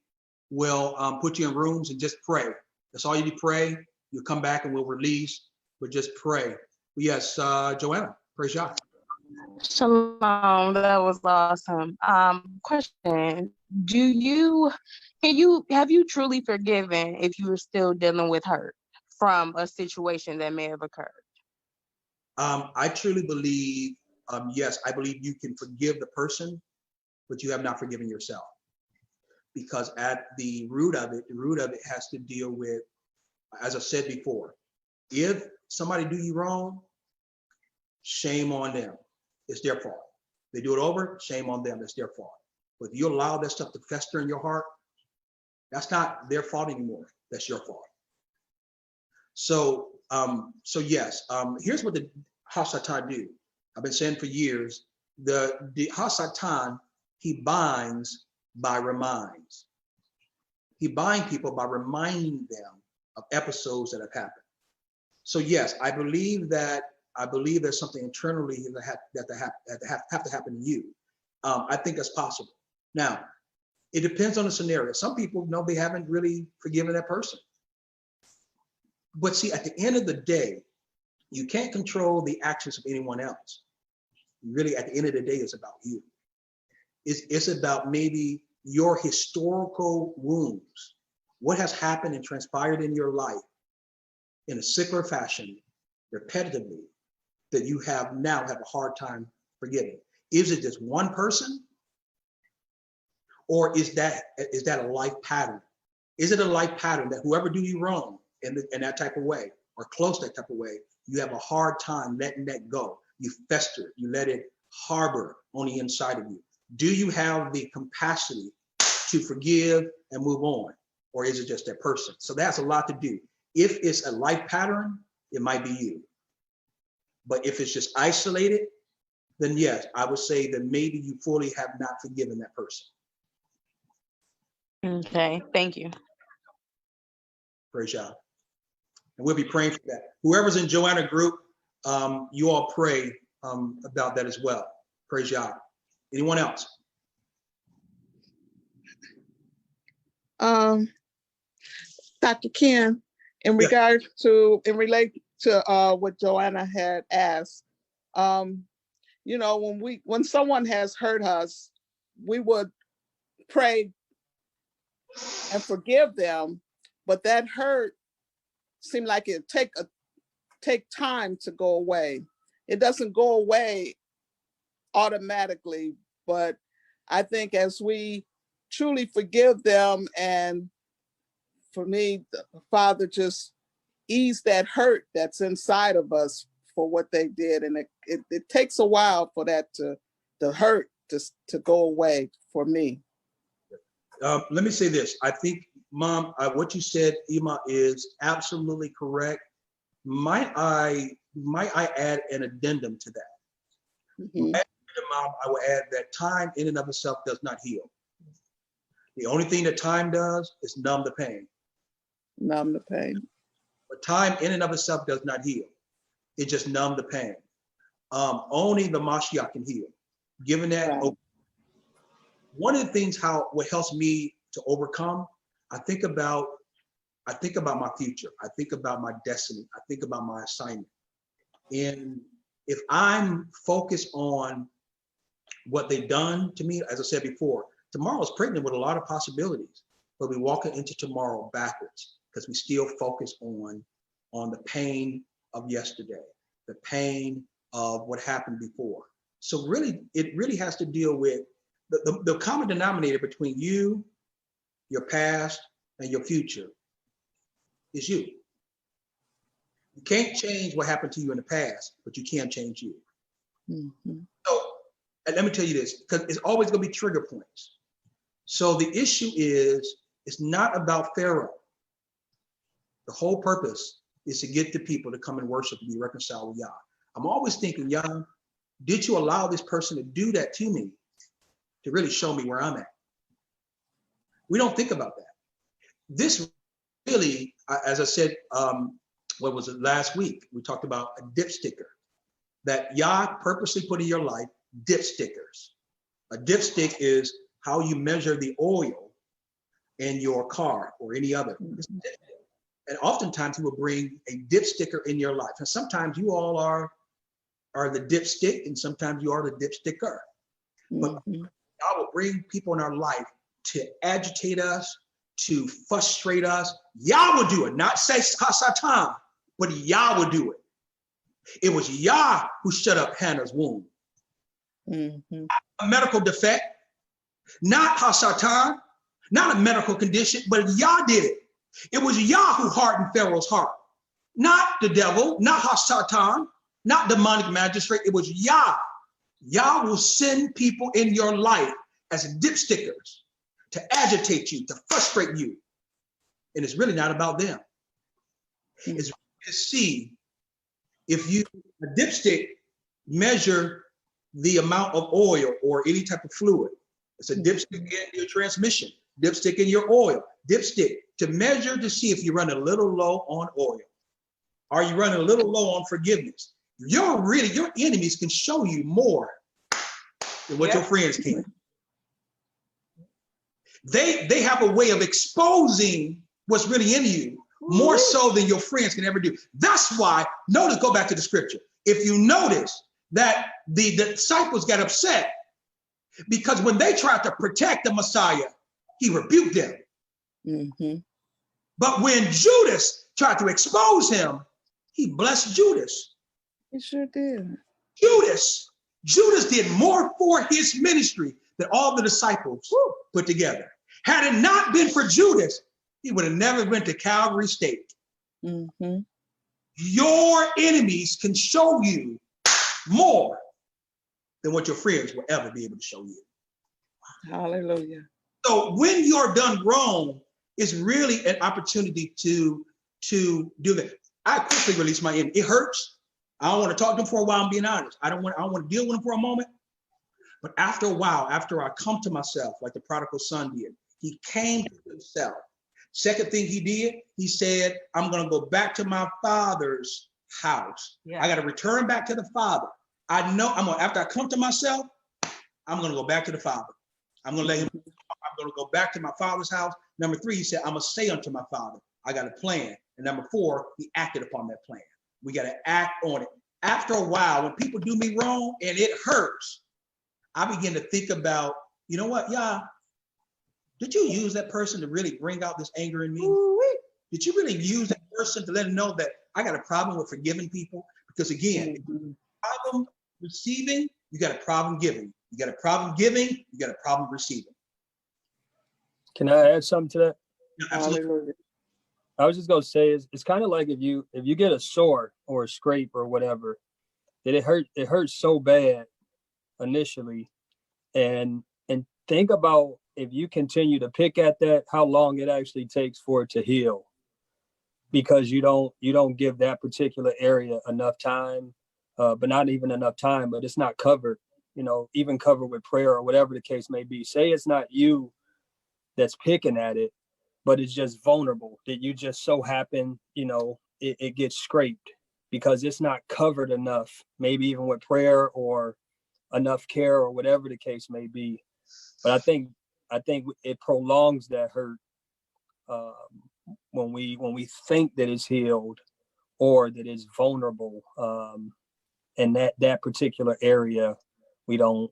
will put you in rooms and just pray. That's all you need to pray. You'll come back and we'll release, but just pray. Yes, Joanna, praise Yah. Shalom, that was awesome. Question: have you truly forgiven if you were still dealing with hurt from a situation that may have occurred? I truly believe, yes, I believe you can forgive the person, but you have not forgiven yourself. Because at the root of it has to deal with, as I said before, if somebody do you wrong, shame on them. It's their fault. They do it over, shame on them. It's their fault. But if you allow that stuff to fester in your heart, that's not their fault anymore. That's your fault. So, yes, here's what the Hasatan do. I've been saying for years, the Hasatan, he binds by reminds. He binds people by reminding them of episodes that have happened. So yes, I believe there's something internally that have to happen to you. I think that's possible. Now, it depends on the scenario. Some people know they haven't really forgiven that person. But see, at the end of the day, you can't control the actions of anyone else. Really, at the end of the day, it's about you. It's about maybe your historical wounds, what has happened and transpired in your life in a secular fashion, repetitively, that you have a hard time forgiving. Is it just one person? Or is that a life pattern? Is it a life pattern that whoever do you wrong in that type of way, or close that type of way, you have a hard time letting that go? You fester, you let it harbor on the inside of you. Do you have the capacity to forgive and move on? Or is it just that person? So that's a lot to do. If it's a life pattern, it might be you. But if it's just isolated, then yes, I would say that maybe you fully have not forgiven that person. Okay, thank you. Praise God. And we'll be praying for that. Whoever's in Joanna group, you all pray about that as well. Praise God. Anyone else? Dr. Ken, in relate to what Joanna had asked, when someone has hurt us, we would pray and forgive them, but that hurt seemed like it take time to go away. It doesn't go away automatically, but I think as we truly forgive them, and for me, the Father just ease that hurt that's inside of us for what they did, and it takes a while for that the hurt to go away for me. Let me say this. I think, Mom, what you said, Ima, is absolutely correct. Might I add an addendum to that? Mm-hmm. Mom, I will add that time in and of itself does not heal. The only thing that time does is numb the pain. Numb the pain. But time in and of itself does not heal. It just numb the pain. Only the Mashiach can heal. Given that, Right. One of the things what helps me to overcome, I think about my future. I think about my destiny. I think about my assignment. And if I'm focused on what they've done to me, as I said before, tomorrow is pregnant with a lot of possibilities, but we're walking into tomorrow backwards because we still focus on the pain of yesterday, the pain of what happened before. So really, it really has to deal with the common denominator between you, your past, and your future is you. You can't change what happened to you in the past, but you can change you. Mm-hmm. So, and let me tell you this, because it's always going to be trigger points. So the issue is, it's not about Pharaoh. The whole purpose is to get the people to come and worship and be reconciled with Yah. I'm always thinking, Yah, did you allow this person to do that to me to really show me where I'm at? We don't think about that. This really, as I said, what was it last week? We talked about a dip sticker that Yah purposely put in your life, dip stickers. A dipstick is how you measure the oil in your car or any other. And oftentimes he will bring a dip sticker in your life. And sometimes you all are the dipstick, and sometimes you are the dip sticker. But God will bring people in our life to agitate us, to frustrate us. Yah will do it, not say Satan, but Yah will do it. It was Yah who shut up Hannah's womb. Mm-hmm. A medical defect, not Hasatan, not a medical condition, but Yah did it. It was Yah who hardened Pharaoh's heart, not the devil, not Hasatan, not demonic magistrate. It was Yah. Yah will send people in your life as dipstickers to agitate you, to frustrate you. And it's really not about them. It's to see if you, a dipstick, measure the amount of oil or any type of fluid. It's a dipstick in your transmission, dipstick in your oil, dipstick to measure to see if you run a little low on oil. Are you running a little low on forgiveness? Your enemies can show you more than what your friends can. They have a way of exposing what's really in you more so than your friends can ever do. That's why, notice, go back to the scripture. If you notice that the disciples got upset because when they tried to protect the Messiah, he rebuked them. Mm-hmm. But when Judas tried to expose him, he blessed Judas. He sure did. Judas did more for his ministry than all the disciples put together. Had it not been for Judas, he would have never went to Calvary Stake. Mm-hmm. Your enemies can show you more than what your friends will ever be able to show you. Hallelujah. So when you're done wrong, it's really an opportunity to do that. I quickly release my enemy. It hurts. I don't want to talk to them for a while. I'm being honest. I don't want to deal with them for a moment. But after a while, after I come to myself, like the prodigal son did, he came to himself. Second thing he did, he said, I'm going to go back to my father's house. I got to return back to the father. I know after I come to myself, I'm going to go back to the father. I'm going to let him, I'm going to go back to my father's house. Number 3, he said, I'm going to say unto my father, I got a plan. And number 4, he acted upon that plan. We got to act on it. After a while, when people do me wrong and it hurts, I begin to think about, you know what, did you use that person to really bring out this anger in me? Did you really use that person to let them know that I got a problem with forgiving people? Because again, if you have a problem receiving, you got a problem giving. You got a problem giving, you got a problem receiving. Can I add something to that? Yeah, absolutely. Hallelujah. I was just gonna say it's kind of like if you get a sore or a scrape or whatever, that it hurts so bad initially, and think about if you continue to pick at that, how long it actually takes for it to heal, because you don't give that particular area enough time, but not even enough time, but it's not covered, even covered with prayer or whatever the case may be. Say it's not you that's picking at it, but it's just vulnerable, that you just so happen, it gets scraped because it's not covered enough, maybe even with prayer or enough care or whatever the case may be. But I think it prolongs that hurt when we think that it's healed or that it's vulnerable, and that particular area we don't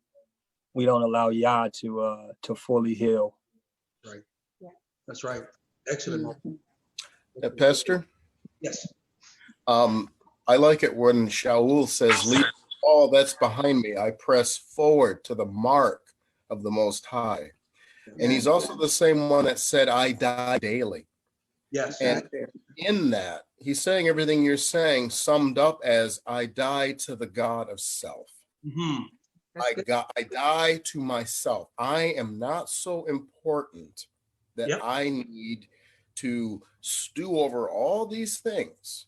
allow Yah to fully heal. Right. That's right. Excellent. Pastor? Yes. I like it when Shaul says, leave all that's behind me. I press forward to the mark of the Most High. And he's also the same one that said, I die daily. Yes. And in that, he's saying everything you're saying summed up as, I die to the God of self. Mm-hmm. I die to myself. I am not so important that I need to stew over all these things,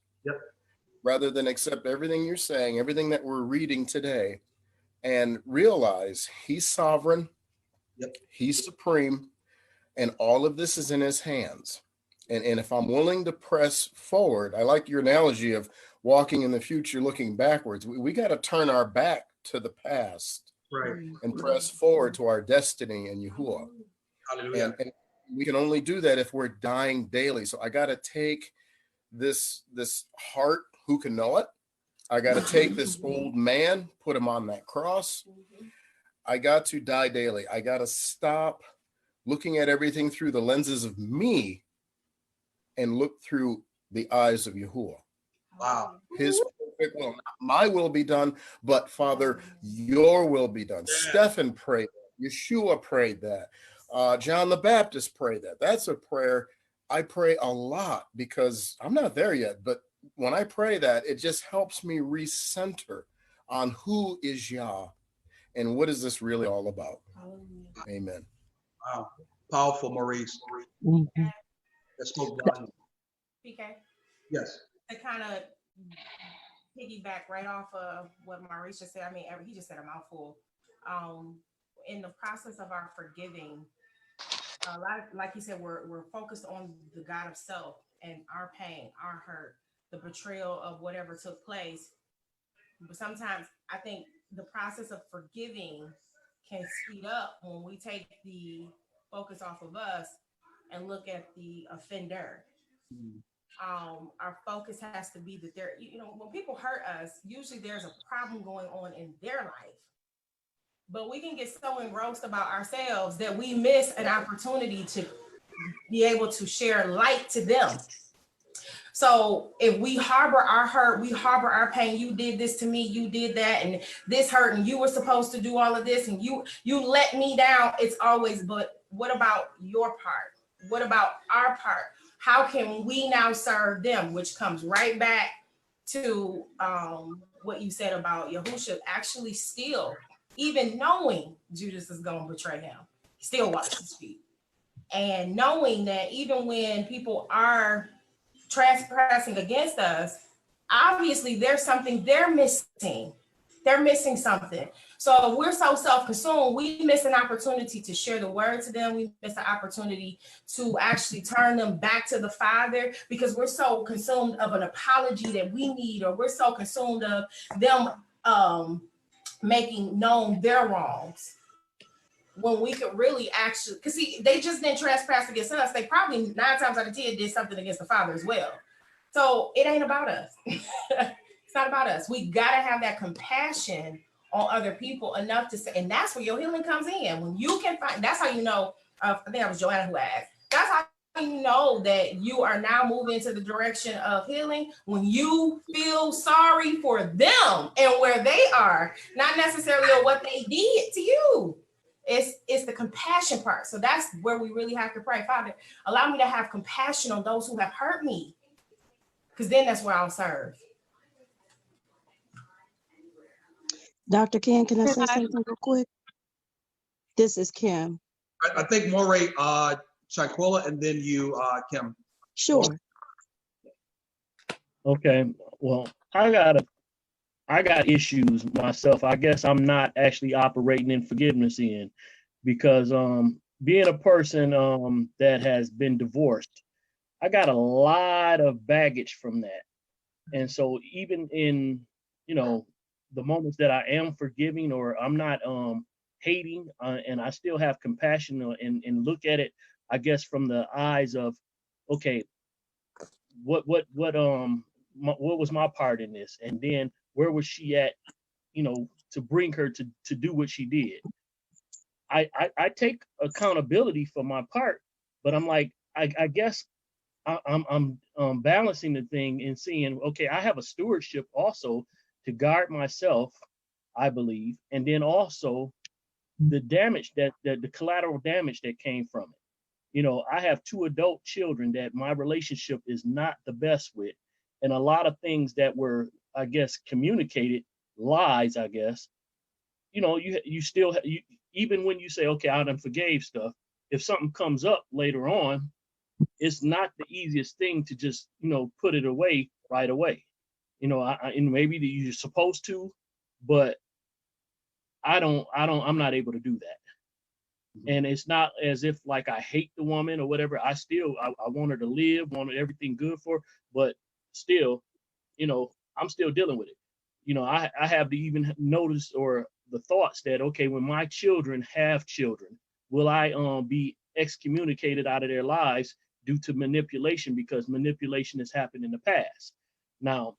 rather than accept everything you're saying, everything that we're reading today, and realize he's sovereign, he's supreme, and all of this is in his hands. And if I'm willing to press forward, I like your analogy of walking in the future, looking backwards. We got to turn our back to the past, and press forward to our destiny in Yahuwah. Hallelujah. And we can only do that if we're dying daily. So I got to take this heart, who can know it? I got to take this old man, put him on that cross. I got to die daily. I got to stop looking at everything through the lenses of me and look through the eyes of Yahuwah. Wow. His perfect will, not my will be done, but Father, your will be done. Stephen prayed that. Yeshua prayed that. John the Baptist prayed that. That's a prayer I pray a lot because I'm not there yet. But when I pray that, it just helps me recenter on who is Yah And what is this really all about? Amen. Wow. Powerful, Maurice. Mhm. That spoke volume. PK, Yes. to kind of piggyback right off of what Maurice just said, I mean, he just said a mouthful. In the process of our forgiving, a lot, like you said, we're focused on the God of self and our pain, our hurt, the betrayal of whatever took place. But sometimes I think the process of forgiving can speed up when we take the focus off of us and look at the offender. Our focus has to be that when people hurt us, usually there's a problem going on in their life. But we can get so engrossed about ourselves that we miss an opportunity to be able to share light to them. So if we harbor our hurt, we harbor our pain, you did this to me, you did that, and this hurt, and you were supposed to do all of this, and you let me down. It's always, but what about your part? What about our part? How can we now serve them? Which comes right back to what you said about Yahushua actually still, even knowing Judas is going to betray him, still washed his feet. And knowing that even when people are trespassing against us, obviously there's something they're missing. They're missing something. So if we're so self-consumed, we miss an opportunity to share the word to them. We miss an opportunity to actually turn them back to the Father because we're so consumed of an apology that we need, or we're so consumed of them making known their wrongs. When we could really actually, because see, they just didn't trespass against us. They probably 9 times out of 10 did something against the Father as well. So it ain't about us. It's not about us. We got to have that compassion on other people enough to say, and that's where your healing comes in. When you can find, that's how you know, I think that was Joanna who asked, that's how you know that you are now moving into the direction of healing, when you feel sorry for them and where they are, not necessarily on what they did to you. It's the compassion part. So that's where we really have to pray. Father, allow me to have compassion on those who have hurt me, because then that's where I'll serve. Dr. Ken, can I say something real quick? This is Kim. I think Moray, Shaquilla, and then you, Kim. Sure. Okay. Well, I got issues myself. I guess I'm not actually operating in forgiveness because being a person that has been divorced, I got a lot of baggage from that. And so even in, the moments that I am forgiving or I'm not hating and I still have compassion and look at it, I guess, from the eyes of, okay, what was my part in this? And then where was she at, to bring her to do what she did? I take accountability for my part, but I'm like, I guess I'm balancing the thing and seeing, okay, I have a stewardship also to guard myself, I believe, and then also the damage that the collateral damage that came from it. I have 2 adult children that my relationship is not the best with, and a lot of things that were, I guess, communicated, lies, I guess, you still, even when you say, okay, I done forgave stuff, if something comes up later on, it's not the easiest thing to just, put it away right away. And maybe you're supposed to, but I'm not able to do that. And it's not as if like I hate the woman or whatever. I want her to live, want everything good for her, but still, I'm still dealing with it. I have to even notice or the thoughts that, okay, when my children have children, will I be excommunicated out of their lives due to manipulation, because manipulation has happened in the past. Now,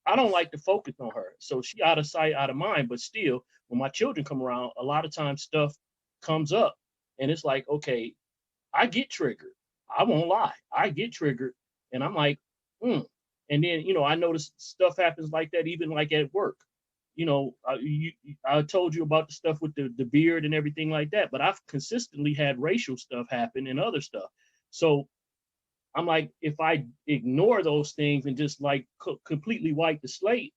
I don't like to focus on her. So she out of sight, out of mind, but still, when my children come around, a lot of times stuff comes up and it's like, okay, I get triggered. I won't lie. I get triggered and I'm like, And then, I notice stuff happens like that, even like at work. I told you about the stuff with the beard and everything like that, but I've consistently had racial stuff happen and other stuff. So I'm like, if I ignore those things and just like completely wipe the slate,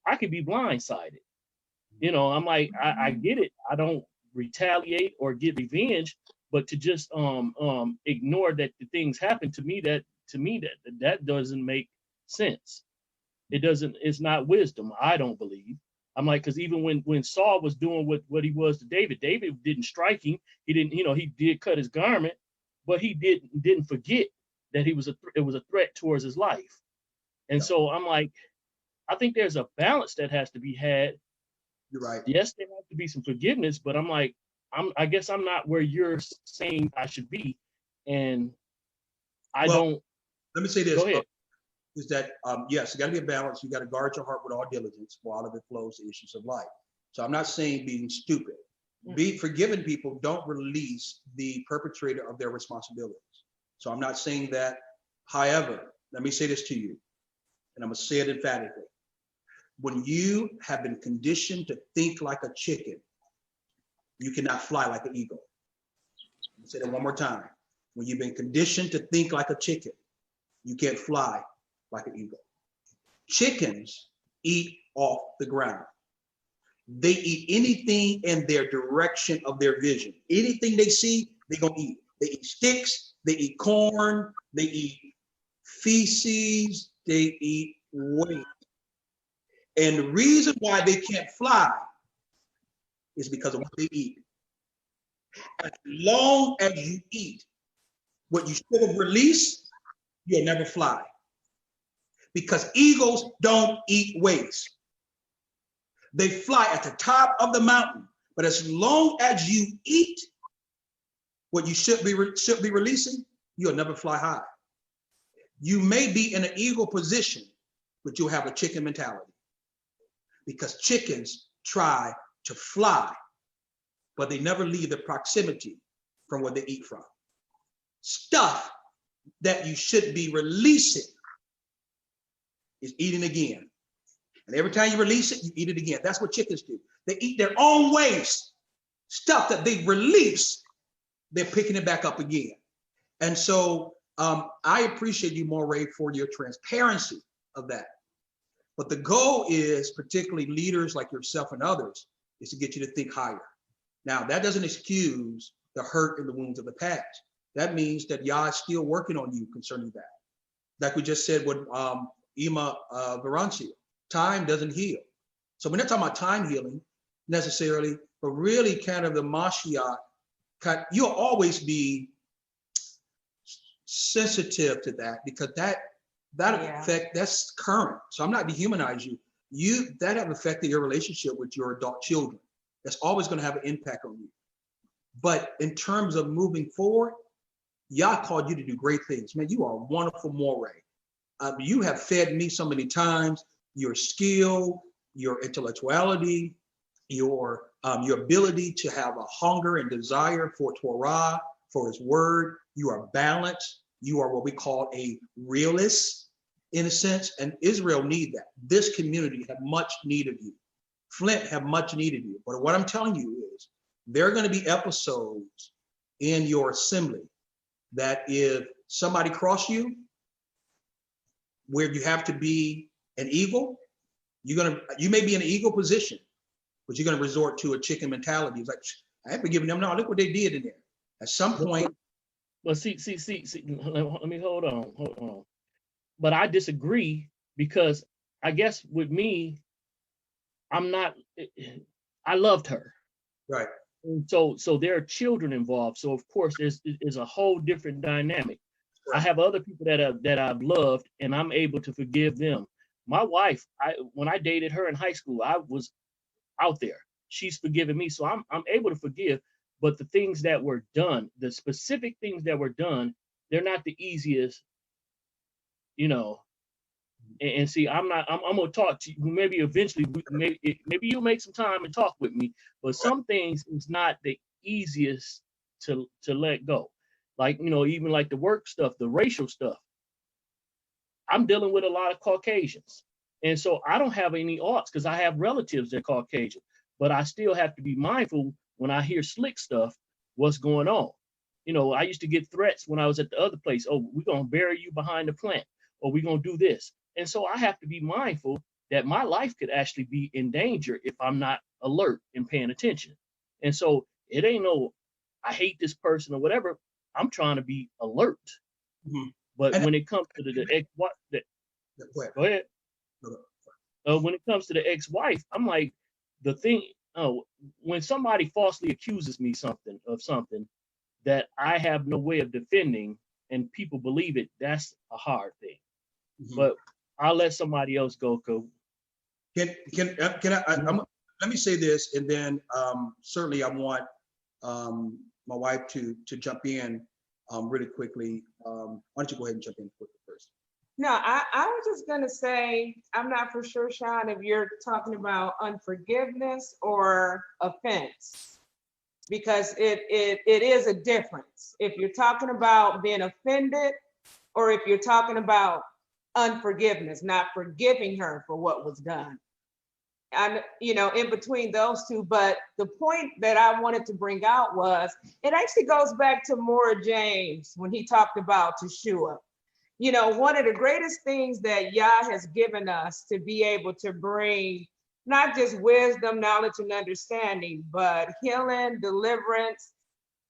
I could be blindsided. I'm like, I get it. I don't retaliate or get revenge, but to just ignore that the things happen to me, that doesn't make sense. It's not wisdom, I don't believe. I'm like, because even when Saul was doing what he was to David didn't strike him. He didn't, he did cut his garment, but he didn't forget that it was a threat towards his life. And so I'm like, I think there's a balance that has to be had. You're right. Yes, there has to be some forgiveness, but I'm like, I guess I'm not where you're saying I should be, and I don't. Let me say this. Go ahead. Is that yes, you got to be a balance. You got to guard your heart with all diligence, for out of it flows the issues of life. So I'm not saying being stupid. Be forgiving people don't release the perpetrator of their responsibilities. So I'm not saying that. However, let me say this to you, and I'm gonna say it emphatically. When you have been conditioned to think like a chicken, you cannot fly like an eagle. I'll say that one more time. When you've been conditioned to think like a chicken, you can't fly like an eagle. Chickens eat off the ground. They eat anything in their direction of their vision. Anything they see, they're gonna eat. They eat sticks, they eat corn, they eat feces, they eat waste. And the reason why they can't fly is because of what they eat. As long as you eat what you should have released, you'll never fly. Because eagles don't eat waste. They fly at the top of the mountain, but as long as you eat what you should be releasing, you'll never fly high. You may be in an eagle position, but you'll have a chicken mentality. Because chickens try to fly, but they never leave the proximity from where they eat from. Stuff that you should be releasing is eating again. And every time you release it, you eat it again. That's what chickens do. They eat their own waste. Stuff that they release, they're picking it back up again. And so I appreciate you, Moray, for your transparency of that. But the goal is, particularly leaders like yourself and others, is to get you to think higher. Now, that doesn't excuse the hurt and the wounds of the past. That means that Yah is still working on you concerning that. Like we just said with Ima Verancia, time doesn't heal. So we're not talking about time healing necessarily, but really kind of the Mashiach, you'll always be sensitive to that, because that effect, that's current. So I'm not dehumanizing you. That have affected your relationship with your adult children. That's always going to have an impact on you. But in terms of moving forward, Yah called you to do great things. Man, you are a wonderful Moray. You have fed me so many times. Your skill, your intellectuality, your ability to have a hunger and desire for Torah, for His Word. You are balanced. You are what we call a realist, in a sense, and Israel need that. This community have much need of you. Flint have much need of you. But what I'm telling you is, there are going to be episodes in your assembly that if somebody cross you, where you have to be an eagle, you may be in an eagle position, but you're going to resort to a chicken mentality. It's like, I ain't forgiving them. No, look what they did in there. At some point. Well, see, let me hold on. But I disagree, because I guess with me, I loved her. Right. And so there are children involved. So of course there's a whole different dynamic. Right. I have other people that I've loved, and I'm able to forgive them. My wife, when I dated her in high school, I was out there. She's forgiven me. So I'm able to forgive. But the things that were done, the specific things that were done, they're not the easiest, And see, I'm gonna talk to you. Maybe eventually, maybe you'll make some time and talk with me. But some things is not the easiest to let go. Like, even like the work stuff, the racial stuff. I'm dealing with a lot of Caucasians, and so I don't have any oughts because I have relatives that are Caucasian. But I still have to be mindful when I hear slick stuff, what's going on. I used to get threats when I was at the other place. Oh, we're going to bury you behind the plant, or we're going to do this. And so I have to be mindful that my life could actually be in danger if I'm not alert and paying attention. And so it ain't no, I hate this person or whatever. I'm trying to be alert. But when it comes to the go ahead. When it comes to the ex-wife, I'm like, the thing, when somebody falsely accuses me of something that I have no way of defending and people believe it, that's a hard thing. But I'll let somebody else go. Can I let me say this, and then certainly I want my wife to jump in really quickly. Why don't you go ahead and jump in quickly first? No, I was just gonna say, I'm not for sure, Sean, if you're talking about unforgiveness or offense, because it is a difference. If you're talking about being offended, or if you're talking about unforgiveness, not forgiving her for what was done. And, in between those two, but the point that I wanted to bring out was, it actually goes back to Maura James when he talked about Teshua. One of the greatest things that Yah has given us to be able to bring not just wisdom, knowledge, and understanding, but healing, deliverance,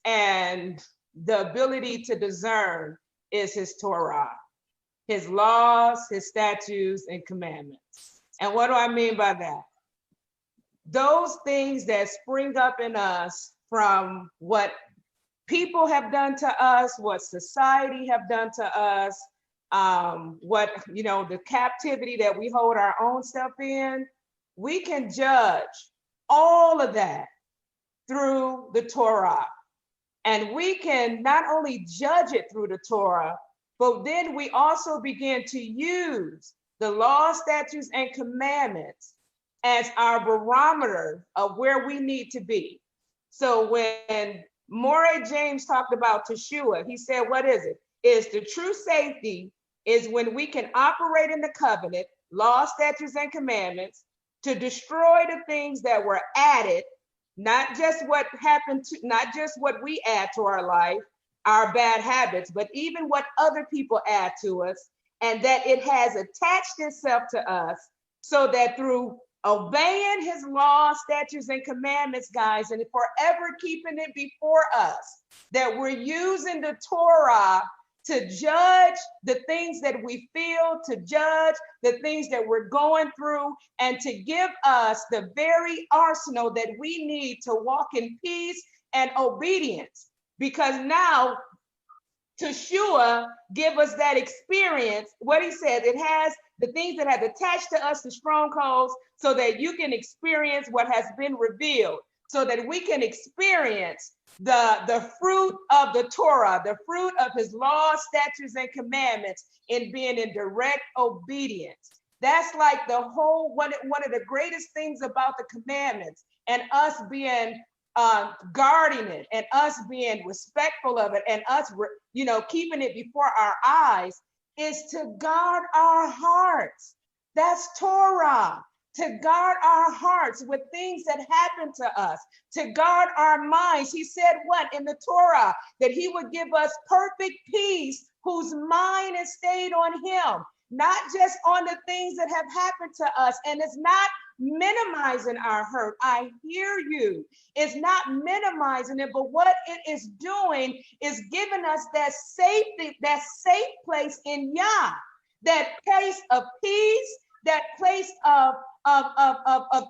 and the ability to discern is his Torah, his laws, his statutes, and commandments. And what do I mean by that? Those things that spring up in us from what people have done to us, what society have done to us, what, the captivity that we hold our own self in, we can judge all of that through the Torah. And we can not only judge it through the Torah, but then we also begin to use the law, statutes, and commandments as our barometer of where we need to be. So when Maura James talked about Teshua, he said, what is it? Is the true safety is when we can operate in the covenant, law, statutes, and commandments to destroy the things that were added, not just what happened to, not just what we add to our life, our bad habits, but even what other people add to us, and that it has attached itself to us so that through obeying his law, statutes, and commandments, guys, and forever keeping it before us, that we're using the Torah to judge the things that we feel, to judge the things that we're going through, and to give us the very arsenal that we need to walk in peace and obedience. Because now, Teshua give us that experience. What he said, it has the things that have attached to us, the strongholds, so that you can experience what has been revealed, so that we can experience the fruit of the Torah, the fruit of his law, statutes, and commandments in being in direct obedience. That's like the whole, one of the greatest things about the commandments, and us being guarding it, and us being respectful of it, and us, keeping it before our eyes, is to guard our hearts. That's Torah. To guard our hearts with things that happen to us, to guard our minds. He said what in the Torah? That he would give us perfect peace whose mind is stayed on him, not just on the things that have happened to us. And it's not minimizing our hurt. I hear you. It's not minimizing it, but what it is doing is giving us that safety, that safe place in Yah, that place of peace, that place of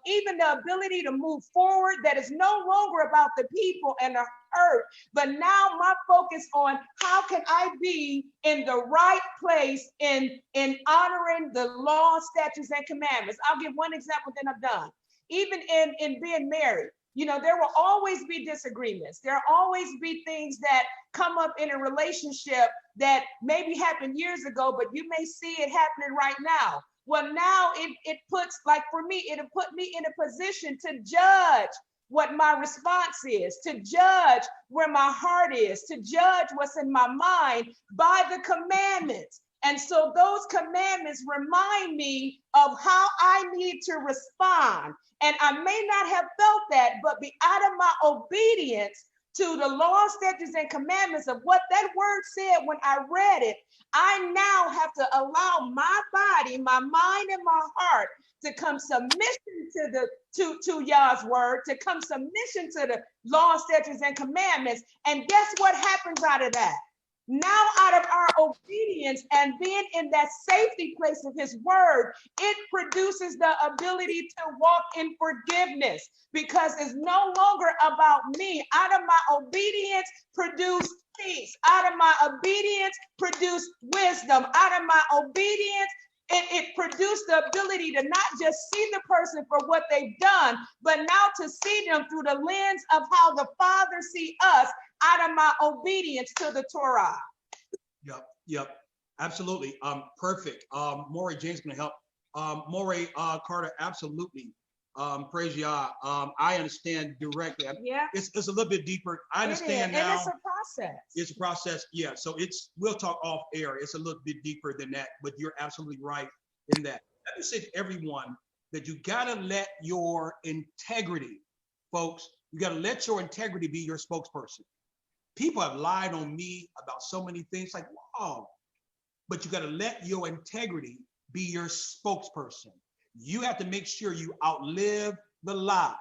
even the ability to move forward, that is no longer about the people and the hurt, but now my focus on how can I be in the right place in honoring the law, statutes, and commandments. I'll give one example, then I'm done. Even in being married, there will always be disagreements. There will always be things that come up in a relationship that maybe happened years ago, but you may see it happening right now. Well, now it puts, like for me, it'll put me in a position to judge what my response is, to judge where my heart is, to judge what's in my mind by the commandments. And so those commandments remind me of how I need to respond. And I may not have felt that, but out of my obedience, to the law, statutes, and commandments of what that word said when I read it, I now have to allow my body, my mind, and my heart to come submission to Yah's word, to come submission to the law, statutes, and commandments. And guess what happens out of that? Now, out of our obedience and being in that safety place of his word, it produces the ability to walk in forgiveness, because it's no longer about me. Out of my obedience, produce peace. Out of my obedience, produce wisdom. Out of my obedience, it produced the ability to not just see the person for what they've done, but now to see them through the lens of how the Father sees us, out of my obedience to the Torah. Yep, absolutely. Perfect. Maury James gonna help. Maury Carter, absolutely. Praise Yah. I understand directly. Yeah. It's a little bit deeper. I understand now. And it's a process. It's a process, yeah. So we'll talk off air. It's a little bit deeper than that, but you're absolutely right in that. Let me say to everyone that you gotta let your integrity, folks, you gotta let your integrity be your spokesperson. People have lied on me about so many things, like, wow, but you gotta let your integrity be your spokesperson. You have to make sure you outlive the lie.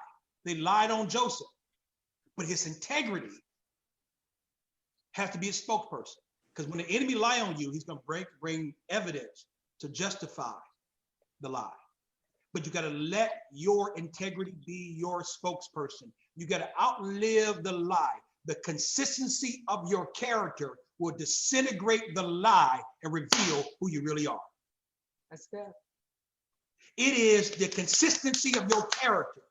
They lied on Joseph, but his integrity has to be a spokesperson. Because when the enemy lie on you, he's gonna bring evidence to justify the lie. But you gotta let your integrity be your spokesperson. You gotta outlive the lie. The consistency of your character will disintegrate the lie and reveal who you really are. That's good. It is the consistency of your character.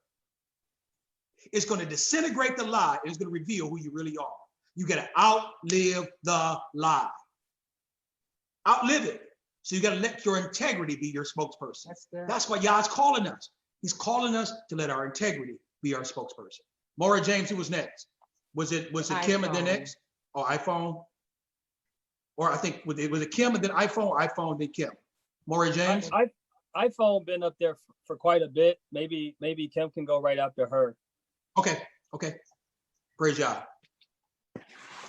It's going to disintegrate the lie and it's going to reveal who you really are. You got to outlive the lie. Outlive it. So you got to let your integrity be your spokesperson. That's good. That's why Yah's calling us. He's calling us to let our integrity be our spokesperson. Maura James, who was next? Was it Kim and then next? Or iPhone? Or I think, was it Kim and then iPhone, or iPhone then Kim? Maura James? iPhone been up there for quite a bit. Maybe Kim can go right after her. Okay. Praise Yah.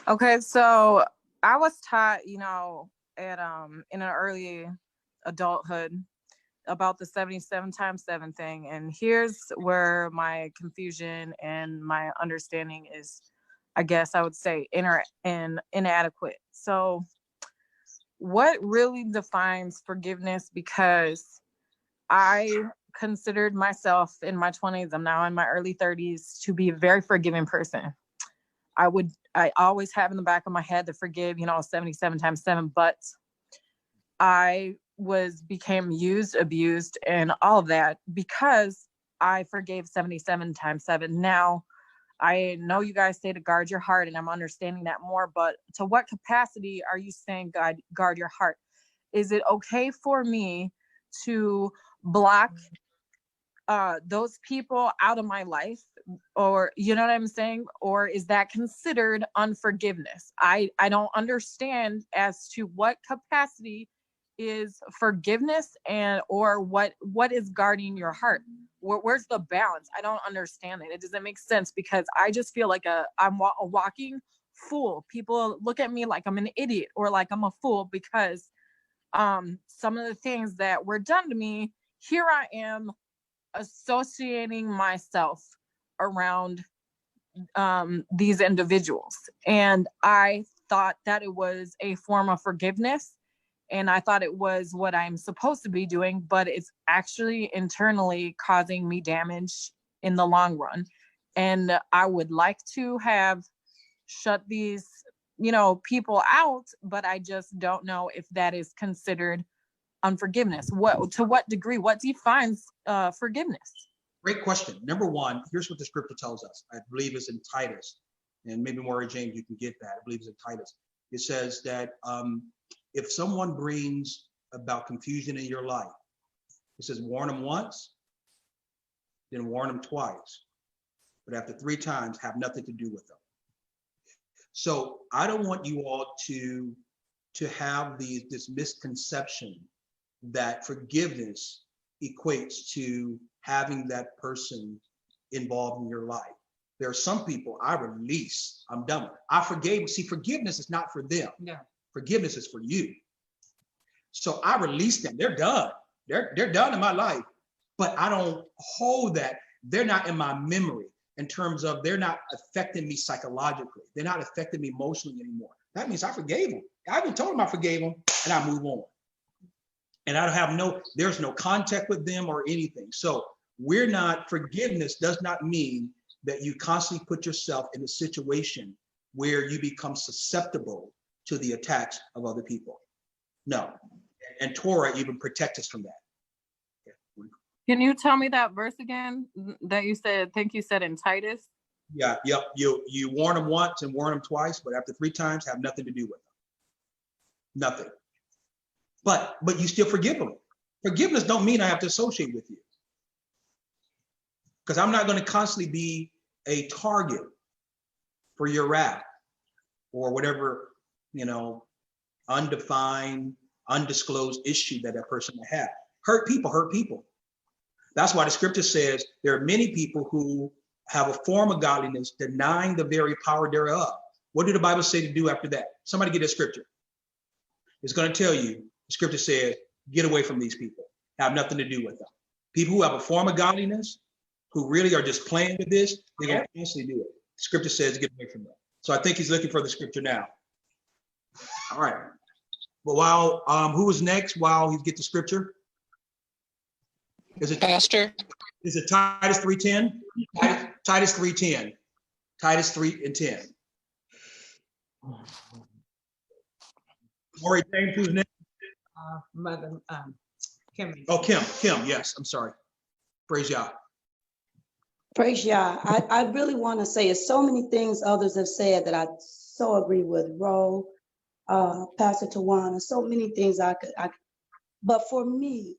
Okay, so I was taught, at in an early adulthood about the 77 times 7 thing, and here's where my confusion and my understanding is, I guess I would say, inadequate. So what really defines forgiveness? Because I considered myself in my 20s, I'm now in my early 30s, to be a very forgiving person. I always have in the back of my head to forgive, 77 times 7, but I became used, abused, and all of that because I forgave 77 times 7. Now, I know you guys say to guard your heart, and I'm understanding that more, but to what capacity are you saying guard your heart? Is it okay for me to block those people out of my life, or you know what I'm saying? Or is that considered unforgiveness? I don't understand as to what capacity is forgiveness or what is guarding your heart. Where's the balance? I don't understand it. It doesn't make sense, because I just feel like I'm a walking fool. People look at me like I'm an idiot or like I'm a fool because some of the things that were done to me, here I am associating myself around these individuals. And I thought that it was a form of forgiveness. And I thought it was what I'm supposed to be doing, but it's actually internally causing me damage in the long run. And I would like to have shut these, people out, but I just don't know if that is considered unforgiveness. To what degree? What defines forgiveness? Great question. Number one, here's what the scripture tells us. I believe it's in Titus, and maybe Maura James, you can get that. I believe it's in Titus. It says that if someone brings about confusion in your life, it says warn them once, then warn them twice, but after 3 times, have nothing to do with them. So I don't want you all to have this misconception that forgiveness equates to having that person involved in your life. There are some people I release. I'm done with it. I forgave. See, forgiveness is not for them. Yeah. Forgiveness is for you. So I release them. They're done. They're done in my life. But I don't hold that. They're not in my memory in terms of they're not affecting me psychologically. They're not affecting me emotionally anymore. That means I forgave them. I even told them I forgave them, and I move on. And I don't have there's no contact with them or anything. So forgiveness does not mean that you constantly put yourself in a situation where you become susceptible to the attacks of other people. No. And Torah even protects us from that. Can you tell me that verse again that you said, I think you said in Titus? Yeah, yep. You warn them once and warn them twice, but after 3 times, have nothing to do with them. Nothing. But you still forgive them. Forgiveness don't mean I have to associate with you. Because I'm not going to constantly be a target for your wrath or whatever, undefined, undisclosed issue that person may have. Hurt people. That's why the scripture says there are many people who have a form of godliness, denying the very power thereof. What did the Bible say to do after that? Somebody get that scripture. It's going to tell you, the scripture says, get away from these people. Have nothing to do with them. People who have a form of godliness, who really are just playing with this, they're going to constantly do it. The scripture says, get away from them. So I think he's looking for the scripture now. All right. But while, who is next while he gets the scripture? Is it Pastor? Is it Titus 3:10? Titus 3:10. Titus 3:10. Corey James, who's next? Mother Kim. Oh, Kim, yes, I'm sorry. Praise Yah. Praise Yah. I really want to say it's so many things others have said that I so agree with. Ro, Pastor Tawana, so many things but for me,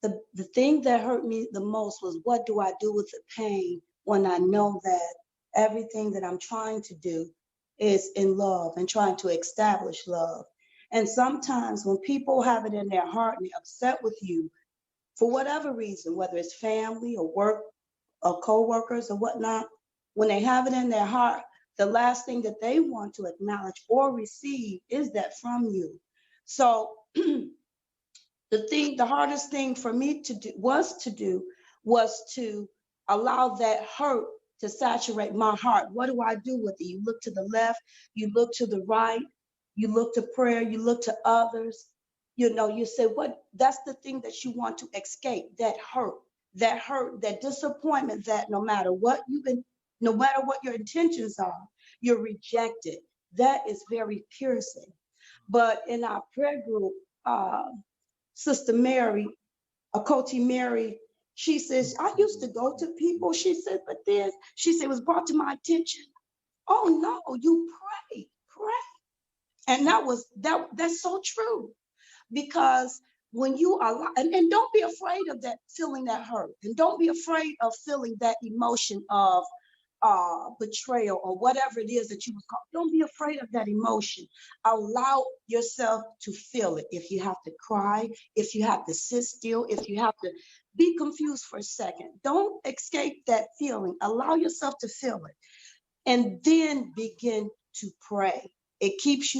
the thing that hurt me the most was, what do I do with the pain when I know that everything that I'm trying to do is in love and trying to establish love. And sometimes when people have it in their heart and they're upset with you for whatever reason, whether it's family or work or co-workers or whatnot, when they have it in their heart, the last thing that they want to acknowledge or receive is that from you. So the hardest thing for me to do was to allow that hurt to saturate my heart. What do I do with it? You look to the left, you look to the right, you look to prayer, you look to others. You say, that's the thing that you want to escape, that hurt, that disappointment, that no matter what your intentions are, you're rejected. That is very piercing. But in our prayer group, Sister Mary, Akoti Mary, she says, I used to go to people, she said, but then, she said, it was brought to my attention. Oh no, you pray. And that's so true. Because when you allow, and don't be afraid of that, feeling that hurt. And don't be afraid of feeling that emotion of betrayal or whatever it is that you would call. Don't be afraid of that emotion. Allow yourself to feel it. If you have to cry, if you have to sit still, if you have to be confused for a second, don't escape that feeling. Allow yourself to feel it, and then begin to pray. It keeps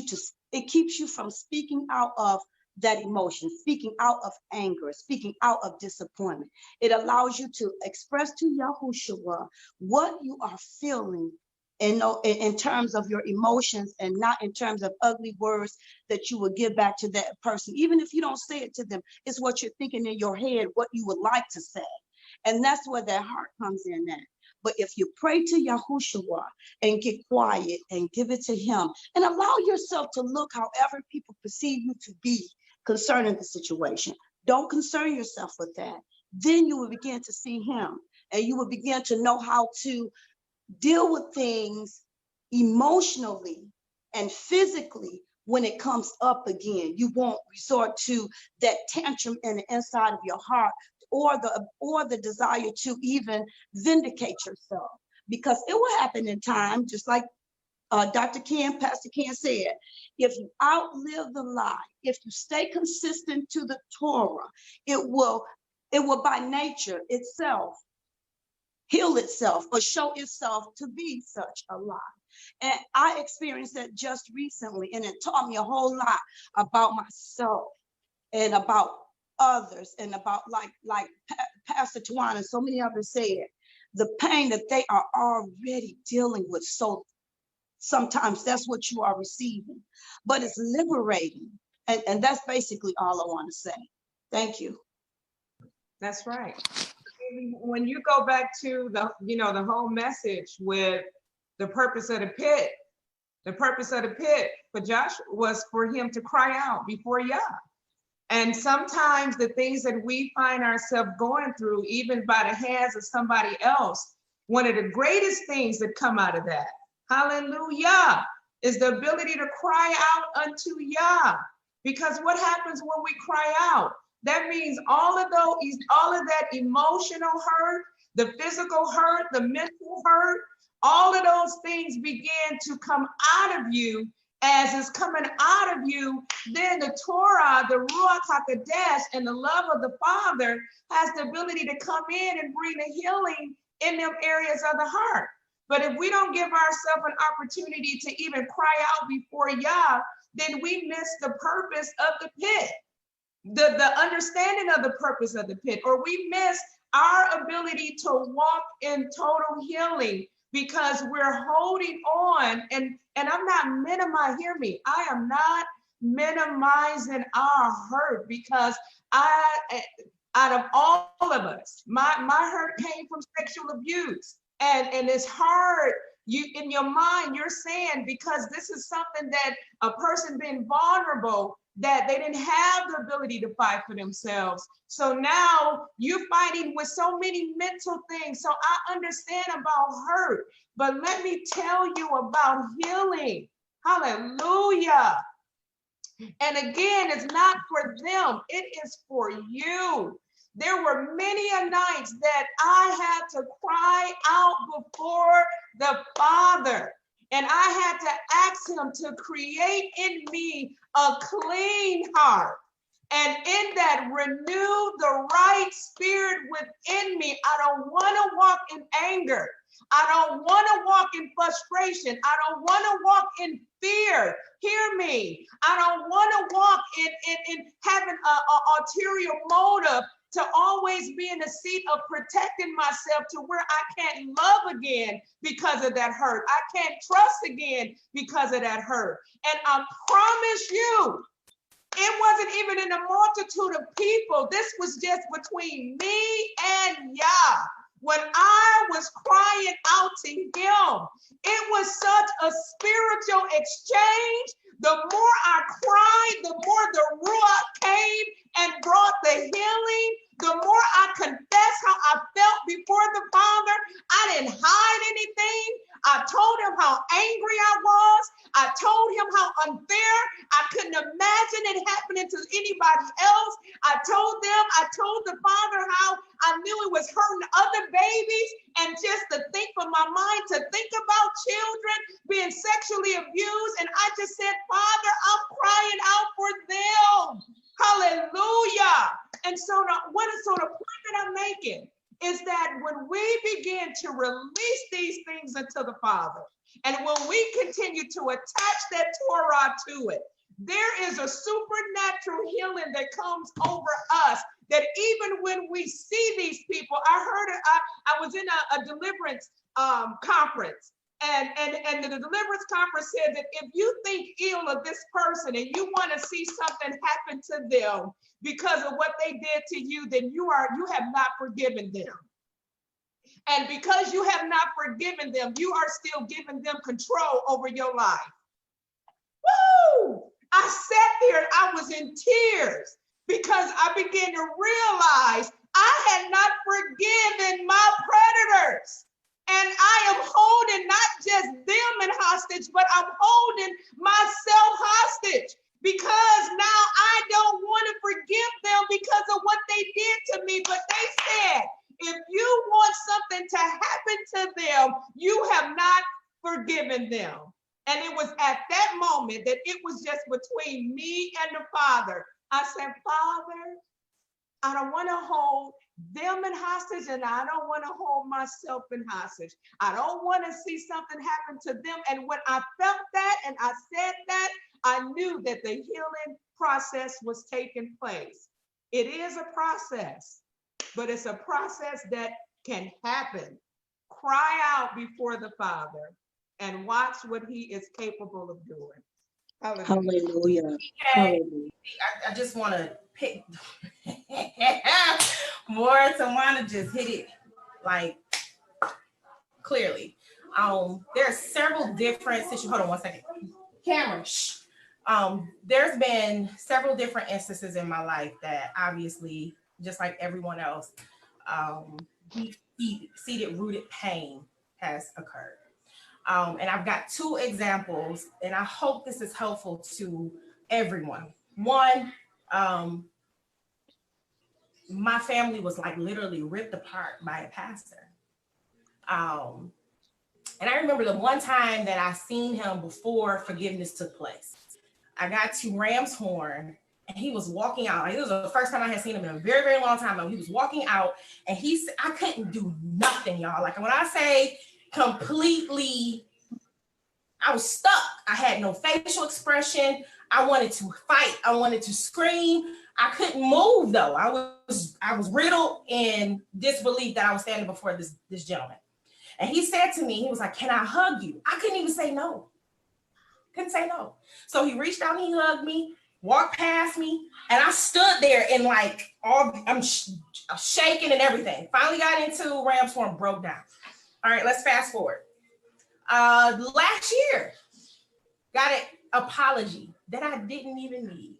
you from speaking out of that emotion, speaking out of anger, speaking out of disappointment. It allows you to express to Yahushua what you are feeling in terms of your emotions, and not in terms of ugly words that you would give back to that person. Even if you don't say it to them, it's what you're thinking in your head, what you would like to say. And that's where that heart comes in at. But if you pray to Yahushua and get quiet and give it to him and allow yourself to look however people perceive you to be concerning the situation, don't concern yourself with that. Then you will begin to see him, and you will begin to know how to deal with things emotionally and physically when it comes up again. You won't resort to that tantrum in the inside of your heart, or the desire to even vindicate yourself, because it will happen in time, just like Pastor Ken said. If you outlive the lie, if you stay consistent to the Torah, it will by nature itself heal itself or show itself to be such a lie. And I experienced that just recently, and it taught me a whole lot about myself and about others, and about like Pastor Tawana and so many others said, the pain that they are already dealing with. So sometimes that's what you are receiving, but it's liberating. And that's basically all I want to say. Thank you. That's right. When you go back to the whole message with the purpose of the pit for Joshua was for him to cry out before Yah. And sometimes the things that we find ourselves going through, even by the hands of somebody else, one of the greatest things that come out of that, hallelujah, is the ability to cry out unto Yah. Because what happens when we cry out? That means all of that emotional hurt, the physical hurt, the mental hurt, all of those things begin to come out of you. As it's coming out of you, then the Torah, the Ruach HaKodesh, and the love of the Father has the ability to come in and bring the healing in them areas of the heart. But if we don't give ourselves an opportunity to even cry out before Yah, then we miss the purpose of the pit, the understanding of the purpose of the pit, or we miss our ability to walk in total healing because we're holding on. And I'm not minimizing, hear me, I am not minimizing our hurt, because out of all of us, my hurt came from sexual abuse. And it's hard, in your mind, you're saying, because this is something that a person been vulnerable, that they didn't have the ability to fight for themselves. So now you're fighting with so many mental things. So I understand about hurt, but let me tell you about healing. Hallelujah. And again, it's not for them, it is for you. There were many a nights that I had to cry out before the Father, and I had to ask him to create in me a clean heart, and in that renew the right spirit within me. I don't want to walk in anger. I don't want to walk in frustration. I don't want to walk in fear. Hear me. I don't want to walk in having an ulterior motive to always be in the seat of protecting myself to where I can't love again because of that hurt. I can't trust again because of that hurt. And I promise you, it wasn't even in a multitude of people. This was just between me and Yah. When I was crying out to him, it was such a spiritual exchange. The more I cried, the more the Ruach came and brought the healing. The more I confessed how I felt before the Father. I didn't hide anything. I told him how angry I was. I told him how unfair. I couldn't imagine it happening to anybody else. I told the Father how I knew it was hurting other babies, and just to think from my mind to think about children being sexually abused. And I just said, Father, I'm crying out for them. Hallelujah. And so the point that I'm making is that when we begin to release these things into the Father, and when we continue to attach that Torah to it, there is a supernatural healing that comes over us, that even when we see these people, I was in a deliverance conference, and the deliverance conference said that if you think ill of this person and you want to see something happen to them because of what they did to you, then you have not forgiven them. And because you have not forgiven them, you are still giving them control over your life. Woo! I sat there and I was in tears because I began to realize I had not forgiven my predators. And I am holding not just them in hostage, but I'm holding myself hostage, because now I don't want to forgive them because of what they did to me. But they said, if you want something to happen to them, you have not forgiven them. And it was at that moment that it was just between me and the Father. I said, Father, I don't want to hold them in hostage, and I don't want to hold myself in hostage. I don't want to see something happen to them. And when I felt that and I said that, I knew that the healing process was taking place. It is a process, but it's a process that can happen. Cry out before the Father and watch what he is capable of doing. Hallelujah. Okay. Hallelujah. I just want to pick more to want to just hit it like clearly. There are several different situations. Hold on one second. Cameron. Shh. There's been several different instances in my life that obviously, just like everyone else, deep-seated rooted pain has occurred. And I've got two examples, and I hope this is helpful to everyone. One, my family was like literally ripped apart by a pastor. And I remember the one time that I seen him before forgiveness took place. I got to Ramshorn and he was walking out. It was the first time I had seen him in a very, very long time. He was walking out and I couldn't do nothing, y'all. Like when I say completely, I was stuck. I had no facial expression. I wanted to fight. I wanted to scream. I couldn't move though. I was riddled in disbelief that I was standing before this gentleman. And he said to me, he was like, "Can I hug you?" I couldn't even say no. Couldn't say no. So he reached out and he hugged me, walked past me, and I stood there and like I'm shaking and everything. Finally got into Ramshorn, broke down. All right, let's fast forward. Last year, got an apology that I didn't even need.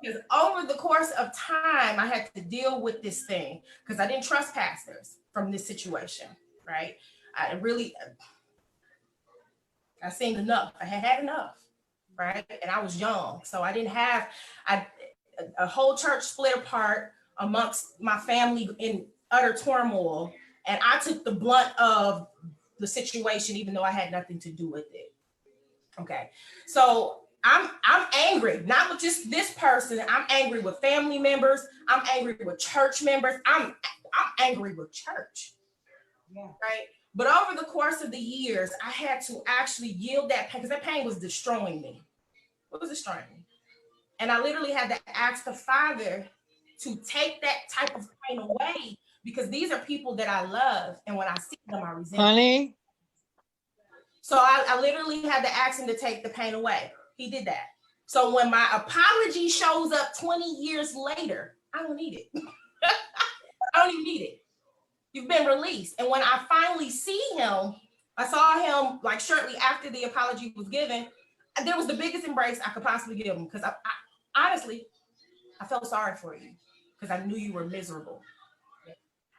Because over the course of time, I had to deal with this thing because I didn't trust pastors from this situation, right? I seen enough. I had enough, right? And I was young, so I didn't have a whole church split apart amongst my family in utter turmoil, and I took the blunt of the situation, even though I had nothing to do with it. Okay, so I'm angry, not with just this person. I'm angry with family members. I'm angry with church members. I'm angry with church. Yeah. Right. But over the course of the years, I had to actually yield that pain because that pain was destroying me. It was destroying me. And I literally had to ask the Father to take that type of pain away because these are people that I love. And when I see them, I resent them. Honey? So I literally had to ask him to take the pain away. He did that. So when my apology shows up 20 years later, I don't need it. I don't even need it. You've been released. And when I finally see him, I saw him like shortly after the apology was given. And there was the biggest embrace I could possibly give him because I honestly, I felt sorry for you because I knew you were miserable.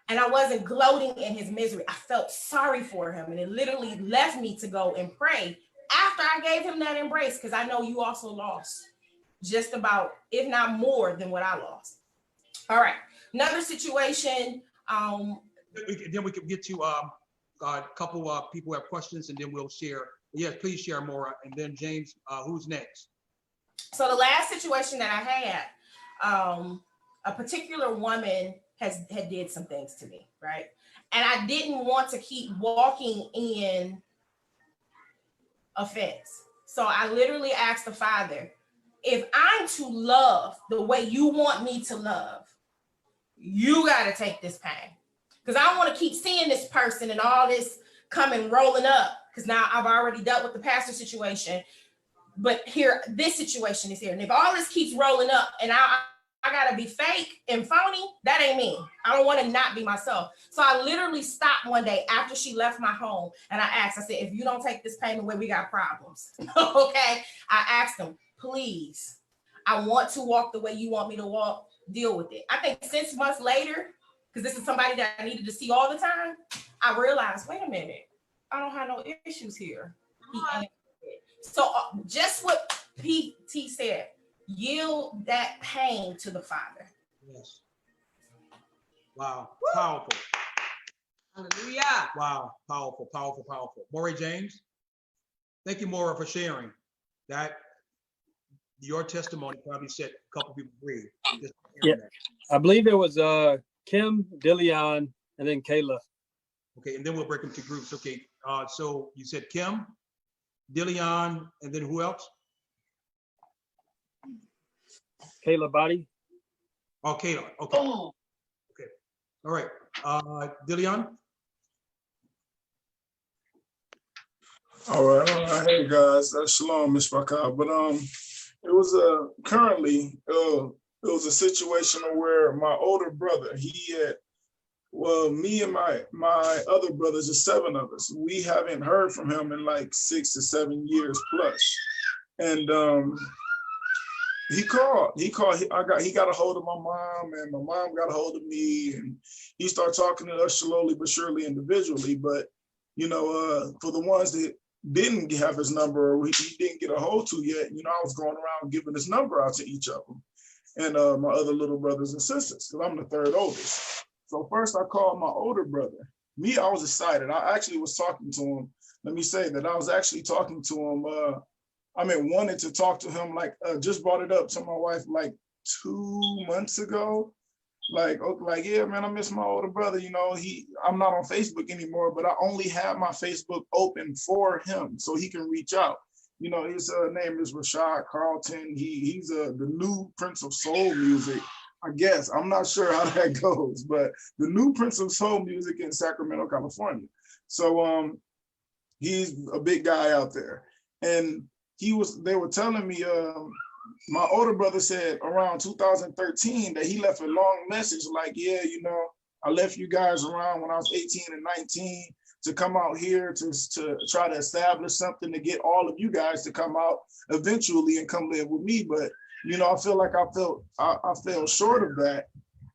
And I wasn't gloating in his misery. I felt sorry for him. And it literally left me to go and pray after I gave him that embrace because I know you also lost just about, if not more than what I lost. All right. Another situation. Then we can get to a couple of people who have questions, and then we'll share. Yes, please share more. And then James, who's next? So the last situation that I had, a particular woman had did some things to me, right? And I didn't want to keep walking in offense. So I literally asked the Father, if I'm to love the way you want me to love, you got to take this pain. Because I don't want to keep seeing this person and all this coming rolling up. Because now I've already dealt with the pastor situation. But here, this situation is here. And if all this keeps rolling up and I got to be fake and phony, that ain't me. I don't want to not be myself. So I literally stopped one day after she left my home. And I asked, I said, if you don't take this pain away, we got problems. Okay. I asked them, please, I want to walk the way you want me to walk. Deal with it. I think 6 months later, because this is somebody that I needed to see all the time, I realized, wait a minute, I don't have no issues here. So just what PT said, yield that pain to the Father. Yes. Wow. Powerful. Hallelujah. Wow. Powerful, powerful, powerful. Maury James, thank you, Maura, for sharing that. your testimony probably set a couple people free. Just Yeah, hearing I believe it was Kim, Dillion, and then Kayla. that. Okay, and then we'll break them to groups. Okay, so you said Kim, Dillion, and then who else? Kayla Body. Oh, Kayla. Okay. Okay. All right. Dillion. All right. Hey guys, shalom, Miss Bakar. But it was currently it was a situation where my older brother, he had, well, me and my other brothers, there's 7 of us, we haven't heard from him in like 6 to 7 years plus. And he called. He got a hold of my mom, and my mom got a hold of me, and he started talking to us slowly but surely individually. But you know, for the ones that didn't have his number or he didn't get a hold to yet, you know, I was going around giving his number out to each of them and my other little brothers and sisters, because I'm the 3rd oldest. So first I called my older brother. Me, I was excited. I actually was talking to him. Let me say that I was actually talking to him. Wanted to talk to him, like just brought it up to my wife like 2 months ago. Like, yeah, man, I miss my older brother. You know, I'm not on Facebook anymore, but I only have my Facebook open for him so he can reach out. You know, his name is Rashad Carlton. He's the new Prince of Soul Music, I guess. I'm not sure how that goes, but the new Prince of Soul Music in Sacramento, California. So he's a big guy out there. And they were telling me, my older brother said around 2013 that he left a long message like, yeah, you know, I left you guys around when I was 18 and 19 to come out here to try to establish something to get all of you guys to come out eventually and come live with me. But, you know, I feel like I fell short of that,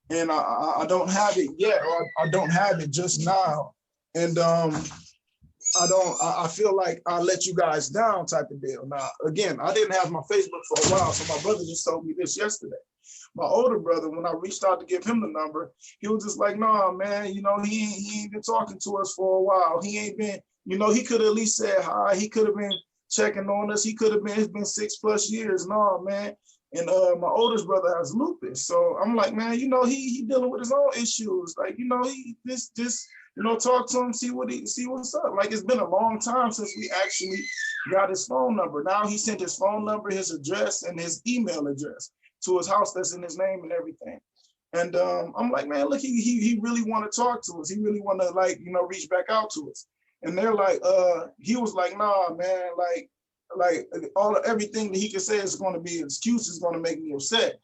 and I don't have it yet, or I don't have it just now. And I feel like I let you guys down type of deal. Now, again, I didn't have my Facebook for a while, so my brother just told me this yesterday. My older brother, when I reached out to give him the number, he was just like, nah, man, you know, he ain't been talking to us for a while. He ain't been, you know, he could have at least said hi. He could have been checking on us. It's been 6+ years. Nah, man. And my oldest brother has lupus. So I'm like, man, you know, he dealing with his own issues. Like, you know, he just you know, talk to him, see what's up. Like, it's been a long time since we actually got his phone number. Now he sent his phone number, his address, and his email address to his house that's in his name and everything. And I'm like, man, look, he really want to talk to us. He really want to, like, you know, reach back out to us. And they're like, he was like, nah, man, like everything that he could say is going to be excuses, going to make me upset.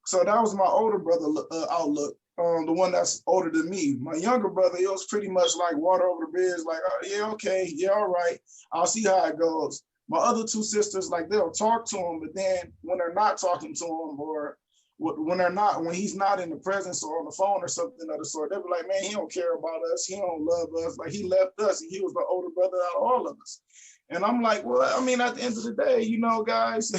So that was my older brother outlook. The one that's older than me. My younger brother, it was pretty much like water over the bridge, like, oh, yeah, okay, yeah, all right, I'll see how it goes. My other 2 sisters, like, they'll talk to him, but then when they're not talking to him, or when he's not in the presence or on the phone or something of the sort, they'll be like, man, he don't care about us, he don't love us, like, he left us, and he was the older brother out of all of us. And I'm like, well, I mean, at the end of the day, you know, guys,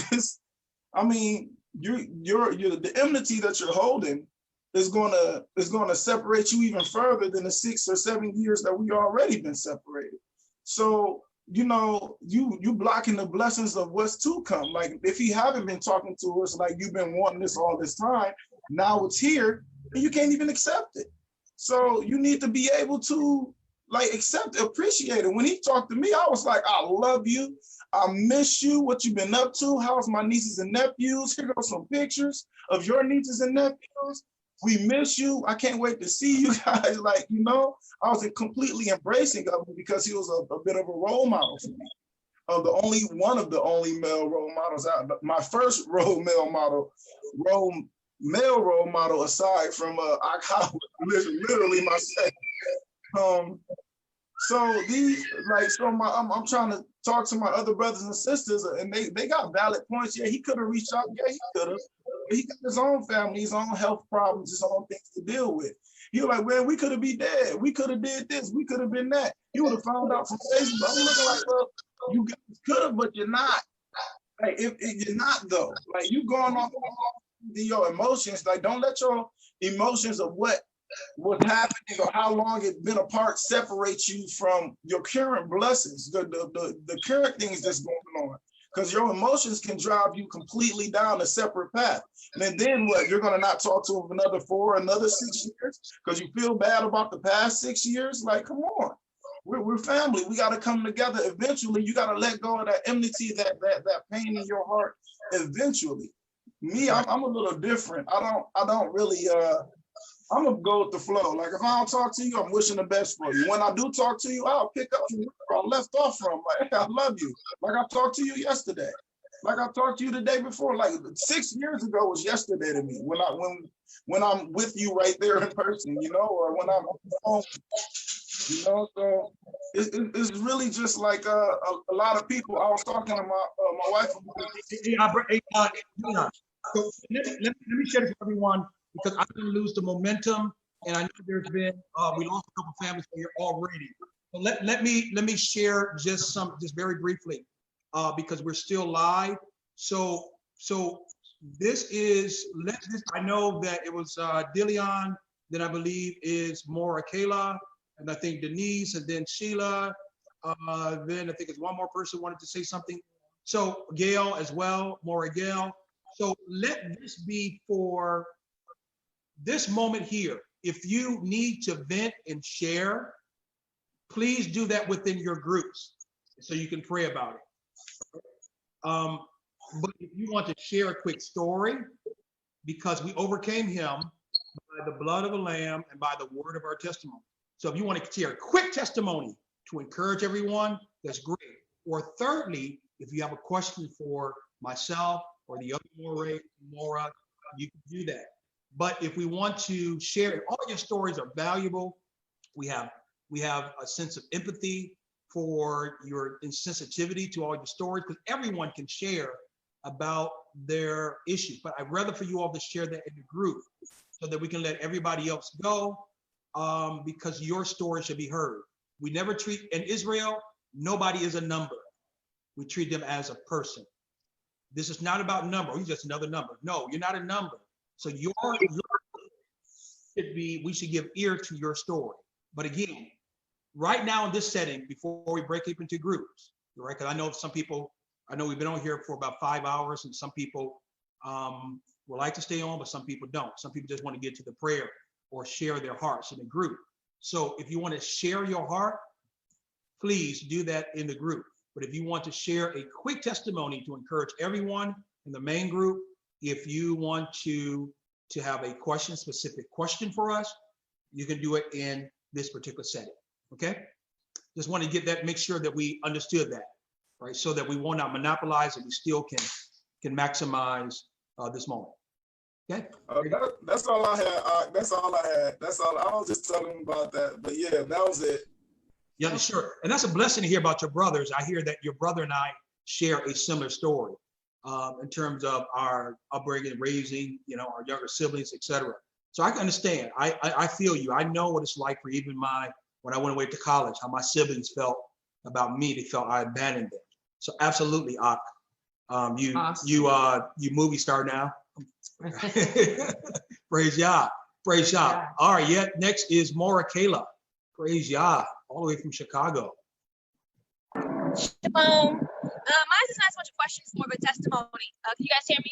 I mean, the enmity that you're holding is gonna separate you even further than the 6 or 7 years that we already been separated. So, you know, you blocking the blessings of what's to come. Like, if he haven't been talking to us, like, you've been wanting this all this time, now it's here and you can't even accept it. So you need to be able to, like, accept, appreciate it. When he talked to me, I was like, I love you. I miss you. What you've been up to? How's my nieces and nephews? Here goes some pictures of your nieces and nephews. We miss you. I can't wait to see you guys. Like, you know, I was completely embracing of him because he was a bit of a role model for me. One of the only male role models out. My first male role model aside from literally myself. So these, like, so I'm trying to talk to my other brothers and sisters, and they got valid points. Yeah, he could have reached out. Yeah, he could have. He got his own family, his own health problems, his own things to deal with. He was like, well, we could have been dead. We could have did this. We could have been that. He would have found out from Facebook. I'm looking like, well, you guys could have, but you're not. Like, if you're not, though. Like, you going off your emotions. Like, don't let your emotions of what's happening or how long it's been apart separate you from your current blessings, the current things that's going on. Because your emotions can drive you completely down a separate path. And then what? You're gonna not talk to them another 6 years because you feel bad about the past 6 years? Like, come on. We're family. We got to come together. Eventually, you got to let go of that enmity, that pain in your heart. Eventually, me, I'm a little different. I don't really. I'm gonna go with the flow. Like if I don't talk to you, I'm wishing the best for you. When I do talk to you, I'll pick up from where I left off from. Like, hey, I love you. Like I talked to you yesterday. Like I talked to you the day before. Like 6 years ago was yesterday to me. When I'm with you right there in person, you know, or when I'm on the phone. You know, so it's really just like a lot of people. I was talking to my wife. So let me share this with everyone because I didn't lose the momentum, and I know there's been we lost a couple families here already. So let me share just very briefly because we're still live. So this is I know that it was Dillion, then I believe is Maura Kayla. And I think Denise, and then Sheila, then I think it's one more person wanted to say something. So Gail as well, Maura Gail. So let this be for this moment here. If you need to vent and share, please do that within your groups so you can pray about it. But if you want to share a quick story, because we overcame him by the blood of the Lamb and by the word of our testimony. So if you want to share a quick testimony to encourage everyone, that's great. Or thirdly, if you have a question for myself or the other Maura, you can do that. But if we want to share, all your stories are valuable. We have a sense of empathy for your insensitivity to all your stories, because everyone can share about their issues. But I'd rather for you all to share that in the group so that we can let everybody else go. Because your story should be heard. We never treat, in Israel, nobody is a number. We treat them as a person. This is not about number. You're just another number. No, you're not a number. So we should give ear to your story. But again, right now in this setting, before we break up into groups, right? Because I know we've been on here for about 5 hours, and some people would like to stay on, but some people don't. Some people just want to get to the prayer or share their hearts in a group. So if you want to share your heart, please do that in the group. But if you want to share a quick testimony to encourage everyone in the main group, if you want to have a specific question for us, you can do it in this particular setting, okay? Just want to get that, make sure that we understood that, right? So that we will not monopolize and we still can maximize this moment. Okay. That's all I had. That's all I had. That's all. I was just telling about that. But yeah, that was it. Yeah, sure. And that's a blessing to hear about your brothers. I hear that your brother and I share a similar story in terms of our upbringing, raising, our younger siblings, etc. So I can understand. I feel you. I know what it's like for even when I went away to college, how my siblings felt about me. They felt I abandoned them. So absolutely, Ak. Awesome. You movie star now. Praise Yah. Praise Yah. Yeah. All right, next is Maura Kayla. Praise Yah, all the way from Chicago. Shalom. Mine is not so much a question, it's more of a testimony. Can you guys hear me?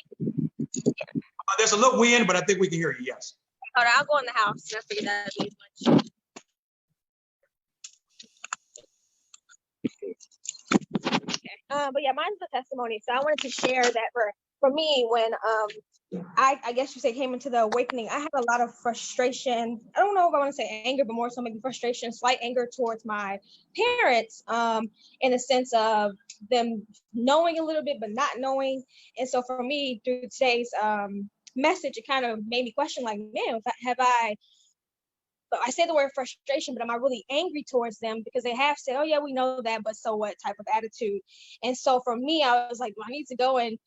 Yeah. There's a little wind, but I think we can hear you, yes. All right, I'll go in the house. I figured that would be much. Okay. But yeah, mine's a testimony. So I wanted to share that for me, when I guess you say came into the awakening, I had a lot of frustration. I don't know if I want to say anger, but more so maybe frustration, slight anger towards my parents, in the sense of them knowing a little bit, but not knowing. And so for me, through today's message, it kind of made me question, like, man, I say the word frustration, but am I really angry towards them? Because they have said, oh yeah, we know that, but so what type of attitude? And so for me, I was like, well, I need to go and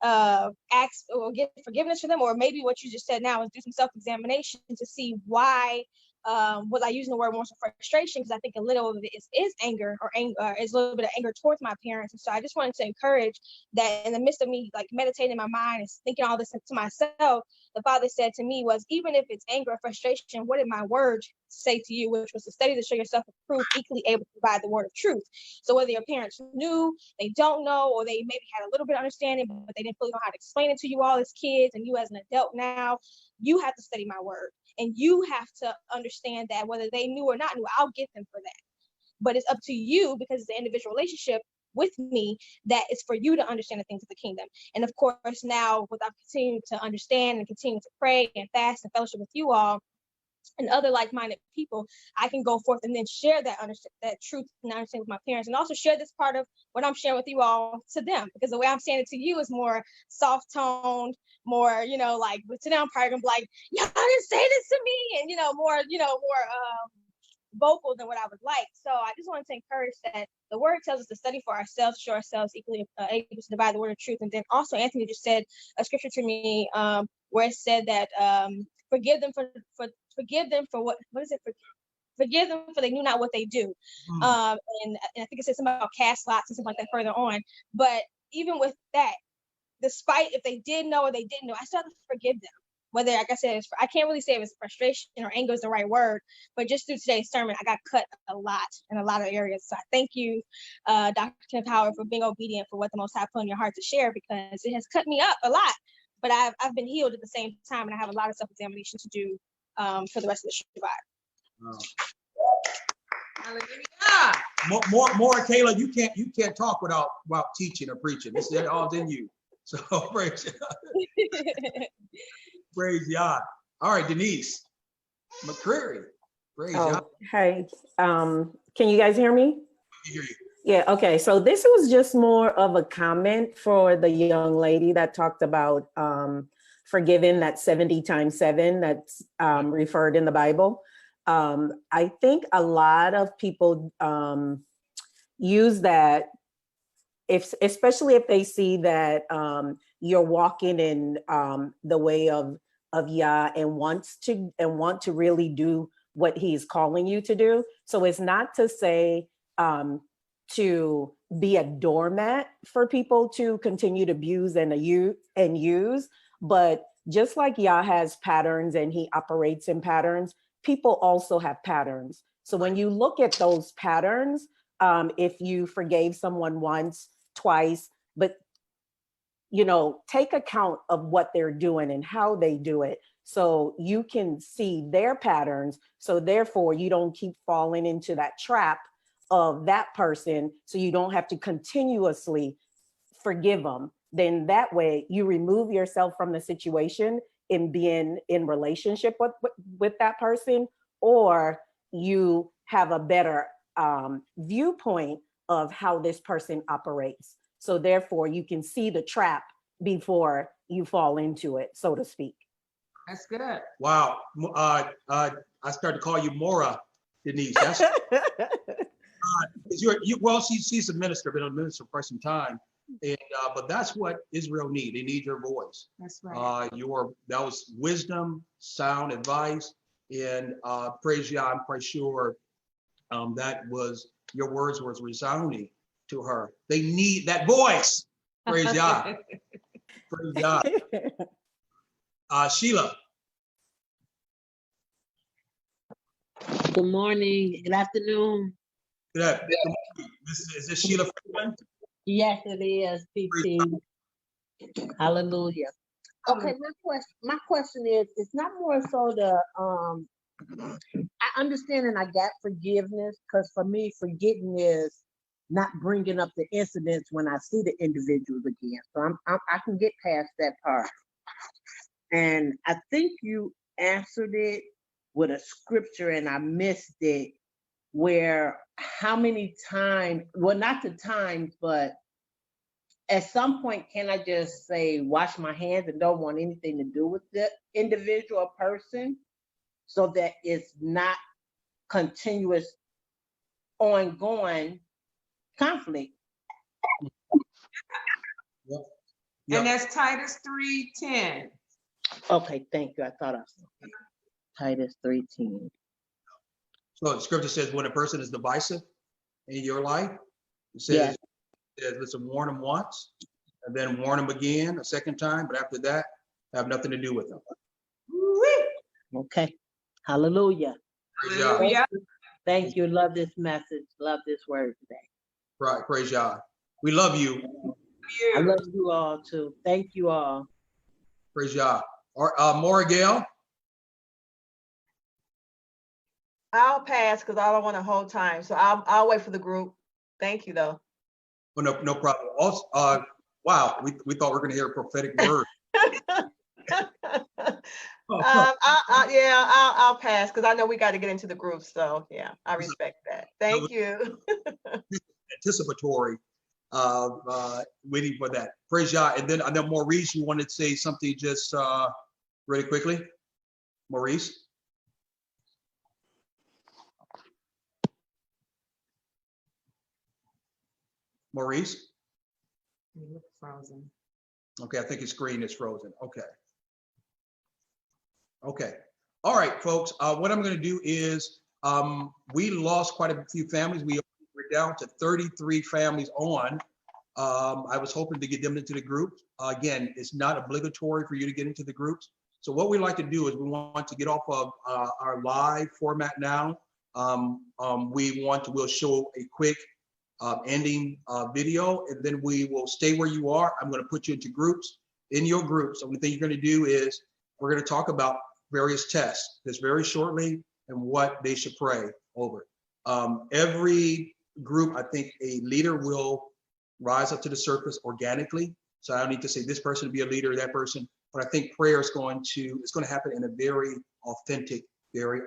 ask or get forgiveness for them, or maybe what you just said now is do some self-examination to see why was I using the word more so frustration, because I think a little of it is anger, or is a little bit of anger towards my parents. And so I just wanted to encourage that in the midst of me like meditating in my mind and thinking all this to myself, the Father said to me was, even if it's anger or frustration, what did my word say to you, which was to study to show yourself approved, equally able to provide the word of truth. So whether your parents knew, they don't know, or they maybe had a little bit of understanding, but they didn't really know how to explain it to you all as kids, and you as an adult now, you have to study my word. And you have to understand that whether they knew or not knew, I'll get them for that. But it's up to you, because it's an individual relationship with me, that it's for you to understand the things of the kingdom. And of course, now with I've continued to understand and continue to pray and fast and fellowship with you all and other like-minded people, I can go forth and then share that truth and understanding with my parents, and also share this part of what I'm sharing with you all to them, because the way I'm saying it to you is more soft-toned, more, like, but to them I'm probably gonna be like, y'all didn't say this to me, and more vocal than what I would like. So I just wanted to encourage that the word tells us to study for ourselves, show ourselves equally able to divide the word of truth. And then also Anthony just said a scripture to me where it said that forgive them for what is it? Forgive them for they knew not what they do. And I think it said something about cast lots and something like that further on. But even with that, despite if they did know or they didn't know, I still have to forgive them. Whether, like I said, I can't really say if it's frustration or anger is the right word, but just through today's sermon, I got cut a lot in a lot of areas. So I thank you, Dr. Kenneth Howard, for being obedient for what the Most High put on your heart to share, because it has cut me up a lot. But I've been healed at the same time, and I have a lot of self-examination to do for the rest of the Shabbat. Hallelujah. More, Kayla, you can't talk without teaching or preaching. It's all in you. So praise God. Praise God. All right, Denise McCreary. Praise God. Hey, can you guys hear me? I hear you. Yeah, okay. So this was just more of a comment for the young lady that talked about forgiving, that 70 times 7 that's referred in the Bible. I think a lot of people use that, especially if they see that you're walking in the way of Yah and want to really do what he's calling you to do. So it's not to say to be a doormat for people to continue to abuse and use, but just like Yah has patterns and he operates in patterns, people also have patterns. So when you look at those patterns, if you forgave someone once, twice, but take account of what they're doing and how they do it, so you can see their patterns. So therefore you don't keep falling into that trap of that person, so you don't have to continuously forgive them. Then that way you remove yourself from the situation in being in relationship with that person, or you have a better viewpoint of how this person operates. So therefore you can see the trap before you fall into it, so to speak. That's good. Wow. I started to call you Mora, Denise. That's she's a minister, been a minister for some time. And but that's what Israel need. They need your voice. That's right. That was wisdom, sound advice, and praise Yah. I'm quite sure that was your words was resounding to her. They need that voice. Praise Yah. Praise Yah. Sheila. Good morning. Good afternoon. Good afternoon. Is this Sheila Freeman? Yes, it is, PT. Hallelujah. Okay, my question is, it's not more so I understand and I got forgiveness, because for me, forgetting is not bringing up the incidents when I see the individuals again. So I can get past that part. And I think you answered it with a scripture and I missed it, where how many times, well, not the times, but at some point, can I just say, wash my hands and don't want anything to do with the individual person, so that it's not continuous, ongoing conflict? Yep. And that's Titus 3:10. Okay, thank you. I thought I saw it. Titus 3:10. So the scripture says when a person is divisive in your life, it says, listen, warn them once, and then warn them again a second time. But after that, Have nothing to do with them. Okay. Hallelujah. Praise Yah. Hallelujah. Thank you. Love this message. Love this word today. Right, praise Yah. We love you. I love you all too. Thank you all. Praise Yah. Maura Gail. I'll pass because I don't want to hold time. So I'll wait for the group. Thank you though. Well, no problem. Also, wow, we thought we were going to hear a prophetic word. I'll pass because I know we got to get into the group. So yeah, I respect that. Thank you. Anticipatory, waiting for that. Praise Yah. And then I know Maurice, you wanted to say something just really quickly. Maurice. Maurice. You look frozen. Okay, I think his screen is frozen. Okay. Okay. All right, folks. What I'm going to do is we lost quite a few families. We're down to 33 families on. I was hoping to get them into the groups. Again, it's not obligatory for you to get into the groups. So what we like to do is we want to get off of our live format now. We'll show a quick ending video, and then we will stay where you are. I'm going to put you into groups. In your groups, the only thing you're going to do is we're going to talk about various tests just very shortly and what they should pray over. Every group, I think a leader will rise up to the surface organically. So I don't need to say this person to be a leader, that person, but I think prayer is going to happen in a very authentic, very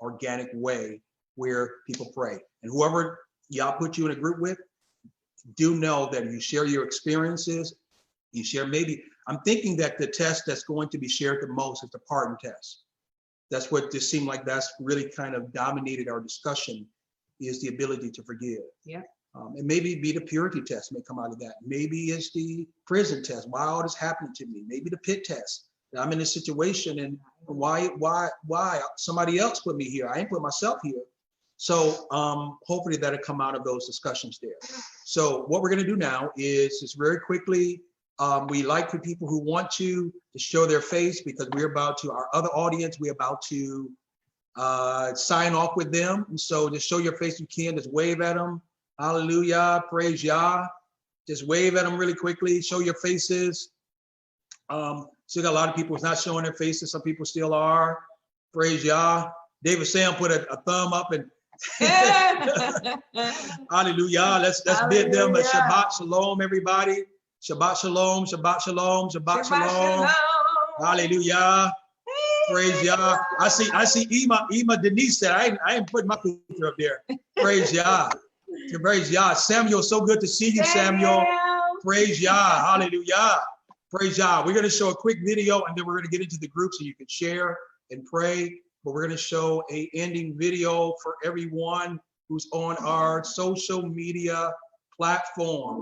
organic way where people pray. And whoever y'all put you in a group with, do know that you share your experiences, you share I'm thinking that the test that's going to be shared the most is the pardon test. That's what just seemed like that's really kind of dominated our discussion, is the ability to forgive. Yeah. And maybe be the purity test may come out of that. Maybe it's the prison test. Why all this happening to me? Maybe the pit test. I'm in this situation and why somebody else put me here? I ain't put myself here. So hopefully that'll come out of those discussions there. So what we're going to do now is just very quickly, we like for people who want to show their face, because our other audience, we're about to sign off with them. And so just show your face, you can, just wave at them. Hallelujah, praise Yah. Just wave at them really quickly, show your faces. Still got a lot of people who's not showing their faces. Some people still are. Praise Yah. David Sam put a thumb up and hallelujah. Let's bid them a Shabbat Shalom, everybody. Shabbat Shalom, Shabbat Shalom, Shabbat Shalom. Hallelujah. Praise Yah. I see Ema Denise said, I ain't putting my picture up there. Praise Yah. Praise Yah. Samuel, so good to see you, Samuel. Praise Yah. Hallelujah. Praise Yah. We're going to show a quick video and then we're going to get into the group so you can share and pray. But we're going to show an ending video for everyone who's on our social media platform.